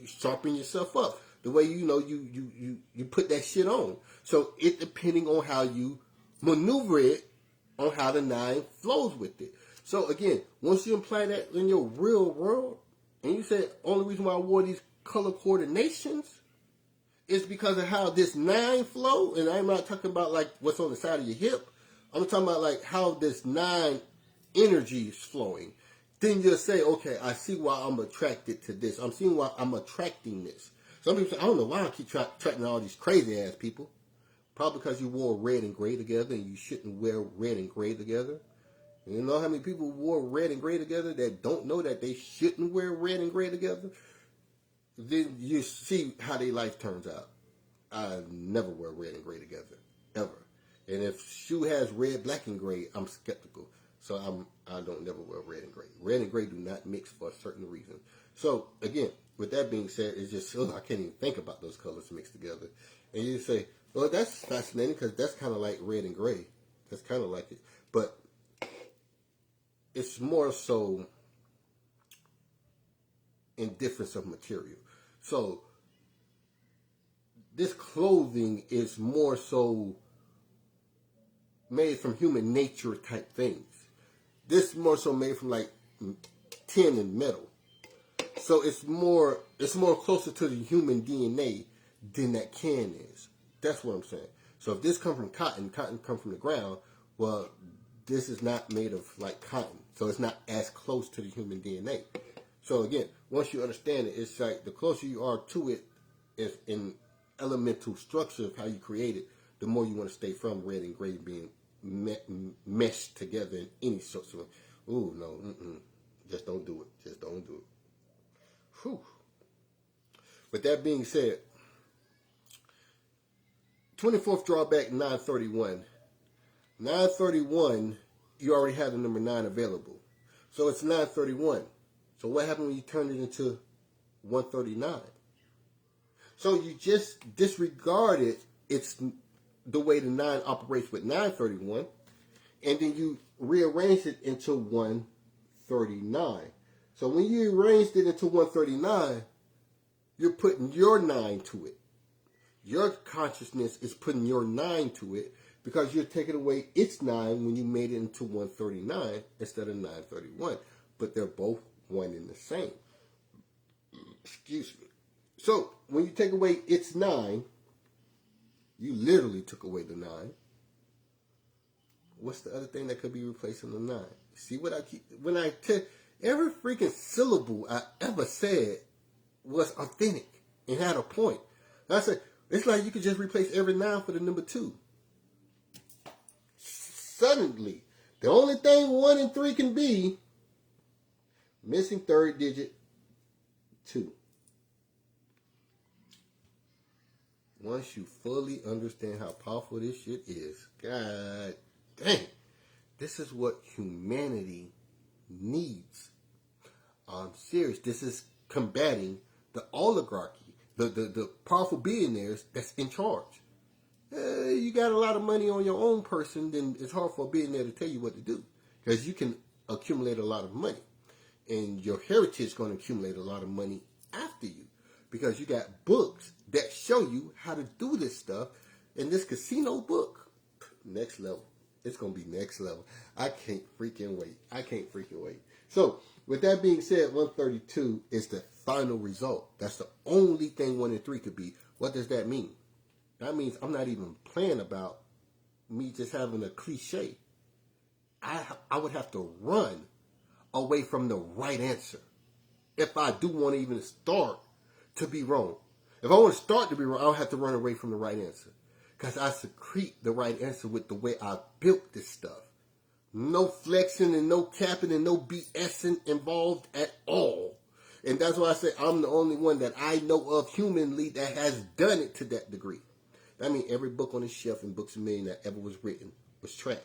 sharpen yourself up, the way you put that shit on. So it depending on how you maneuver it, on how the 9 flows with it. So again, once you apply that in your real world, and you say only reason why I wore these color coordinations is because of how this 9 flow, and I'm not talking about like what's on the side of your hip. I'm talking about like how this 9 energy is flowing. Then you'll say, okay, I see why I'm attracted to this. I'm seeing why I'm attracting this. Some people say, I don't know why I keep attracting all these crazy ass people. Probably because you wore red and gray together and you shouldn't wear red and gray together. You know how many people wore red and gray together that don't know that they shouldn't wear red and gray together? then you see how their life turns out. I never wear red and gray together, ever. And if shoe has red, black, and gray, I'm skeptical. So I don't never wear red and gray. Red and gray do not mix for a certain reason. So again, with that being said, it's just I can't even think about those colors mixed together. And you say, well, that's fascinating because that's kind of like red and gray. That's kind of like it, but it's more so in difference of material. So this clothing is more so made from human nature type things. This more so made from like tin and metal. So it's more closer to the human DNA than that can is. That's what I'm saying. So if this come from cotton come from the ground, well, this is not made of like cotton. So it's not as close to the human DNA. So again, once you understand it, it's like the closer you are to it, is in elemental structure of how you create it, the more you want to stay from red and gray being meshed together in any sorts of. Ooh, no, just don't do it. Just don't do it. Whew. With that being said, 24th drawback 931. 931, you already have the number 9 available. So it's 931. So what happened when you turn it into 139? So you just disregarded it's the way the 9 operates with 931, and then you rearranged it into 139. So when you arranged it into 139, you're putting your 9 to it. Your consciousness is putting your 9 to it because you're taking away its 9 when you made it into 139 instead of 931. But they're both one and the same. Excuse me. So when you take away its 9, you literally took away the 9. What's the other thing that could be replacing the 9? See what I keep when I tell every freaking syllable I ever said was authentic and had a point. I said it's like you could just replace every 9 for the number 2. Suddenly, the only thing 1 and 3 can be missing third digit 2. Once you fully understand how powerful this shit is, god dang, this is what humanity needs. I'm serious. This is combating the oligarchy, the powerful billionaires that's in charge. You got a lot of money on your own person, then it's hard for a billionaire to tell you what to do. Because you can accumulate a lot of money. And your heritage is going to accumulate a lot of money after you. Because you got books that show you how to do this stuff. And this casino book, next level. It's going to be next level. I can't freaking wait. I can't freaking wait. So, with that being said, 132 is the final result. That's the only thing 1 and 3 could be. What does that mean? That means I'm not even playing about me just having a cliche. I would have to run away from the right answer if I do want to even start to be wrong. If I want to start to be wrong, I'll have to run away from the right answer. Because I secrete the right answer with the way I built this stuff. No flexing and no capping and no BSing involved at all. And that's why I say I'm the only one that I know of humanly that has done it to that degree. I mean, every book on the shelf in Books a Million that ever was written was trash.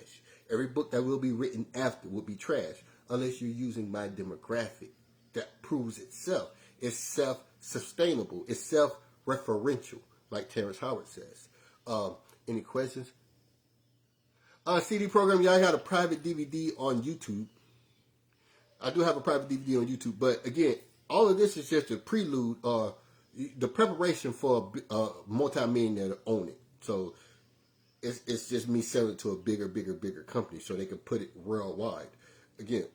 Every book that will be written after will be trash, unless you're using my demographic. That proves itself. It's self-sustainable. It's self-referential, like Terrence Howard says. Any questions? CD program, yeah, I got a private DVD on YouTube. I do have a private DVD on YouTube, but again, all of this is just a prelude or the preparation for a multi-millionaire to own it. So it's just me selling it to a bigger company so they can put it worldwide. Again,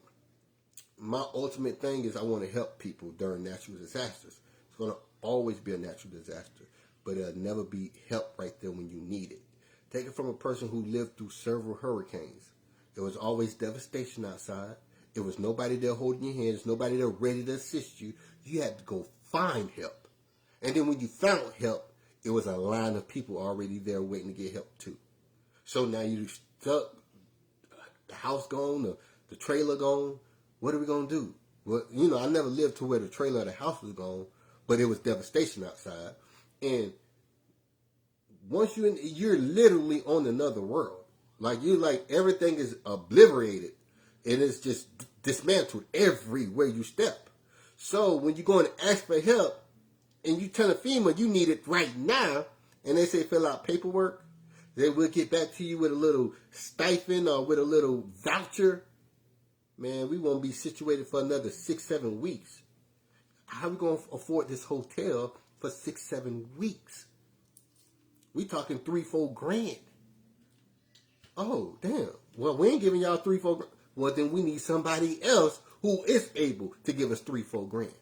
my ultimate thing is I want to help people during natural disasters. It's going to always be a natural disaster, but it'll never be help right there when you need it. Take it from a person who lived through several hurricanes. There was always devastation outside. There was nobody there holding your hands, nobody there ready to assist you. You had to go find help. And then when you found help, it was a line of people already there waiting to get help too. So now you're stuck, the house gone, the trailer gone. What are we going to do? Well, I never lived to where the trailer or the house was gone, but it was devastation outside. And once you're literally on another world. Like everything is obliterated and it's just dismantled everywhere you step. So when you go and ask for help and you tell FEMA you need it right now, and they say fill out paperwork, they will get back to you with a little stipend or with a little voucher. Man, we won't be situated for another 6-7 weeks. How are we going to afford this hotel for 6-7 weeks? We talking 3-4 grand. Oh, damn. Well, we ain't giving y'all 3-4 grand. Well, then we need somebody else who is able to give us 3-4 grand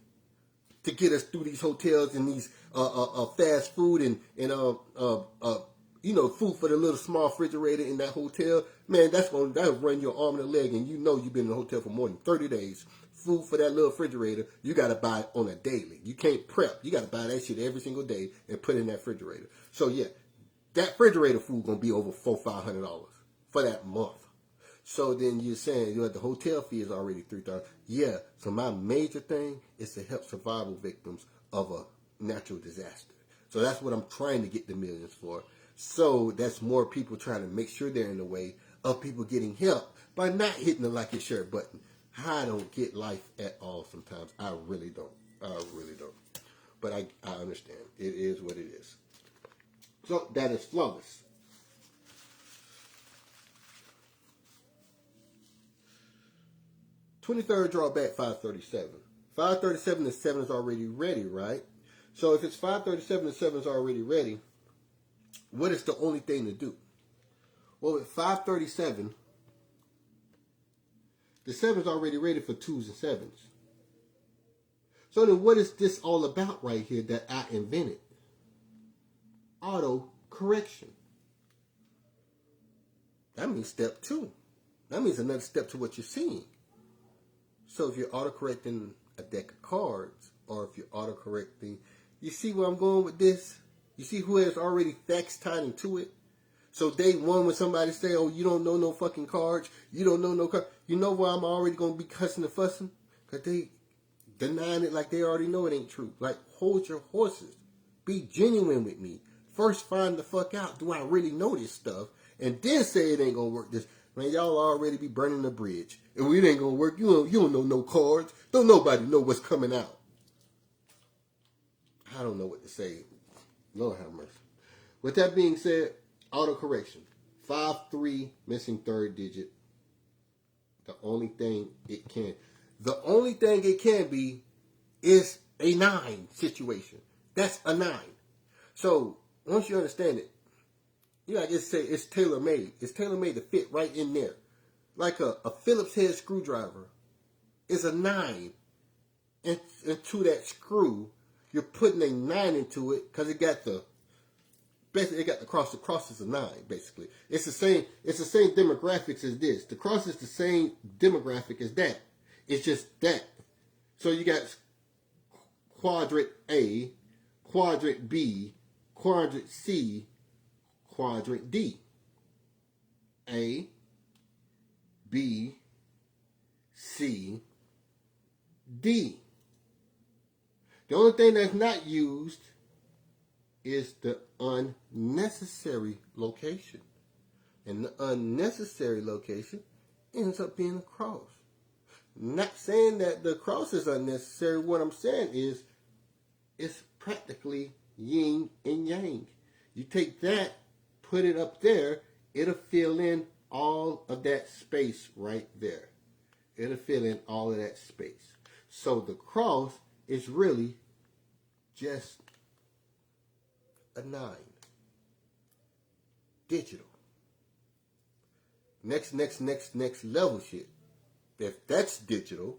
to get us through these hotels and these fast food and food for the little small refrigerator in that hotel. Man, that'll run your arm and a leg, and you've been in the hotel for more than 30 days. Food for that little refrigerator, you got to buy it on a daily. You can't prep. You got to buy that shit every single day and put it in that refrigerator. So yeah, that refrigerator food gonna be over $400-500 for that month. So then you're saying the hotel fee is already $3,000. Yeah. So my major thing is to help survival victims of a natural disaster. So that's what I'm trying to get the millions for. So that's more people trying to make sure they're in the way of people getting help by not hitting the like and share button. I don't get life at all sometimes. I really don't. But I understand. It is what it is. So that is flawless. $23rd drawback, 537. 537 and 7 is already ready, right? So if it's 537 and 7 is already ready, what is the only thing to do? Well, at 537, the 7 is already ready for 2s and 7s. So then what is this all about right here that I invented? Auto correction. That means step 2. That means another step to what you're seeing. So if you're auto-correcting a deck of cards, or if you're auto-correcting, you see where I'm going with this? You see who has already facts tied into it? So day one, when somebody say, oh, you don't know no fucking cards, you don't know no cards, you know why I'm already going to be cussing and fussing? Because they denying it like they already know it ain't true. Like, hold your horses. Be genuine with me. First find the fuck out, do I really know this stuff? And then say it ain't going to work this. Man, y'all already be burning the bridge. And it ain't going to work. You don't know no cards. Don't nobody know what's coming out. I don't know what to say. Lord have mercy. With that being said, auto-correction. 5-3, missing third digit. The only thing it can be is a 9 situation. That's a 9. So, once you understand it, I just say it's tailor-made. It's tailor-made to fit right in there. Like a Phillips head screwdriver is a 9. And into that screw, you're putting a 9 into it because it got the cross. The cross is a 9, basically. It's the same demographics as this. The cross is the same demographic as that. It's just that. So you got quadrant A, quadrant B, quadrant C, quadrant D. A, B, C, D. The only thing that's not used is the unnecessary location. And the unnecessary location ends up being a cross. Not saying that the cross is unnecessary. What I'm saying is it's practically yin and yang. You take that, put it up there, it'll fill in all of that space right there. It'll fill in all of that space. So the cross is really just a 9. Digital. Next level shit. If that's digital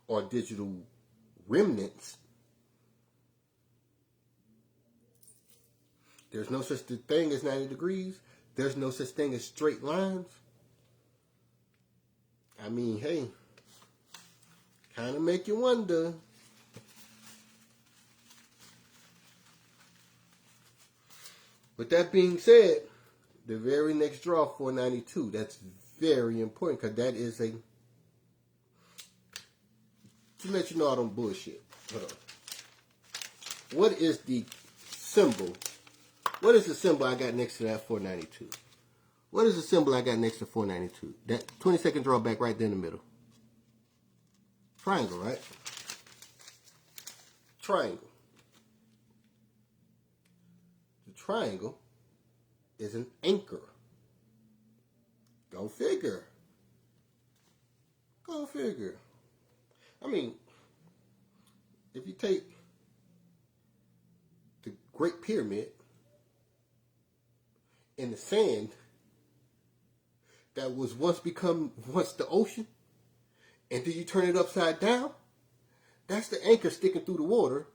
or digital remnants, there's no such thing as 90 degrees. There's no such thing as straight lines. I mean, hey, kind of make you wonder. With that being said, the very next draw, 492, that's very important because that is to let you know I don't bullshit. Hold on. what is the symbol? What is the symbol I got next to that 492? What is the symbol I got next to 492? That 20-second drawback right there in the middle. Triangle, right? Triangle. The triangle is an anchor. Go figure. Go figure. I mean, if you take the Great Pyramid in the sand that was once the ocean, and then you turn it upside down, that's the anchor sticking through the water,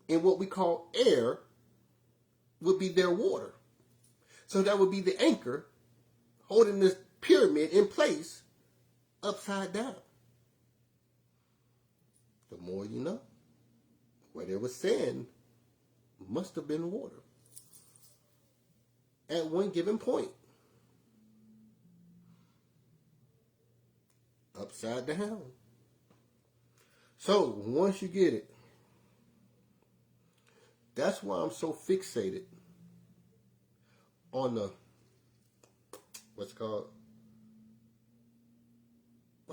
and what we call air would be their water. So that would be the anchor holding this pyramid in place upside down. The more you know. Where there was sand, must have been water at one given point. Upside down. So once you get it, that's why I'm so fixated on the what's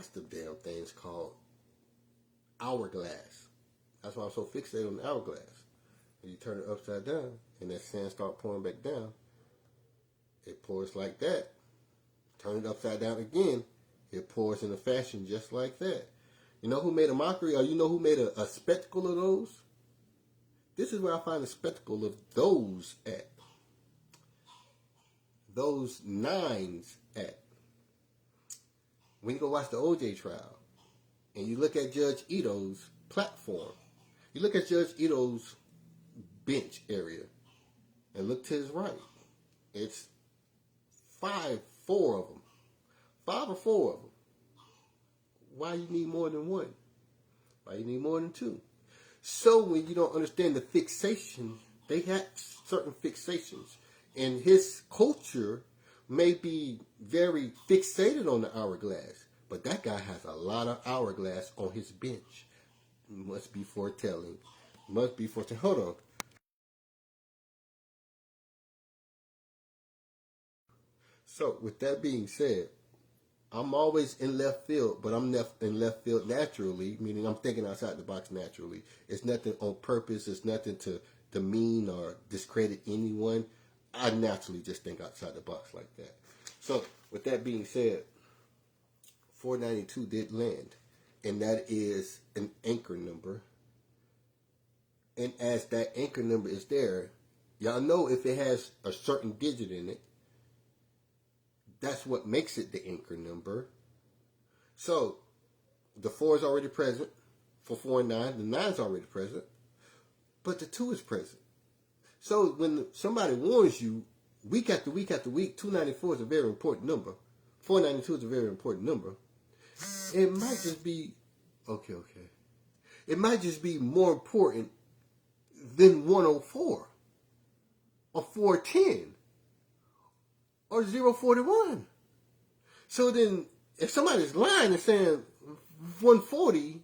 the damn thing's called? Hourglass. That's why I'm so fixated on the hourglass. When you turn it upside down and that sand start pouring back down, it pours like that. Turn it upside down again, it pours in a fashion just like that. You know who made a mockery, or you know who made a spectacle of those? This is where I find the spectacle of those at. Those nines at. When you go watch the OJ trial, and you look at Judge Ito's platform, you look at Judge Ito's bench area, and look to his right. It's 5 or 4 of them. Why you need more than one? Why you need more than two? So when you don't understand the fixation, they had certain fixations. And his culture may be very fixated on the hourglass, but that guy has a lot of hourglass on his bench. Must be foretelling. Hold on. So with that being said, I'm always in left field, but I'm in left field naturally, meaning I'm thinking outside the box naturally. It's nothing on purpose. It's nothing to demean or discredit anyone. I naturally just think outside the box like that. So, with that being said, 492 did land, and that is an anchor number. And as that anchor number is there, y'all know if it has a certain digit in it, that's what makes it the anchor number. So, the 4 is already present for 4 and 9. The 9 is already present, but the 2 is present. So, when somebody warns you, week after week after week, 294 is a very important number. 492 is a very important number. It might just be, okay. It might just be more important than 104 or 410 or 041. So then, if somebody's lying and saying 140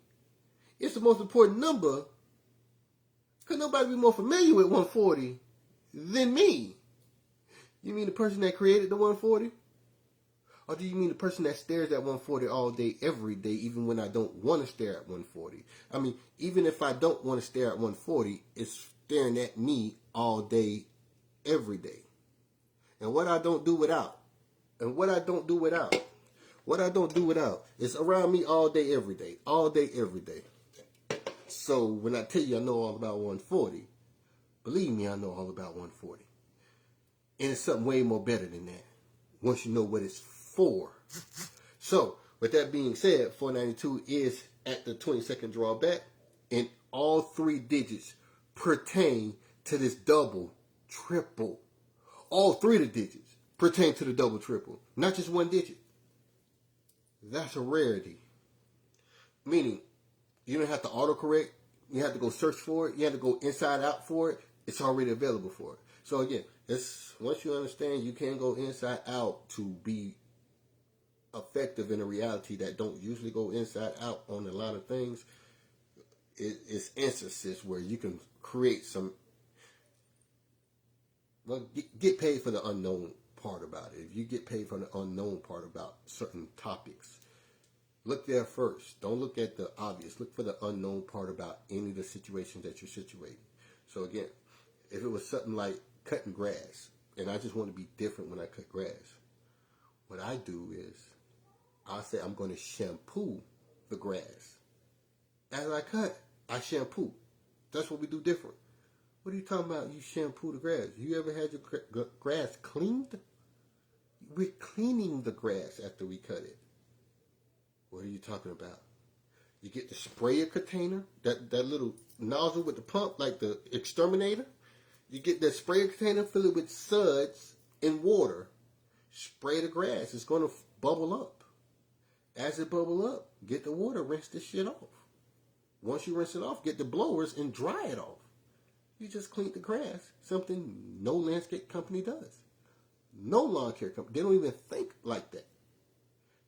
is the most important number, could nobody be more familiar with 140 than me? You mean the person that created the 140? Or do you mean the person that stares at 140 all day, every day, even when I don't want to stare at 140? I mean, even if I don't want to stare at 140, it's staring at me all day, every day. And what I don't do without, is around me all day, every day. So when I tell you I know all about 140, believe me, I know all about 140. And it's something way more better than that once you know what it's for. So, with that being said, 492 is at the 20-second drawback, and all 3 digits pertain to this double, triple. All 3 of the digits pertain to the double, triple, not just one digit. That's a rarity. Meaning, you don't have to autocorrect. You have to go search for it. You have to go inside out for it. It's already available for it. So again, once you understand, you can go inside out to be effective in a reality that don't usually go inside out on a lot of things. it's instances where you can create some, well, get paid for the unknown part about it. If you get paid for the unknown part about certain topics, look there first. Don't look at the obvious. Look for the unknown part about any of the situations that you're situating. So again, if it was something like cutting grass, and I just want to be different when I cut grass, what I do is I say I'm going to shampoo the grass. As I cut, I shampoo. That's what we do different. What are you talking about? You shampoo the grass. You ever had your grass cleaned? We're cleaning the grass after we cut it. What are you talking about? You get the sprayer container, that little nozzle with the pump, like the exterminator. You get that sprayer container, fill it with suds and water. Spray the grass. It's going to bubble up. As it bubble up, get the water, rinse this shit off. Once you rinse it off, get the blowers and dry it off. You just cleaned the grass, something no landscape company does. No lawn care company. They don't even think like that.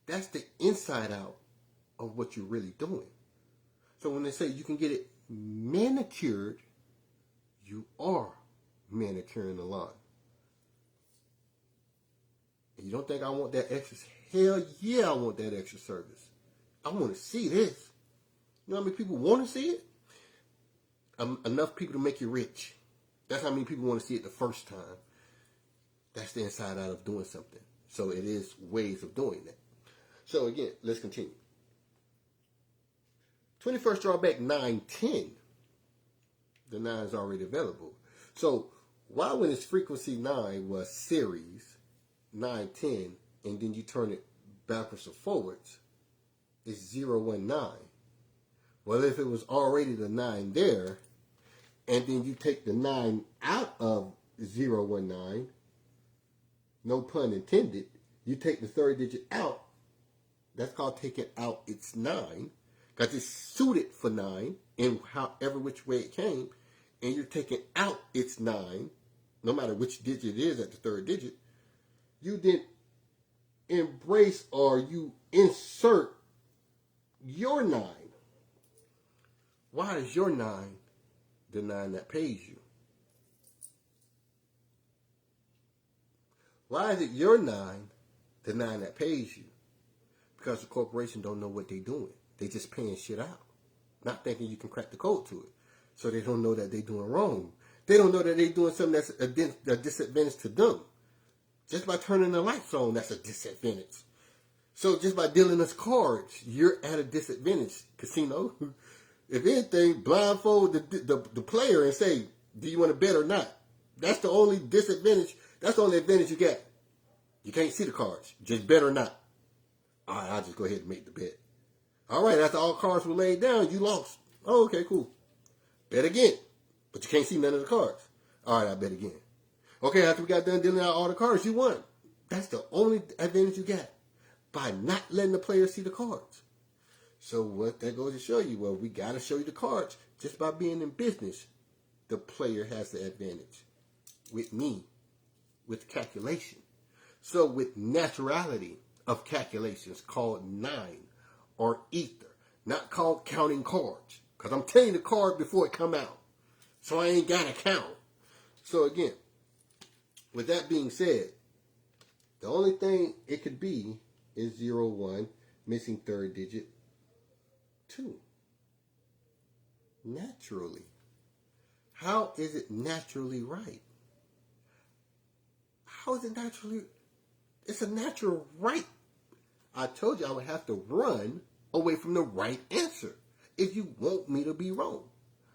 That's the inside out of what you're really doing. So when they say you can get it manicured, you are manicuring the lawn. And you don't think I want that extra? Hell yeah, I want that extra service. I want to see this. You know how many people want to see it? Enough people to make you rich. That's how many people want to see it the first time. That's the inside out of doing something. So it is ways of doing that. So again, let's continue. 21st drawback 910. The 9 is already available. So why when it's frequency 9 was series 910 and then you turn it backwards or forwards, it's 019. Well, if it was already the 9 there, and then you take the 9 out of 019, no pun intended, you take the third digit out, that's called taking out its 9, because it's suited for 9 in however which way it came, and you're taking out its 9, no matter which digit it is at the third digit, you then embrace or you insert your 9. Why is your 9 the 9 that pays you? Why is it your 9 the 9 that pays you? Because the corporation don't know what they're doing. They just paying shit out. Not thinking you can crack the code to it. So they don't know that they're doing wrong. They don't know that they're doing something that's a disadvantage to them. Just by turning the lights on, that's a disadvantage. So just by dealing us cards, you're at a disadvantage. Casino, if anything, blindfold the player and say, do you want to bet or not? That's the only disadvantage. That's the only advantage you get. You can't see the cards. Just bet or not. All right, I'll just go ahead and make the bet. All right, after all cards were laid down, you lost. Oh, okay, cool. Bet again. But you can't see none of the cards. All right, I bet again. Okay, after we got done dealing out all the cards, you won. That's the only advantage you got. By not letting the player see the cards. So what that goes to show you, well, we got to show you the cards. Just by being in business, the player has the advantage. With me, with calculation. So with naturality of calculations called 9 or ether, not called counting cards. Because I'm telling you the card before it come out. So I ain't got to count. So again, with that being said, the only thing it could be is 01, missing third digit, 2. Naturally. How is it naturally right? How is it naturally? It's a natural right. I told you I would have to run away from the right answer if you want me to be wrong.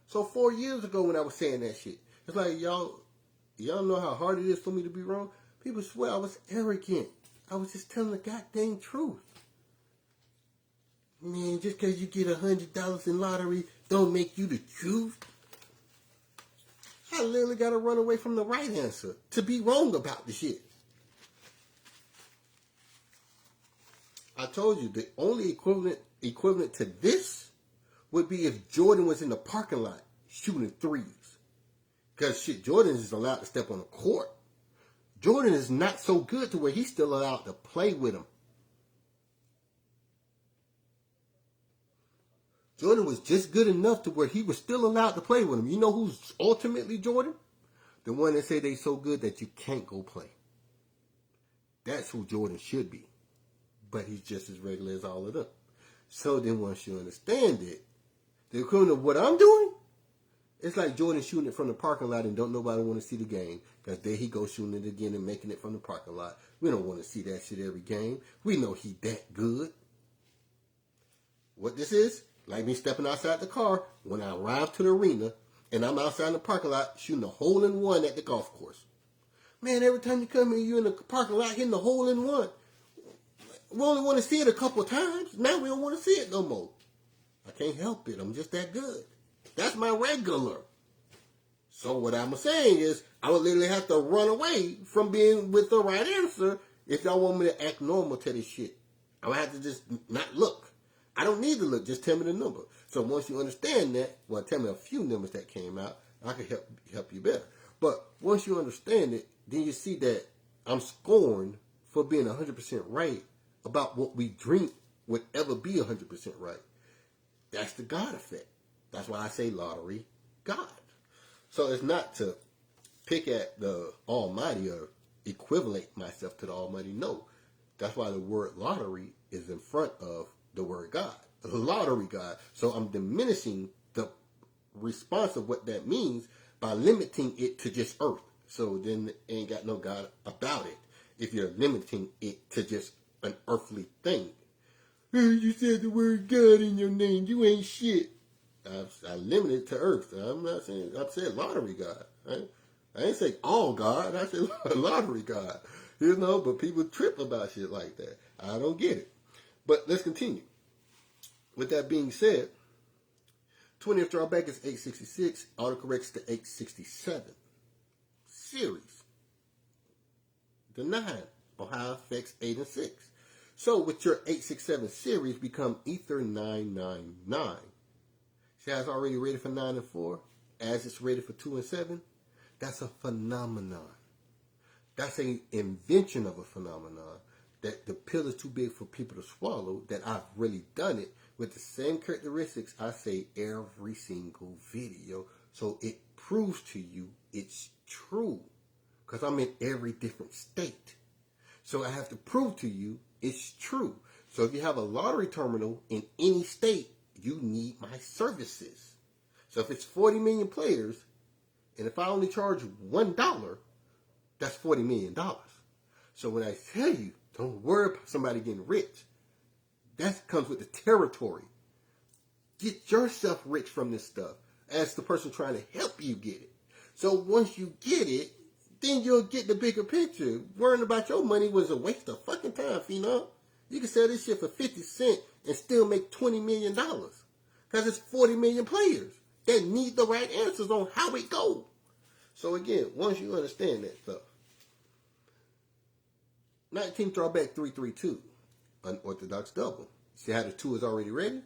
So 4 years ago when I was saying that shit, it's like, y'all know how hard it is for me to be wrong? People swear I was arrogant. I was just telling the goddamn truth. Man, just because you get $100 in lottery don't make you the truth. I literally got to run away from the right answer to be wrong about the shit. I told you the only equivalent to this would be if Jordan was in the parking lot shooting threes. Because shit, Jordan is allowed to step on the court. Jordan is not so good to where he's still allowed to play with him. Jordan was just good enough to where he was still allowed to play with him. You know who's ultimately Jordan? The one that say they so good that you can't go play. That's who Jordan should be. But he's just as regular as all of them. So then once you understand it, the equivalent of what I'm doing, it's like Jordan shooting it from the parking lot and don't nobody want to see the game. Because there he goes shooting it again and making it from the parking lot. We don't want to see that shit every game. We know he that good. What this is, like me stepping outside the car when I arrive to the arena and I'm outside in the parking lot shooting a hole-in-one at the golf course. Man, every time you come here, you're in the parking lot hitting the hole-in-one. We only want to see it a couple of times. Now we don't want to see it no more. I can't help it. I'm just that good. That's my regular. So what I'm saying is, I would literally have to run away from being with the right answer if y'all want me to act normal to this shit. I would have to just not look. I don't need to look. Just tell me the number. So once you understand that, well, tell me a few numbers that came out. I can help you better. But once you understand it, then you see that I'm scorned for being 100% right about what we drink would ever be 100% right. That's the God effect. That's why I say lottery God. So it's not to pick at the Almighty or equivalent myself to the Almighty. No. That's why the word lottery is in front of the word God. The lottery God. So I'm diminishing the response of what that means by limiting it to just earth. So then it ain't got no God about it. If you're limiting it to just an earthly thing. Hey, you said the word God in your name. You ain't shit. I limited it to earth. I'm not saying, I said lottery God. I ain't say all God. I said lottery God. You know, but people trip about shit like that. I don't get it. But let's continue. With that being said, 20th drawback is 866. Autocorrects to 867. Series. The 9 on how it affects 8 and 6. So with your 867 series become Ether 999. See how it's already rated for 9 and 4? As it's rated for 2 and 7? That's a phenomenon. That's an invention of a phenomenon. That the pill is too big for people to swallow. That I've really done it with the same characteristics I say every single video. So it proves to you it's true. Because I'm in every different state. So I have to prove to you it's true. So if you have a lottery terminal in any state, you need my services. So if it's 40 million players, and if I only charge $1, that's $40 million. So when I tell you, don't worry about somebody getting rich, that comes with the territory. Get yourself rich from this stuff as the person trying to help you get it. So once you get it, then you'll get the bigger picture. Worrying about your money was a waste of fucking time, Fenom. You can sell this shit for 50 cents and still make $20 million. Because it's 40 million players that need the right answers on how it goes. So again, once you understand that stuff. 19th drawback 332. Unorthodox double. See how the 2 is already ready?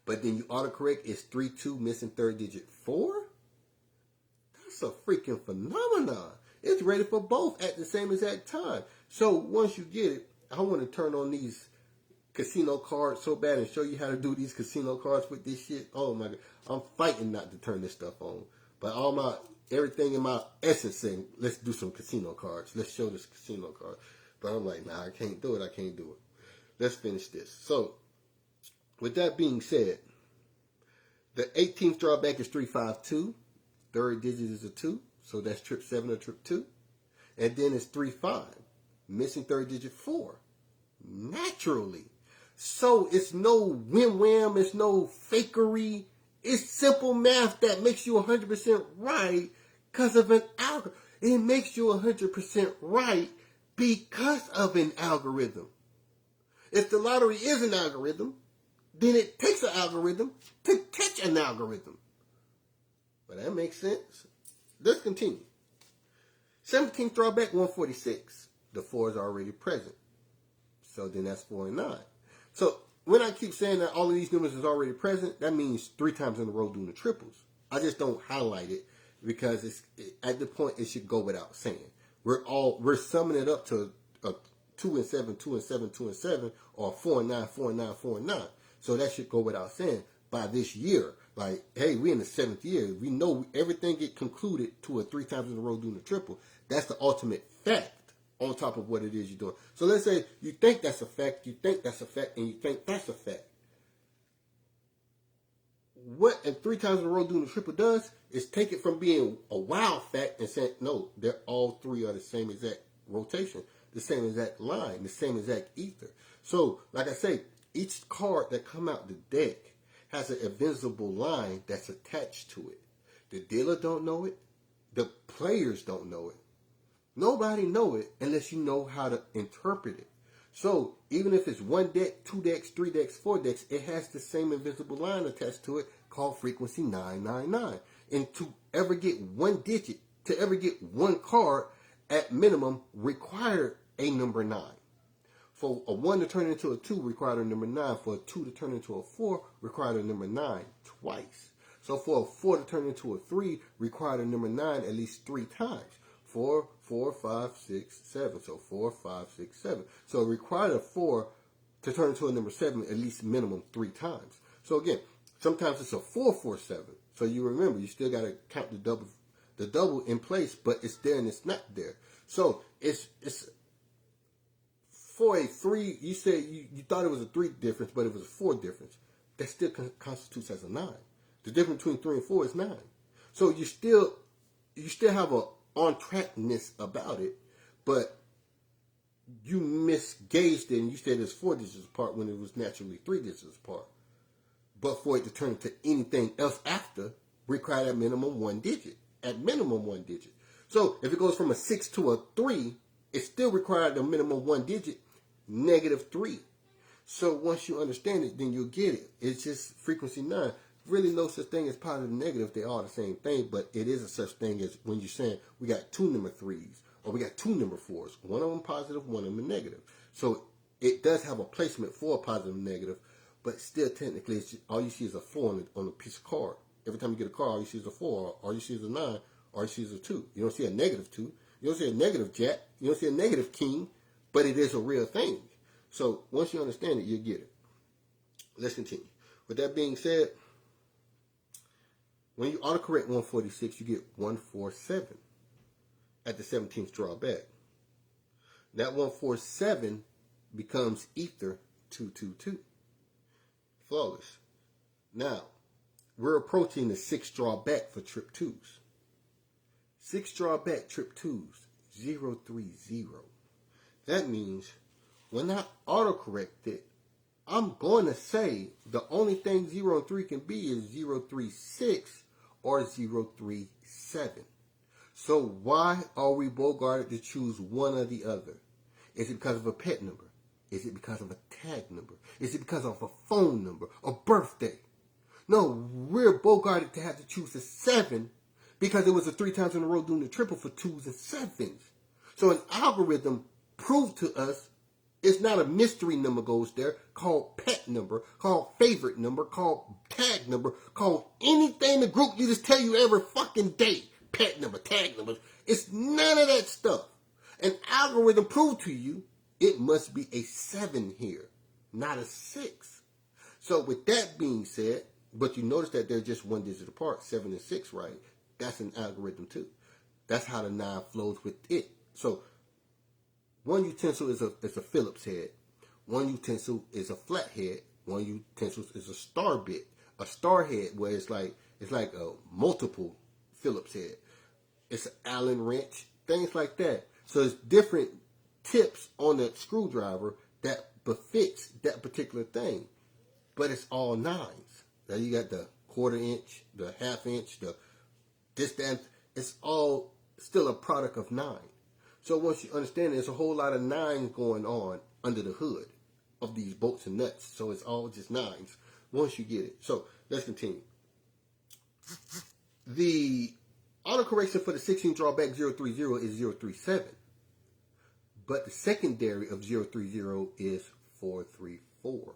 But then you autocorrect, it's 3-2 missing third digit 4? That's a freaking phenomenon. It's ready for both at the same exact time. So once you get it, I want to turn on these casino cards so bad and show you how to do these casino cards with this shit. Oh my God. I'm fighting not to turn this stuff on. But everything in my essence saying, let's do some casino cards. Let's show this casino card. But I'm like, nah, I can't do it. I can't do it. Let's finish this. So, with that being said, the 18th drawback is 352. Third digit is a 2. So that's trip 7 or trip 2. And then it's 35. Missing third digit 4. Naturally. So it's no wham-wham. It's no fakery. It's simple math that makes you 100% right because of an algorithm. It makes you 100% right because of an algorithm. If the lottery is an algorithm, then it takes an algorithm to catch an algorithm. But that makes sense. Let's continue. 17th drawback, 146. The 4 is already present. So then that's 4 and 9. So when I keep saying that all of these numbers is already present, that means 3 times in a row doing the triples. I just don't highlight it because at the point it should go without saying. We're summing it up to a 2 and 7, 2 and 7, 2 and 7, or 4 and 9, 4 and 9, 4 and 9. So that should go without saying. by this year. Like, hey, we're in the 7th year. We know everything get concluded to a 3 times in a row doing a triple. That's the ultimate fact on top of what it is you're doing. So let's say you think that's a fact, you think that's a fact, and you think that's a fact. What a 3 times in a row doing a triple does is take it from being a wild fact and say, no, they're all three are the same exact rotation, the same exact line, the same exact ether. So, like I say, each card that come out the deck has an invisible line that's attached to it. The dealer don't know it. The players don't know it. Nobody know it unless you know how to interpret it. So even if it's 1 deck, 2 decks, 3 decks, 4 decks, it has the same invisible line attached to it called frequency 999. And to ever get 1 digit, to ever get 1 card, at minimum, require a number 9. For a 1 to turn into a 2 required a number 9. For a 2 to turn into a 4 required a number 9 twice. So for a 4 to turn into a 3 required a number 9 at least 3 times. 4, 4, 5, 6, 7. So 4, 5, 6, 7. So it required a 4 to turn into a number 7 at least minimum 3 times. So again, sometimes it's a 4, 4, 7. So you remember, you still got to count the double in place, but it's there and it's not there. So it's for a 3, you said you thought it was a 3 difference, but it was a 4 difference. That still constitutes as a 9. The difference between 3 and 4 is 9. So you still have a on trackness about it, but you misgauged it and you said it's 4 digits apart when it was naturally 3 digits apart. But for it to turn into anything else after, required at minimum 1 digit. At minimum 1 digit. So if it goes from a 6 to a 3, it still required a minimum 1 digit, -3. So once you understand it, then you'll get it. It's just frequency 9. Really no such thing as positive and negative. They are the same thing, but it is a such thing as when you're saying we got 2 number 3s or we got 2 number 4s. One of them positive, one of them negative. So it does have a placement for a positive and negative, but still technically it's just, all you see is a 4 on a piece of card. Every time you get a card, all you see is a 4, all you see is a 9, all you see is a 2. You don't see a -2. You don't see a negative jack. You don't see a negative king, but it is a real thing. So once you understand it, you'll get it. Let's continue. With that being said, when you autocorrect 146, you get 147 at the 17th drawback. That 147 becomes ether 222. Flawless. Now, we're approaching the 6th drawback for trip 2s. 6th drawback trip 2s, 030. That means when I autocorrect it, I'm going to say the only thing 0 and 3 can be is 036 or 037. So why are we bogarted to choose one or the other? Is it because of a pet number? Is it because of a tag number? Is it because of a phone number? A birthday? No, we're bogarted to have to choose a 7 because it was a 3 times in a row doing the triple for 2s and 7s. So an algorithm proved to us it's not a mystery number goes there, called pet number, called favorite number, called tag number, called anything the group leaders tell you every fucking day. Pet number, tag number. It's none of that stuff. An algorithm proved to you it must be a 7 here, not a 6. So with that being said, but you notice that they're just 1 digit apart, 7 and 6, right? That's an algorithm too. That's how the 9 flows with it. So one utensil is a Phillips head. One utensil is a flat head. One utensil is a star bit. A star head where it's like a multiple Phillips head. It's an Allen wrench, things like that. So it's different tips on the screwdriver that befits that particular thing. But it's all 9s. Now you got the 1/4 inch, the 1/2 inch, the distance. It's all still a product of 9. So once you understand, there's a whole lot of 9s going on under the hood of these bolts and nuts. So it's all just 9s once you get it. So let's continue. The autocorrection for the 16 drawback 030 is 037. But the secondary of 030 is 434.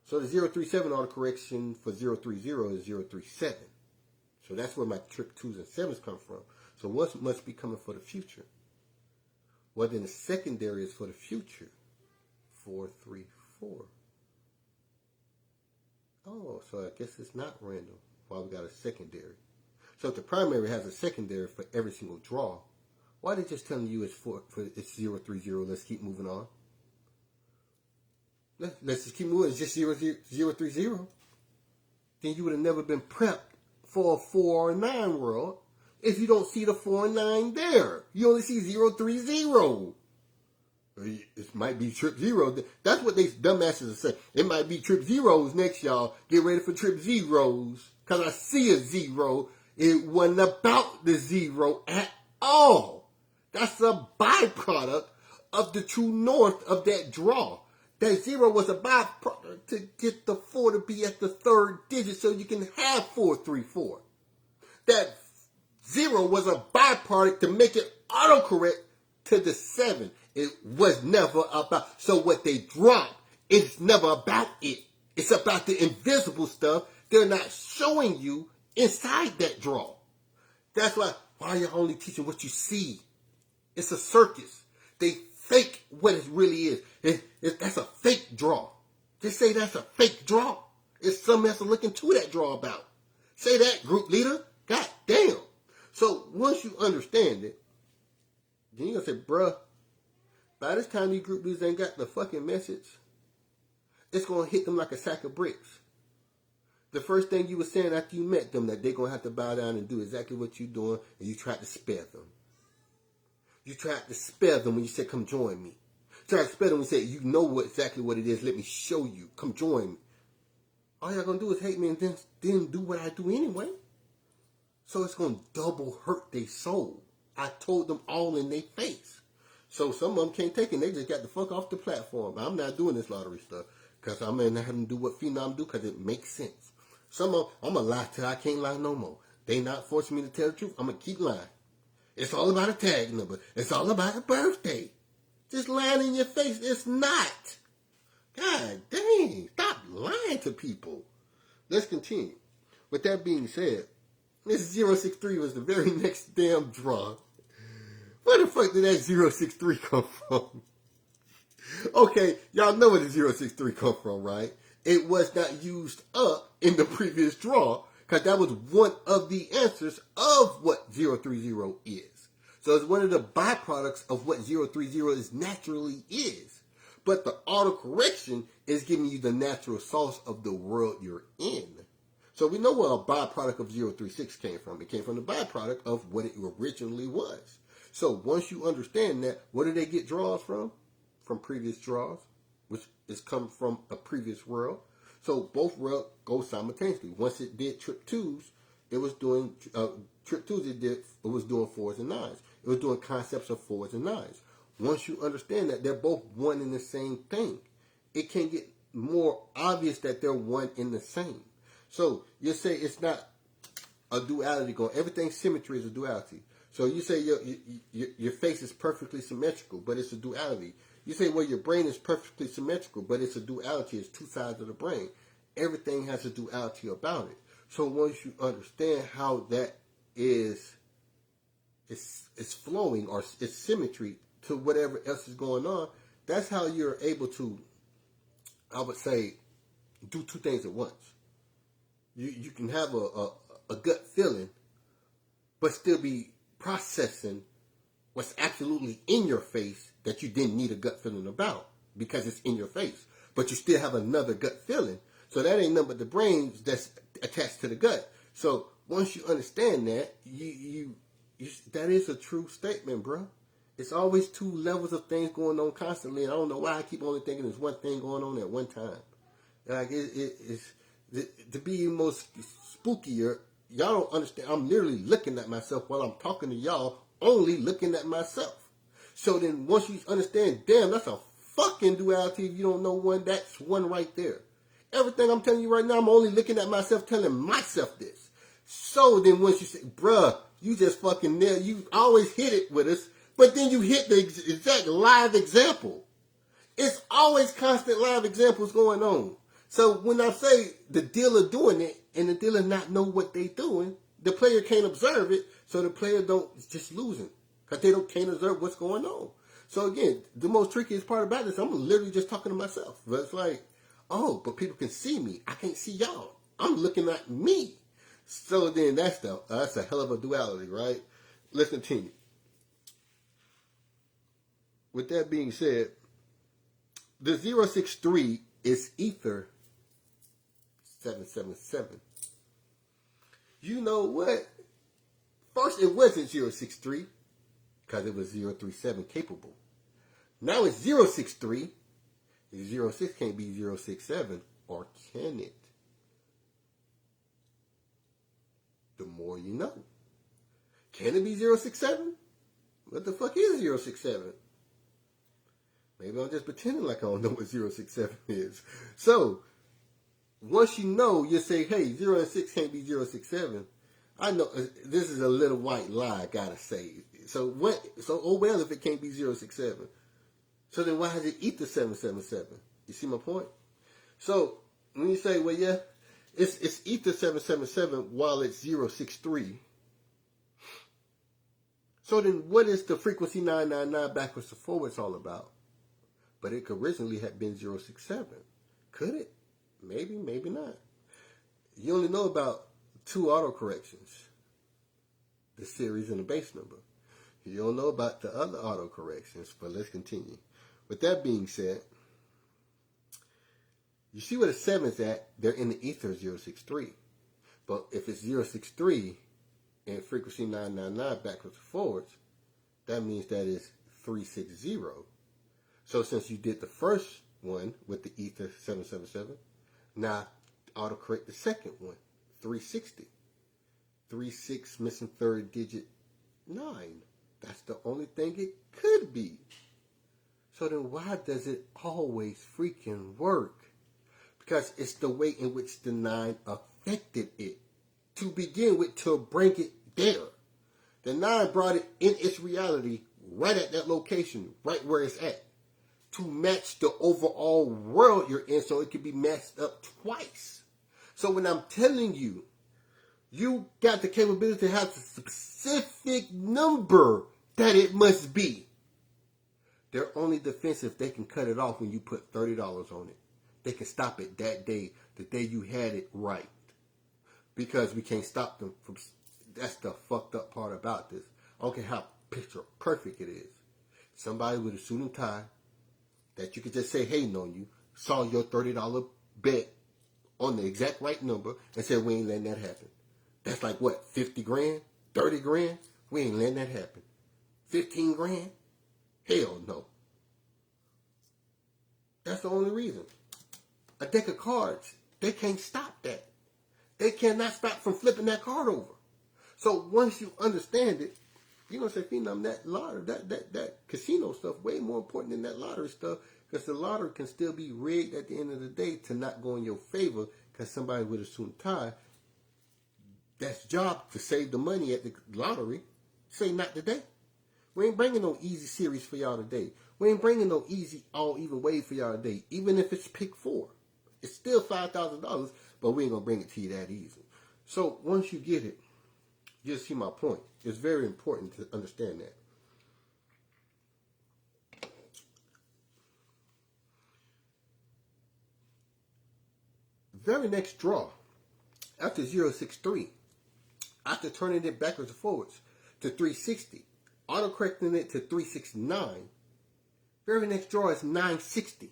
So the 037 autocorrection for 030 is 037. So that's where my trip 2s and 7s come from. So what must be coming for the future? Well, then the secondary is for the future, 434. Oh, so I guess it's not random. Why we got a secondary? So if the primary has a secondary for every single draw, why are they just telling you it's it's 030? Let's keep moving on. Let's just keep moving. It's just 030. Then you would have never been prepped for a 4 or 9 world if you don't see the 4 and 9 there. You only see 030. It might be trip 0. That's what they dumbasses are saying. It might be trip 0s next, y'all. Get ready for trip 0s. Because I see a 0. It wasn't about the 0 at all. That's a byproduct of the true north of that draw. That 0 was a byproduct to get the 4 to be at the 3rd digit so you can have 434. That 0 was a byproduct to make it autocorrect to the 7. It was never about. So what they drop, it's never about it. It's about the invisible stuff they're not showing you inside that draw. That's why are you only teaching what you see? It's a circus. They fake what it really is. That's a fake draw. Just say that's a fake draw. It's something else to look into that draw about. Say that, group leader. God damn. So once you understand it, then you're going to say, bruh, by this time these group leaders ain't got the fucking message, it's going to hit them like a sack of bricks. The first thing you were saying after you met them, that they're going to have to bow down and do exactly what you're doing, and you tried to spare them. You tried to spare them when you said, come join me. You tried to spare them when you said, you know exactly what it is, let me show you, come join me. All y'all going to do is hate me and then do what I do anyway. So it's going to double hurt their soul. I told them all in their face. So some of them can't take it. They just got the fuck off the platform. I'm not doing this lottery stuff because I'm going to have them do what Fenom do because it makes sense. Some of them, I'm going to lie till I can't lie no more. They not forcing me to tell the truth. I'm going to keep lying. It's all about a tag number. It's all about a birthday. Just lying in your face. It's not. God dang. Stop lying to people. Let's continue. With that being said, this 063 was the very next damn draw. Where the fuck did that 063 come from? Okay, y'all know where the 063 come from, right? It was not used up in the previous draw because that was one of the answers of what 030 is. So it's one of the byproducts of what 030 is naturally is. But the autocorrection is giving you the natural source of the world you're in. So we know where a byproduct of 036 came from. It came from the byproduct of what it originally was. So once you understand that, where do they get draws from? From previous draws, which is come from a previous world. So both worlds go simultaneously. Once it did trip twos, it was doing trip twos. It was doing 4s and 9s. It was doing concepts of 4s and 9s. Once you understand that they're both one and the same thing, it can get more obvious that they're one and the same. So you say it's not a duality going. Everything symmetry is a duality. So you say your face is perfectly symmetrical, but it's a duality. You say, well, your brain is perfectly symmetrical, but it's a duality. It's two sides of the brain. Everything has a duality about it. So once you understand how that is, it's flowing or it's symmetry to whatever else is going on, that's how you're able to, I would say, do two things at once. You can have a gut feeling, but still be processing what's absolutely in your face that you didn't need a gut feeling about because it's in your face. But you still have another gut feeling. So that ain't nothing but the brain that's attached to the gut. So once you understand that, you that is a true statement, bro. It's always two levels of things going on constantly. And I don't know why I keep only thinking there's one thing going on at one time. Like it's to be most spookier, y'all don't understand. I'm literally looking at myself while I'm talking to y'all, only looking at myself. So then once you understand, damn, that's a fucking duality. If you don't know one, that's one right there. Everything I'm telling you right now, I'm only looking at myself, telling myself this. So then once you say, bruh, you just fucking nailed, you always hit it with us, but then you hit the exact live example. It's always constant live examples going on. So when I say the dealer doing it and the dealer not know what they doing, the player can't observe it, so the player don't just losing because they can't observe what's going on. So again, the most trickiest part about this, I'm literally just talking to myself. But it's like, Oh, but people can see me. I can't see y'all. I'm looking at me. So then that's a hell of a duality, right? Let's continue. With that being said, the 063 is ether 777. You know what? First it wasn't 063 because it was 037 capable. Now it's 063. 06 can't be 067, or can it? The more you know. Can it be 067? What the fuck is 067? Maybe I'm just pretending like I don't know what 067 is. So, once you know, you say, hey, 0 and 6 can't be 067. I know this is a little white lie, I gotta say. So, oh well if it can't be 067. So then why is it ether 777? You see my point? So, when you say, well, yeah, it's ether 777 while it's 063. So then what is the frequency 999 backwards to forwards all about? But it could originally have been 067. Could it? Maybe, maybe not. You only know about two autocorrections. The series and the base number. You don't know about the other autocorrections, but let's continue. With that being said, you see where the 7's at, they're in the ether 063. But if it's 063 and frequency 999 backwards and forwards, that means that is 360. So since you did the first one with the ether 777, now autocorrect the second one, 360. 36 missing third digit 9. That's the only thing it could be. So then why does it always freaking work? Because it's the way in which the 9 affected it. To begin with, to bring it there. The 9 brought it in its reality right at that location, right where it's at. To match the overall world you're in so it can be matched up twice. So when I'm telling you, you got the capability to have the specific number that it must be. They're only defensive if they can cut it off when you put $30 on it. They can stop it that day, the day you had it right. Because we can't stop them from... That's the fucked up part about this. I don't care how picture perfect it is. Somebody with a suit and tie that you could just say hating on you saw your $30 bet on the exact right number and said, we ain't letting that happen. That's like what, 50 grand? 30 grand? We ain't letting that happen. 15 grand? Hell no. That's the only reason. A deck of cards, they can't stop that. They cannot stop from flipping that card over. So once you understand it, you're going to say, Fenom, that lottery, that casino stuff, way more important than that lottery stuff, because the lottery can still be rigged at the end of the day to not go in your favor, because somebody with a suit and tie, that's job to save the money at the lottery, say not today. We ain't bringing no easy series for y'all today. We ain't bringing no easy all even wave for y'all today, even if it's pick 4. It's still $5,000, but we ain't going to bring it to you that easy. So once you get it, you'll see my point. It's very important to understand that. Very next draw, after 063, after turning it backwards and forwards to 360, autocorrecting it to 369, very next draw is 960.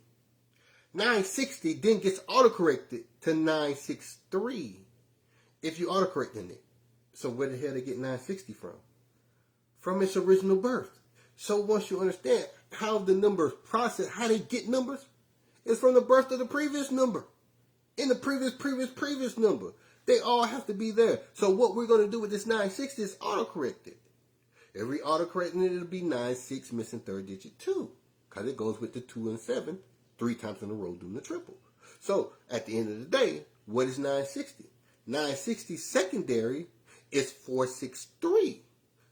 960 then gets autocorrected to 963 if you autocorrecting it. So where the hell they get 960 from? From its original birth. So once you understand how the numbers process, how they get numbers, it's from the birth of the previous number. In the previous number. They all have to be there. So what we're going to do with this 960 is autocorrect it. Every autocorrecting it'll be 96 missing third digit 2. Because it goes with the 2 and 7 3 times in a row doing the triple. So at the end of the day, what is 960? 960 secondary is 463.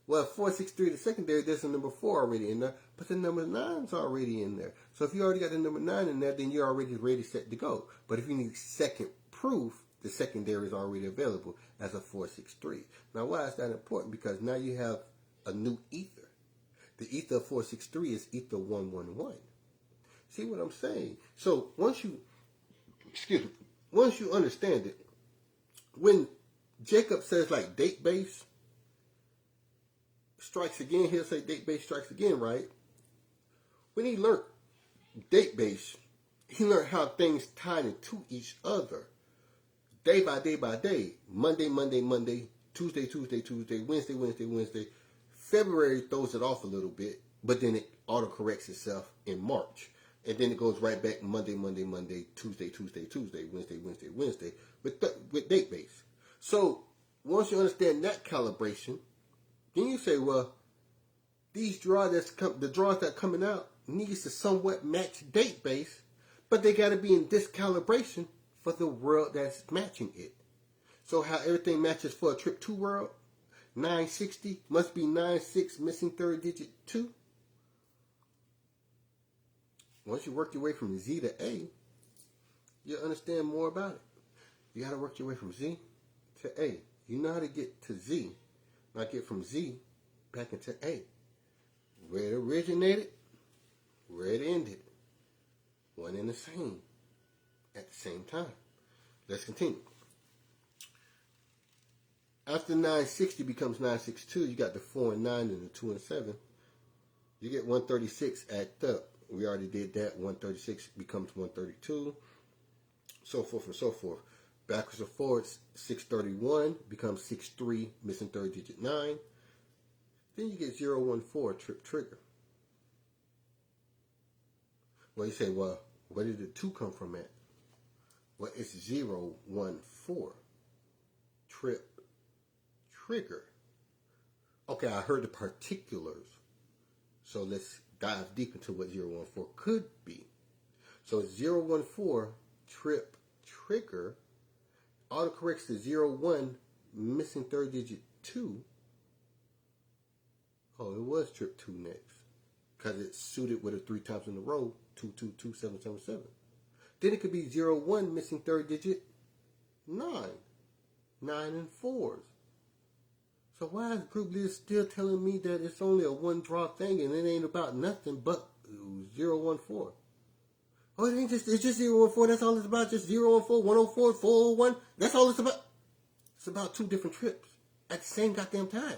Well, 463 the secondary, there's a number 4 already in there, but the number 9's already in there. So if you already got the number 9 in there, then you're already ready, set to go. But if you need second proof, the secondary is already available as a 463. Now, why is that important? Because now you have a new ether. The ether of 463 is ether 111. See what I'm saying? So once you excuse me, once you understand it, when Jacob says like date base strikes again, he'll say date base strikes again, right? When he learned date base, he learned how things tied into each other. Day by day by day. Monday, Monday, Monday. Tuesday, Tuesday, Tuesday. Wednesday, Wednesday, Wednesday. February throws it off a little bit, but then it auto-corrects itself in March. And then it goes right back Monday, Monday, Monday, Tuesday, Tuesday, Tuesday, Wednesday, Wednesday, Wednesday, with date base. So once you understand that calibration, then you say, well, these the draws that are coming out needs to somewhat match date base, but they got to be in this calibration for the world that's matching it. So how everything matches for a trip 2 world, 960 must be 96 missing third digit 2. Once you work your way from Z to A, you'll understand more about it. You got to work your way from Z to A. You know how to get to Z, not get from Z back into A. Where it originated, where it ended. One and the same at the same time. Let's continue. After 960 becomes 962, you got the 4 and 9 and the 2 and 7. You get 136 add up. We already did that. 136 becomes 132. So forth and so forth. Backwards and forwards, 631 becomes 63, missing third digit 9. Then you get 014, trip trigger. Well, you say, well, where did the 2 come from at? Well, it's 014, trip trigger. Okay, I heard the particulars. So let's dive deep into what 014 could be. So 014, trip trigger, autocorrects to 01, missing third digit 2. Oh, it was trip 2 next. Because it's suited with a 3 times in a row, 222777. Then it could be 01, missing third digit 9. 9 and 4s. So why is group leader still telling me that it's only a one draw thing and it ain't about nothing but 014? Oh, it ain't just, it's just 014, that's all it's about, just 014, 104, 401, that's all it's about. It's about 2 different trips at the same goddamn time.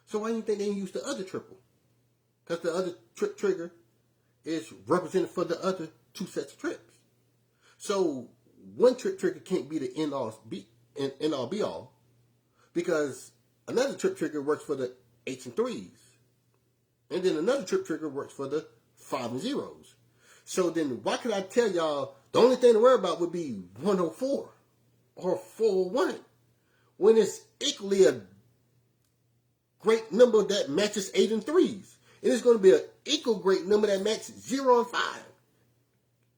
So why do you think they didn't use the other triple? Because the other trip trigger is represented for the other 2 sets of trips. So one trip trigger can't be the end all be all, because another trip trigger works for the 8s and 3s. And then another trip trigger works for the 5 and 0s. So then why could I tell y'all the only thing to worry about would be 104 or 401 when it's equally a great number that matches 8 and 3s. And it's going to be an equal great number that matches 0 and 5.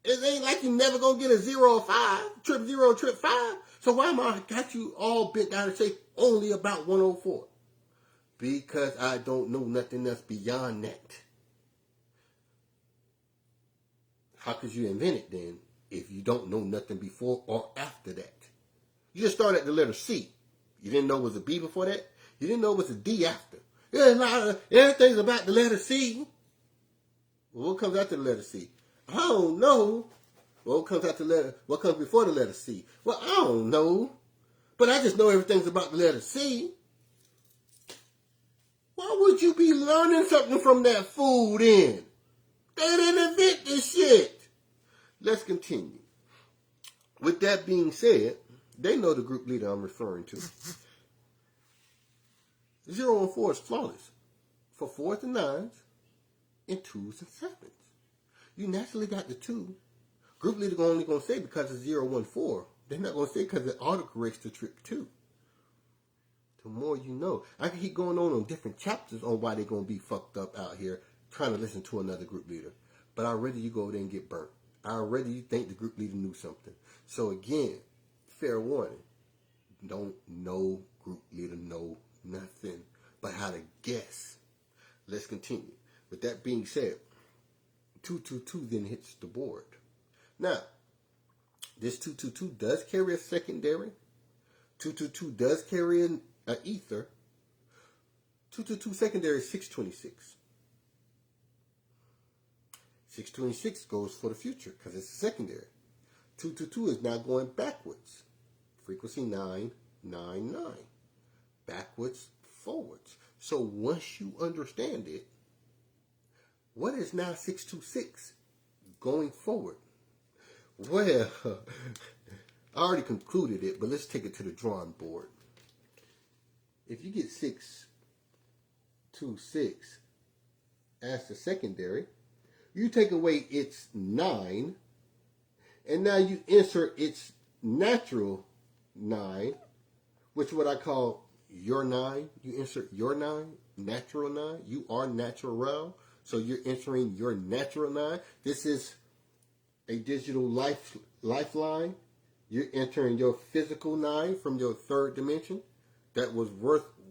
It ain't like you never going to get a 0 or 5, trip 0, trip 5. So why am I got you all bent down to say only about 104? Because I don't know nothing else beyond that. How could you invent it then if you don't know nothing before or after that? You just start at the letter C. You didn't know it was a B before that? You didn't know it was a D after. Everything's about the letter C. Well, what comes after the letter C? I don't know. Well, what comes before the letter C? Well, I don't know. But I just know everything's about the letter C. Why would you be learning something from that fool then? They didn't invent this shit. Let's continue. With that being said, they know the group leader I'm referring to. 014 is flawless for 4s and 9s and 2s and 7s. You naturally got the 2. Group leader only going to say because it's 014. They're not going to say because it autocorrects to trip 2. The more you know. I can keep going on different chapters on why they're going to be fucked up out here trying to listen to another group leader. But I'd rather you go there and get burnt. I'd rather you think the group leader knew something. So again, fair warning. Don't know group leader know nothing but how to guess. Let's continue. With that being said, 222 then hits the board. Now, this 222 does carry a secondary. 222 does carry an ether. 222 secondary is 626. 626 goes for the future because it's a secondary. 222 is now going backwards. Frequency 999. Backwards, forwards. So once you understand it, what is now 626 going forward? Well, I already concluded it, but let's take it to the drawing board. If you get 626 as the secondary, you take away its 9, and now you insert its natural 9, which what I call your 9. You insert your 9, natural 9. You are natural, so you're entering your natural 9. This is a digital lifeline. You're entering your physical 9 from your third dimension that was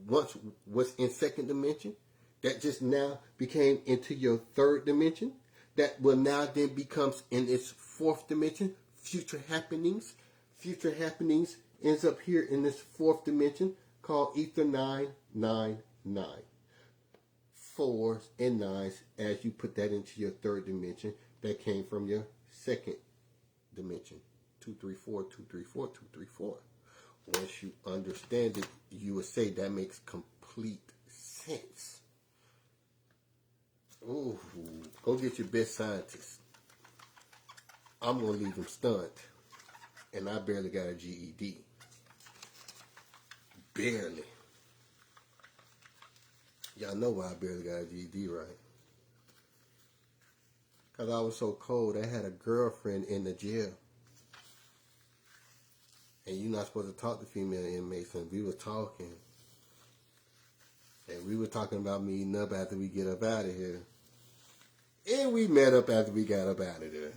once was in second dimension. That just now became into your third dimension. That will now then becomes in its fourth dimension. Future happenings. Future happenings ends up here in this fourth dimension called Ether 999. 4s and 9s as you put that into your third dimension that came from your second dimension. 234, 234, 234. Once you understand it, you would say that makes complete sense. Ooh, go get your best scientist. I'm going to leave them stunned. And I barely got a GED. Barely. Y'all know why I barely got a GED, right? Because I was so cold, I had a girlfriend in the jail. And you're not supposed to talk to female inmates. And we were talking. And we were talking about meeting up after we get up out of here. And we met up after we got up out of there.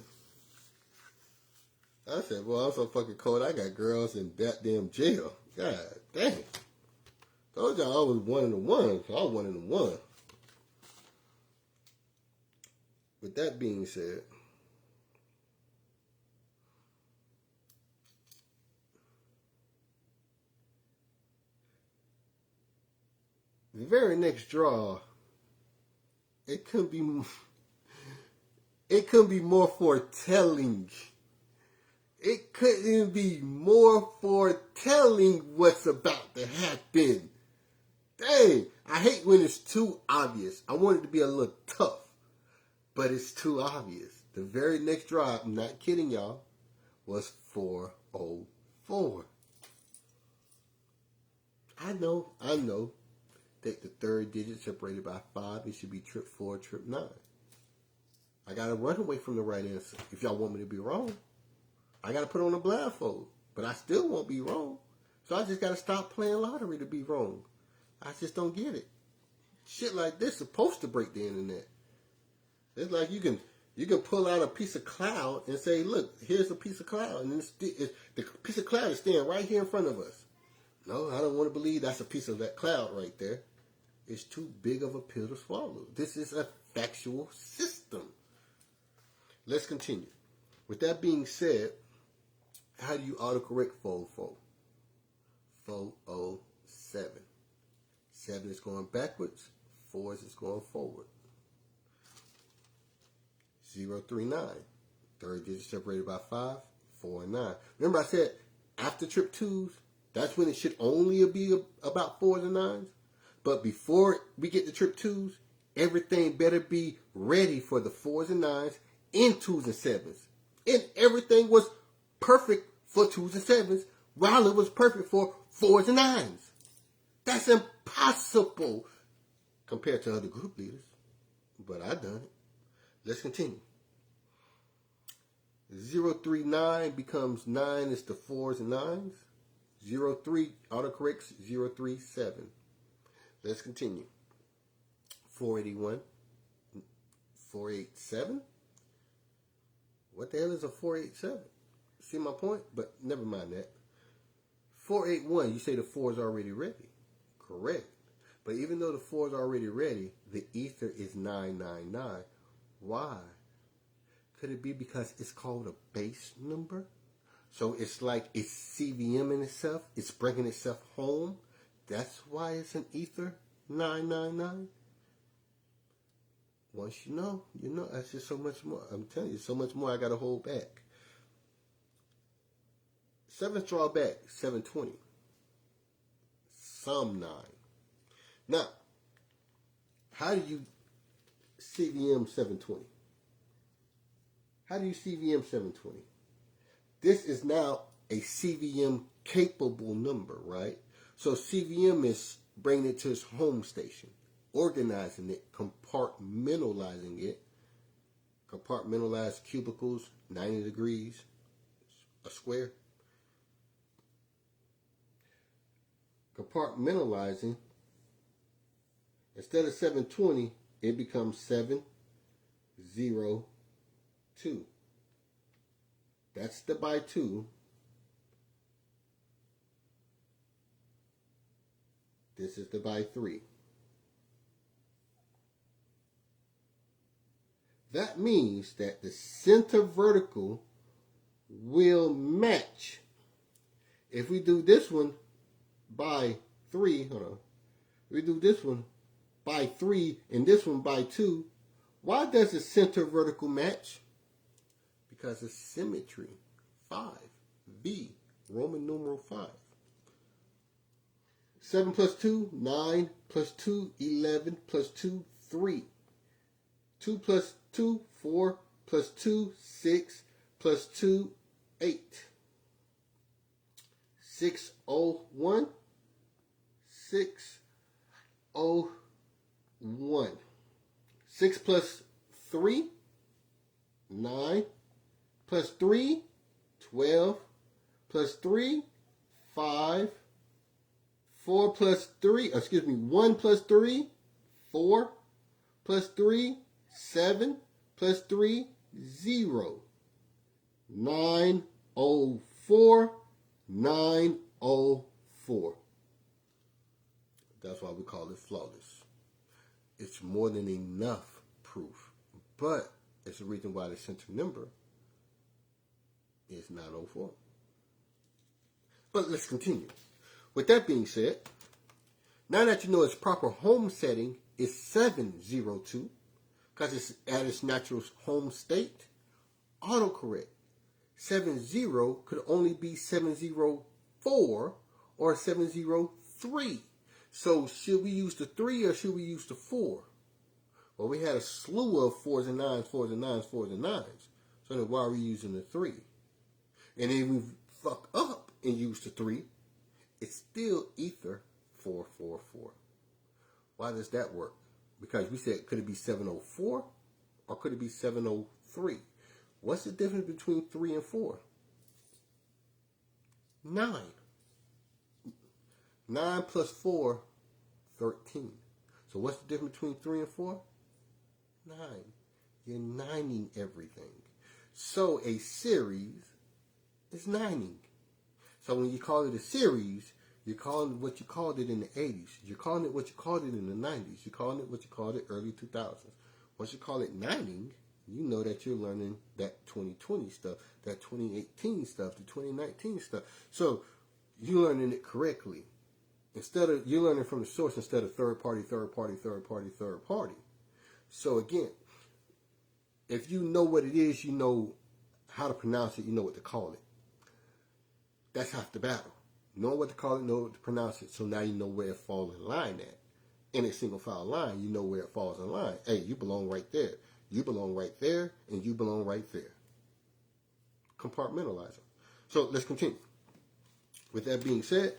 I said, well, I'm so fucking cold. I got girls in that damn jail. God dang. Told y'all I was one in the one. So I was one in the one. With that being said, the very next draw, it couldn't be more foretelling. It couldn't be more foretelling what's about to happen. Dang, I hate when it's too obvious. I want it to be a little tough, but it's too obvious. The very next draw, I'm not kidding y'all, was 404. I know that the third digit separated by 5, it should be trip 4, trip 9. I got to run away from the right answer. If y'all want me to be wrong, I got to put on a blindfold. But I still won't be wrong. So I just got to stop playing lottery to be wrong. I just don't get it. Shit like this is supposed to break the internet. It's like you can pull out a piece of cloud and say, look, here's a piece of cloud. And the piece of cloud is standing right here in front of us. No, I don't want to believe that's a piece of that cloud right there. It's too big of a pill to swallow. This is a factual system. Let's continue. With that being said, how do you autocorrect 404? 407. 7 is going backwards. 4 is going forward. 039. Third digit separated by 5, 4, and 9. Remember I said after trip 2s, that's when it should only be about 4s and 9s. But before we get to trip 2s, everything better be ready for the 4s and 9s and 2s and 7s. And everything was perfect for 2s and 7s while it was perfect for 4s and 9s. That's impossible compared to other group leaders. But I done it. Let's continue. 039 becomes 9 is the 4s and 9s. 03 autocorrects 037. Let's continue. 481. 487. What the hell is a 487? See my point? But never mind that. 481, you say the 4 is already ready. Correct. But even though the 4 is already ready, the ether is 999. Why? Could it be because it's called a base number? So it's like it's CVM in itself. It's bringing itself home. That's why it's an ether 999. Once you know, that's just so much more. I'm telling you, so much more I got to hold back. Seventh drawback, 720. Some 9. Now, how do you CVM 720? How do you CVM 720? This is now a CVM capable number, right? So CVM is bringing it to its home station, organizing it, compartmentalizing it. Compartmentalized cubicles, 90 degrees, a square. Compartmentalizing, instead of 720, it becomes 702. That's the by 2. This is the by 3. That means that the center vertical will match. If we do this one by 3, hold on. We do this one by 3 and this one by 2. Why does the center vertical match? Because of symmetry. 5. B. Roman numeral 5. 7 plus 2, 9 plus 2, 11 plus 2, 3. 2 plus 2, 4 plus 2, 6 plus 2, 8. 601. 601. 6 plus 3, 9. Plus 3, 12. Plus 3, 5. 4 plus 3, 1 plus 3, 4. Plus 3, 7. Plus 3, 0. 904. 904. That's why we call it flawless. It's more than enough proof. But it's the reason why the center number is 904. But let's continue. With that being said, now that you know its proper home setting is 702, because it's at its natural home state, autocorrect. 70 could only be 704 or 703. So should we use the 3 or should we use the 4? Well, we had a slew of 4s and 9s, 4s and 9s, 4s and 9s. So then why are we using the 3? And then we fuck up and use the 3. It's still ether 444. Why does that work? Because we said, could it be 704 or could it be 703? What's the difference between 3 and 4? 9. 9 plus 4, 13. So what's the difference between 3 and 4? 9. You're nining everything. So a series is nining. So when you call it a series, you're calling it what you called it in the 80s. You're calling it what you called it in the 90s. You're calling it what you called it early 2000s. Once you call it nining, you know that you're learning that 2020 stuff, that 2018 stuff, the 2019 stuff. So you're learning it correctly. You're learning from the source instead of third party, third party, third party, third party. So again, if you know what it is, you know how to pronounce it, you know what to call it. That's half the battle. Know what to call it, know what to pronounce it. So now you know where it falls in line at. In a single file line, you know where it falls in line. Hey, you belong right there. You belong right there, and you belong right there. Compartmentalize them. So let's continue. With that being said,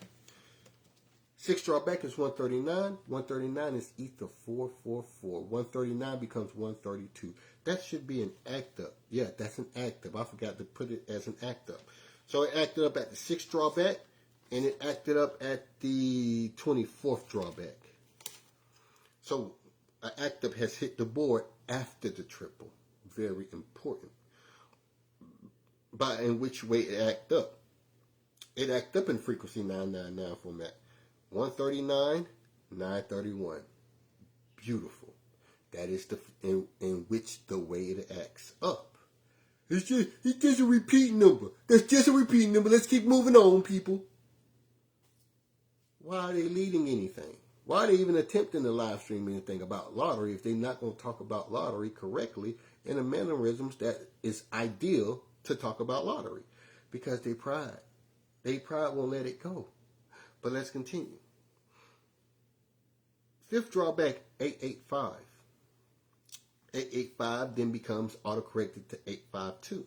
6 drawback is 139. 139 is ether 444. 139 becomes 132. That should be an act up. Yeah, that's an act up. I forgot to put it as an act up. So it acted up at the 6th drawback, and it acted up at the 24th drawback. So an act up has hit the board after the triple. Very important. By in which way it act up. It act up in frequency 999 format. 139, 931. Beautiful. That is the in which the way it acts up. It's just a repeat number. That's just a repeat number. Let's keep moving on, people. Why are they leading anything? Why are they even attempting to live stream anything about lottery if they're not going to talk about lottery correctly in the mannerisms that is ideal to talk about lottery? Because they pride. They probably won't let it go. But let's continue. Fifth drawback, 885. 885 then becomes autocorrected to 852.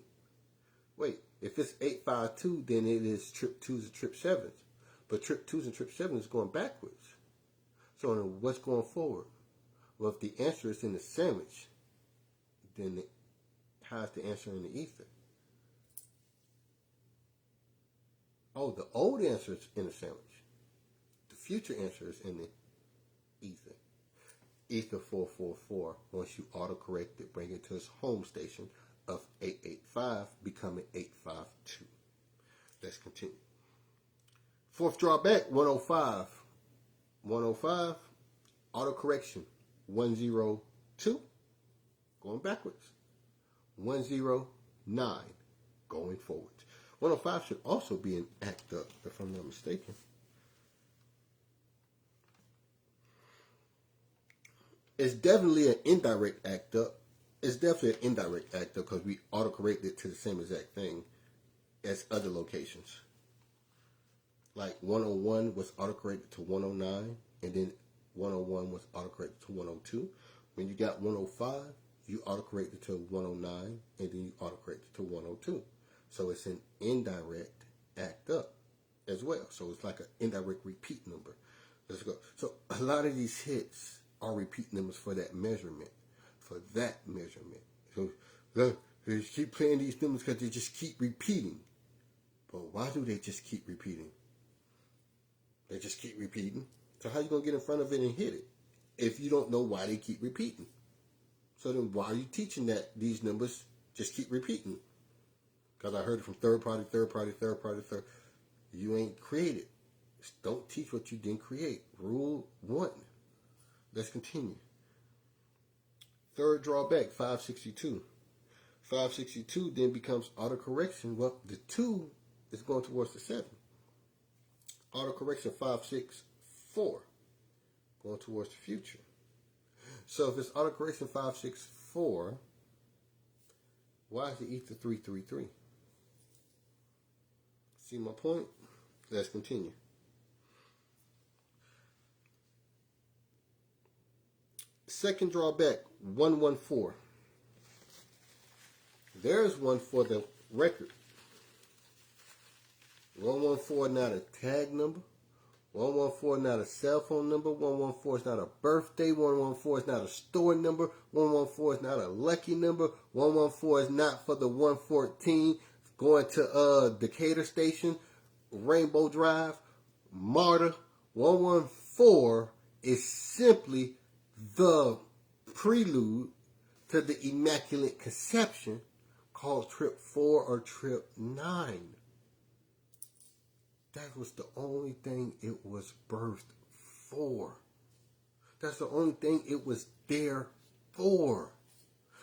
Wait, if it's 852, then it is trip 2s and trip 7s. But trip 2s and trip 7s is going backwards. So what's going forward? Well, if the answer is in the sandwich, then how's the answer in the ether? Oh, the old answer is in the sandwich. The future answer is in the ether. Ether 444, once you autocorrect it, bring it to its home station of 885, becoming 852. Let's continue. Fourth drawback, 105. 105, autocorrection, 102, going backwards. 109, going forward. 105 should also be an act up, if I'm not mistaken. It's definitely an indirect act up. It's definitely an indirect act up because we autocorrect it to the same exact thing as other locations. Like 101 was autocorrected to 109, and then 101 was autocorrected to 102. When you got 105, you autocorrected to 109, and then you autocorrected to 102. So it's an indirect act up as well. So it's like an indirect repeat number. Let's go. So a lot of these hits are repeat numbers for that measurement. For that measurement. So they keep playing these numbers because they just keep repeating. But why do they just keep repeating? They just keep repeating. So how you going to get in front of it and hit it if you don't know why they keep repeating? So then why are you teaching that these numbers just keep repeating? Because I heard it from third party. You ain't created. Just don't teach what you didn't create. Rule 1. Let's continue. Third drawback, 562. 562 then becomes autocorrection. Well, the 2 is going towards the 7. Autocorrection 564, going towards the future. So if it's autocorrection 564, why is the ether 333? See my point? Let's continue. Second drawback, 114. There's one for the record. 114 not a tag number. 114 not a cell phone number. 114 is not a birthday. 114 is not a store number. 114 is not a lucky number. 114 is not for the 114 going to Decatur Station, Rainbow Drive, Martyr. 114 is simply the prelude to the Immaculate Conception called Trip 4 or Trip 9. That was the only thing it was birthed for. That's the only thing it was there for.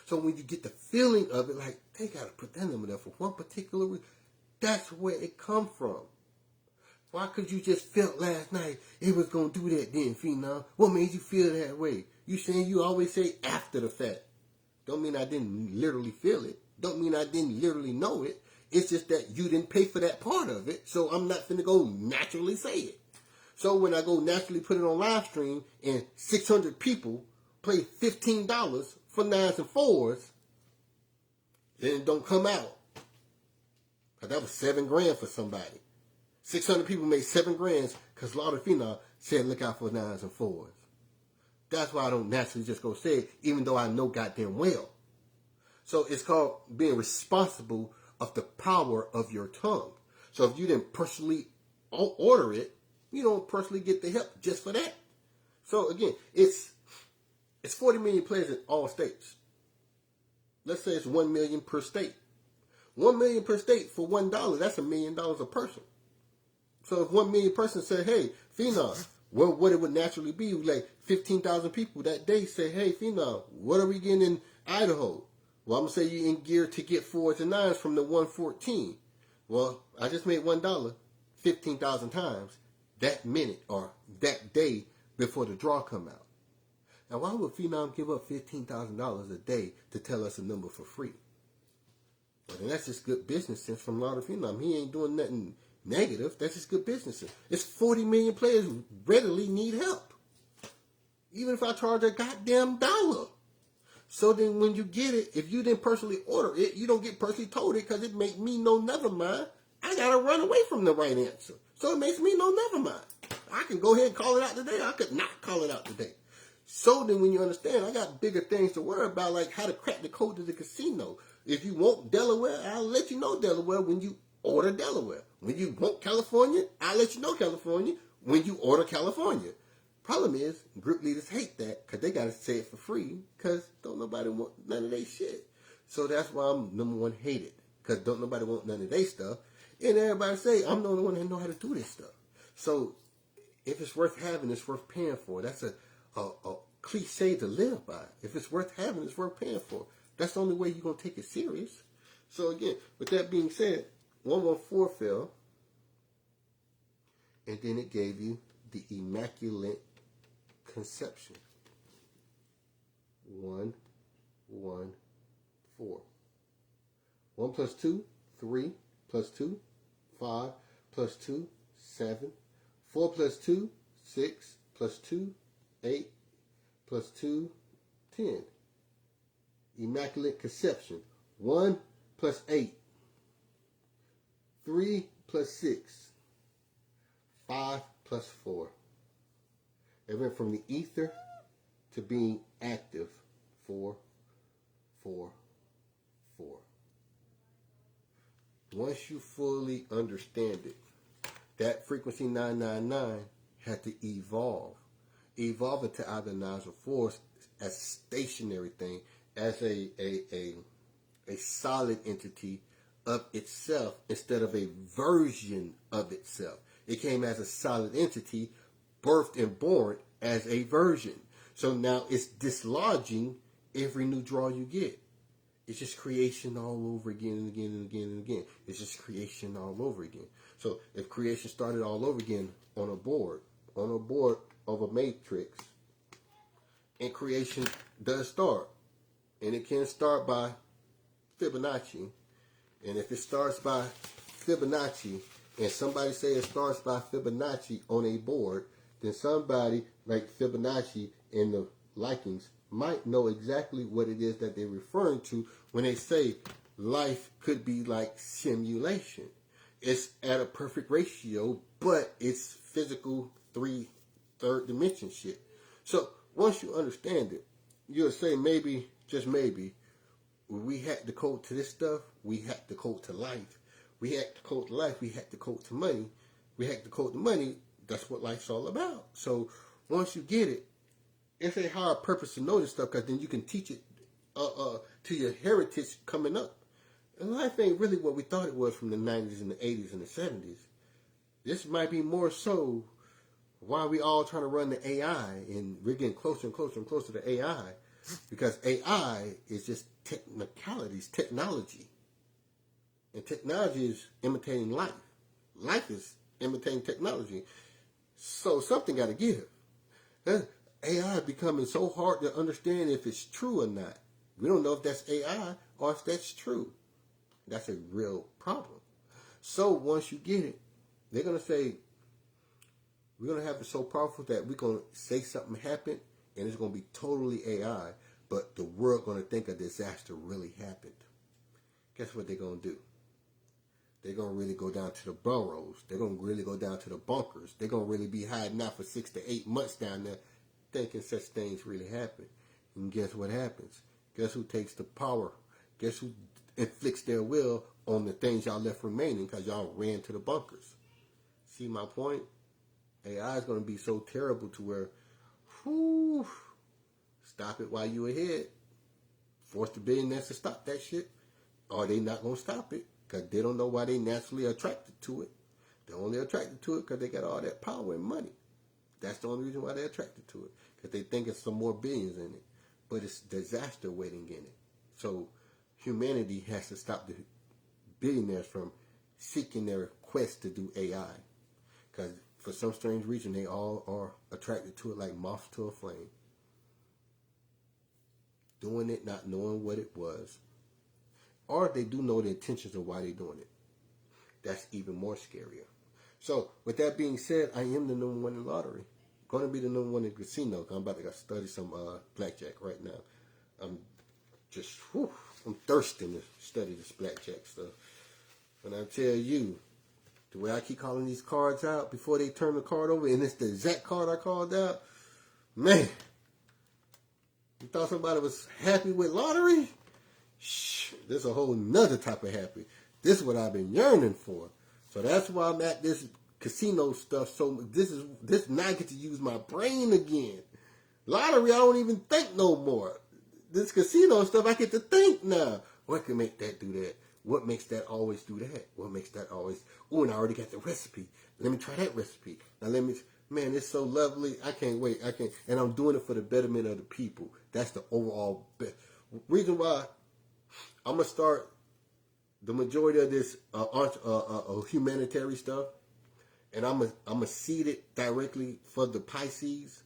So when you get the feeling of it, like, they got to put that number there for one particular reason, that's where it come from. Why could you just felt last night it was going to do that then, Fenom? What made you feel that way? You saying you always say after the fact. Don't mean I didn't literally feel it. Don't mean I didn't literally know it. It's just that you didn't pay for that part of it, so I'm not finna go naturally say it. So when I go naturally put it on live stream and 600 people play $15 for 9s and 4s, then it don't come out. Cause that was $7,000 for somebody. 600 people made $7,000 because Lord Fenom said look out for 9s and 4s. That's why I don't naturally just go say it, even though I know goddamn well. So it's called being responsible of the power of your tongue. So if you didn't personally order it, you don't personally get the help just for that. So again, it's 40 million players in all states. Let's say it's 1 million per state. 1 million per state for $1, that's $1 million a person. So if 1 million persons say, hey, Fenom, well, what it would naturally be, like 15,000 people that day say, hey, Fenom, what are we getting in Idaho? Well, I'm going to say you're in gear to get 4s and 9s from the 114. Well, I just made $1 15,000 times that minute or that day before the draw come out. Now, why would Fenom give up $15,000 a day to tell us a number for free? Well, then that's just good business sense from Lord Fenom. He ain't doing nothing negative. That's just good business. It's 40 million players who readily need help. Even if I charge a goddamn dollar. So then when you get it, if you didn't personally order it, you don't get personally told it because it makes me no never mind. I got to run away from the right answer. So it makes me no never mind. I can go ahead and call it out today. I could not call it out today. So then when you understand, I got bigger things to worry about, like how to crack the code to the casino. If you want Delaware, I'll let you know Delaware when you order Delaware. When you want California, I'll let you know California when you order California. Problem is, group leaders hate that because they got to say it for free because don't nobody want none of their shit. So that's why I'm number one hated because don't nobody want none of their stuff. And everybody say, I'm the only one that know how to do this stuff. So if it's worth having, it's worth paying for. That's a cliche to live by. If it's worth having, it's worth paying for. That's the only way you're going to take it serious. So again, with that being said, 114 fell, and then it gave you the Immaculate Conception. 114. 1 plus 2, 3 plus 2, 5 plus 2, 7. 4 plus 2, 6 plus 2, 8 plus 2, 10. Immaculate Conception. 1 plus 8. 3 plus 6. 5 plus 4. It went from the ether to being active. 4, 4, 4. Once you fully understand it, that frequency 999 had to evolve into either nines or fours as a stationary thing, as a solid entity of itself instead of a version of itself. It came as a solid entity, birthed and born as a version. So now it's dislodging every new draw you get. It's just creation all over again and again and again and again. It's just creation all over again. So if creation started all over again on a board of a matrix, and creation does start, and it can start by Fibonacci, and if it starts by Fibonacci, and somebody say it starts by Fibonacci on a board, then somebody like Fibonacci in the likings might know exactly what it is that they're referring to when they say life could be like simulation. It's at a perfect ratio, but it's physical third dimension shit. So once you understand it, you'll say maybe, just maybe, we had the code to this stuff, we had the code to life. We had the code to life, we had the code to money. We had the code to money, that's what life's all about. So once you get it, it's a higher purpose to know this stuff because then you can teach it to your heritage coming up. And life ain't really what we thought it was from the 90s and the 80s and the 70s. This might be more so why we all trying to run the AI, and we're getting closer and closer and closer to AI because AI is just technicalities, technology. And technology is imitating life. Life is imitating technology. So something got to give. AI becoming so hard to understand if it's true or not. We don't know if that's AI or if that's true. That's a real problem. So once you get it, they're going to say, we're going to have it so powerful that we're going to say something happened and it's going to be totally AI, but the world going to think a disaster really happened. Guess what they're going to do? They're going to really go down to the burrows. They're going to really go down to the bunkers. They're going to really be hiding out for 6 to 8 months down there thinking such things really happen. And guess what happens? Guess who takes the power? Guess who inflicts their will on the things y'all left remaining because y'all ran to the bunkers? See my point? AI is going to be so terrible to where, whew, stop it while you ahead. Force the billionaires to stop that shit. Or they not going to stop it because they don't know why they naturally attracted to it. They're only attracted to it because they got all that power and money. That's the only reason why they're attracted to it. Because they think it's some more billions in it. But it's disaster waiting in it. So humanity has to stop the billionaires from seeking their quest to do AI. Because for some strange reason, they all are attracted to it like moths to a flame. Doing it, not knowing what it was. Or they do know the intentions of why they're doing it. That's even more scarier. So with that being said, I am the number one in the lottery. Going to be the number one in the casino. 'Cause I'm about to go study some blackjack right now. I'm just, whew, I'm thirsting to study this blackjack stuff. And I tell you, the way I keep calling these cards out before they turn the card over, and it's the exact card I called out, man, you thought somebody was happy with lottery? Shh, this is a whole nother type of happy. This is what I've been yearning for. So that's why I'm at this casino stuff. So this now I get to use my brain again. Lottery, I don't even think no more. This casino stuff, I get to think now. What can make that do that? What makes that always do that? What makes that always? Oh, and I already got the recipe. Let me try that recipe. Now man, it's so lovely. I can't wait. And I'm doing it for the betterment of the people. That's the overall reason why I'm gonna start the majority of this humanitarian stuff, and I'm gonna seed it directly for the Pisces.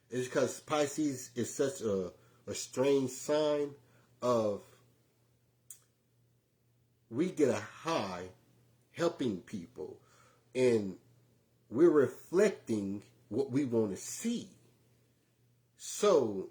It's because Pisces is such a strange sign of we get a high helping people, and we're reflecting what we want to see. So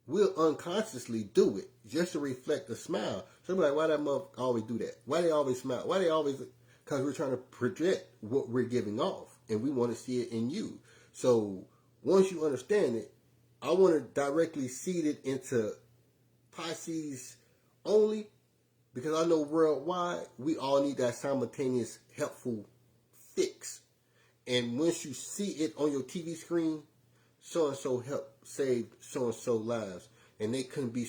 we'll unconsciously do it just to reflect a smile. So I'm like, why that mother always do that? Why they always smile? Why they always? Because we're trying to project what we're giving off, and we want to see it in you. So once you understand it, I want to directly seed it into Pisces only, because I know worldwide we all need that simultaneous helpful fix. And once you see it on your TV screen, so and so helped save so and so lives, and they couldn't be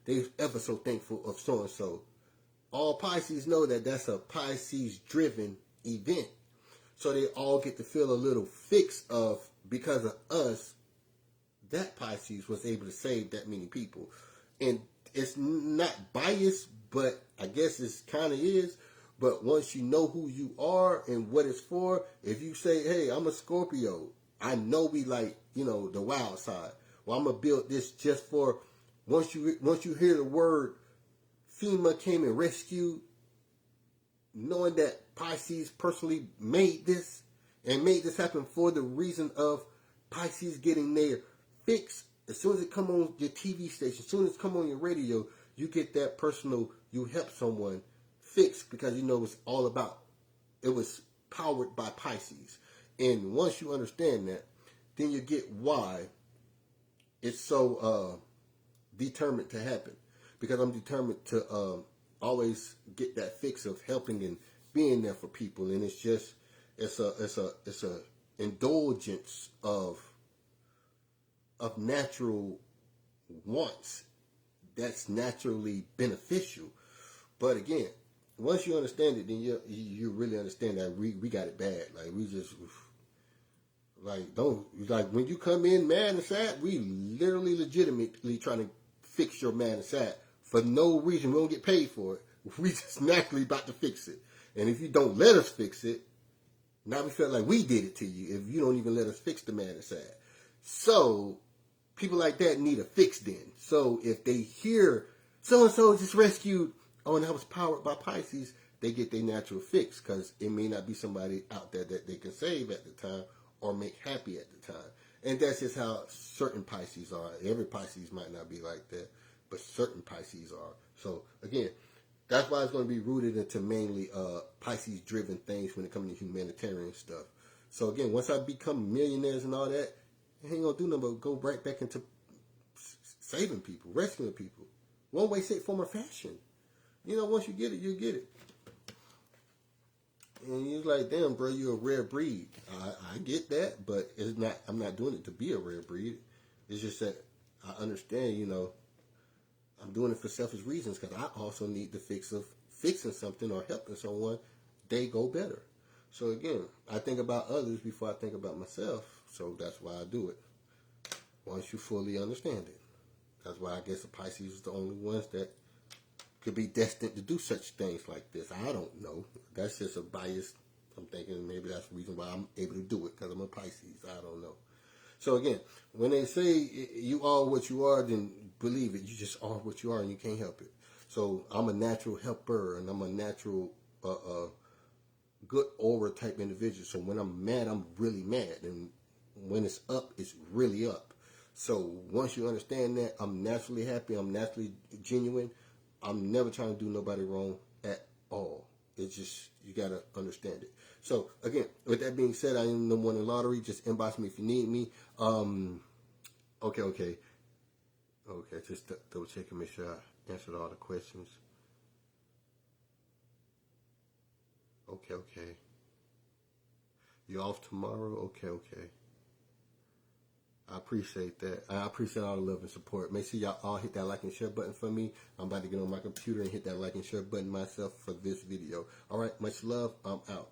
they ever so thankful of so and so. All Pisces know that that's a Pisces driven event, so they all get to feel a little fix of, because of us, that Pisces was able to save that many people. And it's not biased, but I guess it kind of is. But once you know who you are and what it's for, if you say, hey, I'm a Scorpio, I know we like, the wild side. Well, I'm going to build this just for, once you hear the word FEMA came and rescued, knowing that Pisces personally made this and made this happen for the reason of Pisces getting their fix. As soon as it come on your TV station, as soon as it come on your radio, you get that personal, you help someone fix, because it's all about, it was powered by Pisces. And once you understand that, then you get why it's so determined to happen. Because I'm determined to always get that fix of helping and being there for people. And it's just, it's a indulgence of natural wants that's naturally beneficial. But again, once you understand it, then you really understand that we got it bad. Like, we just, when you come in mad and sad, we literally legitimately trying to fix your mad and sad for no reason. We don't get paid for it. We just naturally about to fix it. And if you don't let us fix it, now we feel like we did it to you if you don't even let us fix the mad and sad. So people like that need a fix then. So if they hear so-and-so just rescued, and that was powered by Pisces, they get their natural fix, because it may not be somebody out there that they can save at the time or make happy at the time. And that's just how certain Pisces are. Every Pisces might not be like that, but certain Pisces are. So again, that's why it's going to be rooted into mainly Pisces-driven things when it comes to humanitarian stuff. So again, once I become millionaires and all that, I ain't going to do nothing but go right back into saving people, rescuing people. One way, shape, form, or fashion. Once you get it, you get it. And you're like, damn, bro, you're a rare breed. I get that, but it's not. I'm not doing it to be a rare breed. It's just that I understand, I'm doing it for selfish reasons, because I also need the fix of fixing something or helping someone, they go better. So again, I think about others before I think about myself. So that's why I do it. Once you fully understand it. That's why I guess the Pisces is the only ones that could be destined to do such things like this. I don't know. That's just a bias. I'm thinking maybe that's the reason why I'm able to do it, because I'm a Pisces. I don't know. So again, when they say you are what you are, then believe it. You just are what you are, and you can't help it. So I'm a natural helper, and I'm a natural good aura type individual. So when I'm mad, I'm really mad. And when it's up, it's really up. So once you understand that, I'm naturally happy. I'm naturally genuine. I'm never trying to do nobody wrong at all. It's just, you got to understand it. So again, with that being said, I am the one in lottery. Just inbox me if you need me. Okay. Just double check and make sure I answered all the questions. Okay. You off tomorrow? Okay. I appreciate that. I appreciate all the love and support. Make sure y'all all hit that like and share button for me. I'm about to get on my computer and hit that like and share button myself for this video. All right, much love. I'm out.